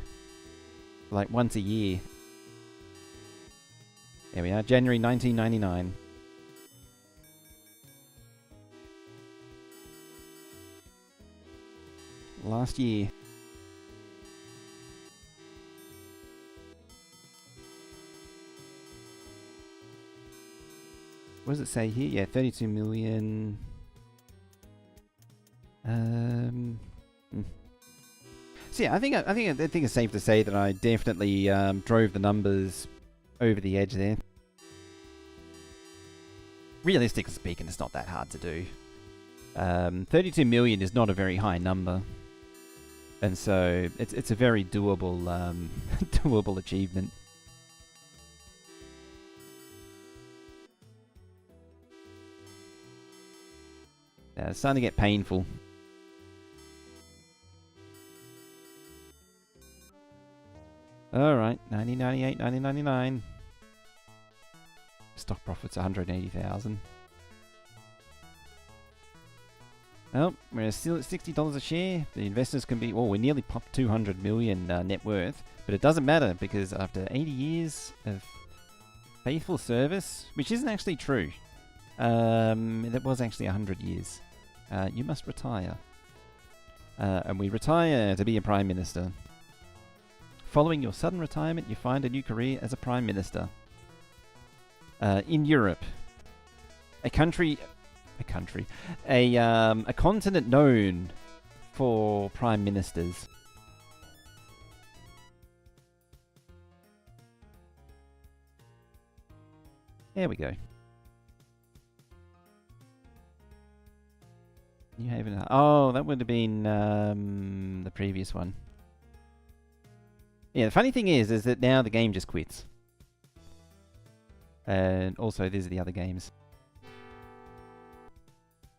like once a year. There we are, January 1999. Last year. What does it say here? Yeah, 32 million. So yeah, I think it's safe to say that I definitely drove the numbers over the edge there. Realistically speaking, it's not that hard to do. 32 million is not a very high number, and so it's a very doable doable achievement. It's starting to get painful. Alright, 1998, 1999. Stock profit's 180,000. Well, we're still at $60 a share. The investors can be... Well, we nearly popped 200 million net worth. But it doesn't matter, because after 80 years of faithful service, which isn't actually true. That was actually 100 years. You must retire. And we retire to be a Prime Minister. Following your sudden retirement, you find a new career as a Prime Minister. In Europe. A continent known for Prime Ministers. There we go. New Haven. Oh, that would have been the previous one. Yeah, the funny thing is that now the game just quits. And also, these are the other games.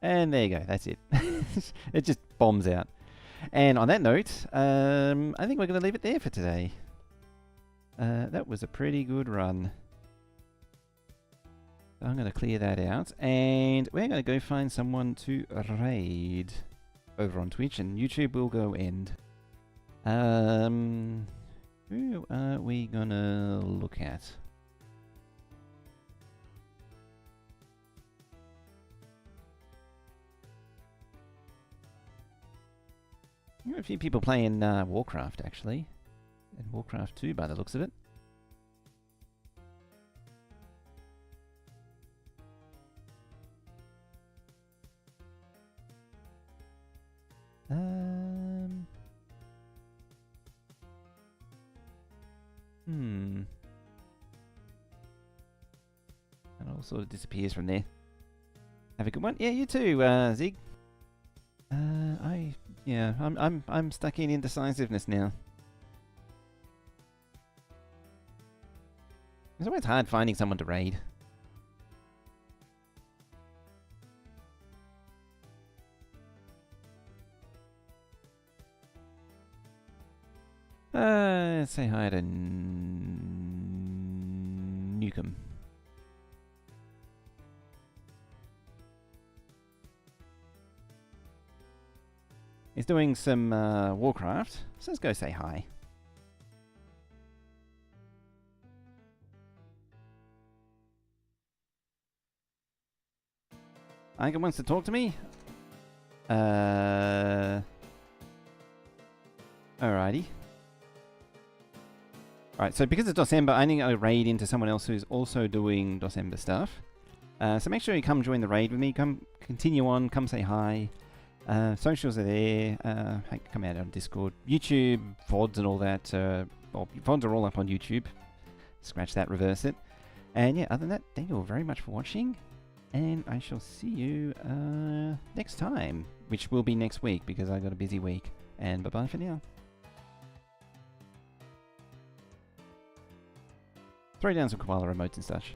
And there you go, that's it. It just bombs out. And on that note, I think we're going to leave it there for today. That was a pretty good run. I'm going to clear that out. And we're going to go find someone to raid over on Twitch. And YouTube will go end. Who are we going to look at? There are a few people playing Warcraft, actually. And Warcraft 2, by the looks of it. It all sort of disappears from there. Have a good one. Yeah, you too, Zig. I'm stuck in indecisiveness now. It's always hard finding someone to raid. Say hi to Newcomb. He's doing some Warcraft, so let's go say hi. Iger wants to talk to me? Alrighty. Alright, so because it's DOSember, I need to raid into someone else who's also doing DOSember stuff. So make sure you come join the raid with me. Come continue on, come say hi. Socials are there. Come out on Discord. YouTube, VODs and all that. Well, VODs are all up on YouTube. Scratch that, reverse it. And yeah, other than that, thank you all very much for watching. And I shall see you next time, which will be next week because I got a busy week. And bye-bye for now. Throw down some koala remotes and such.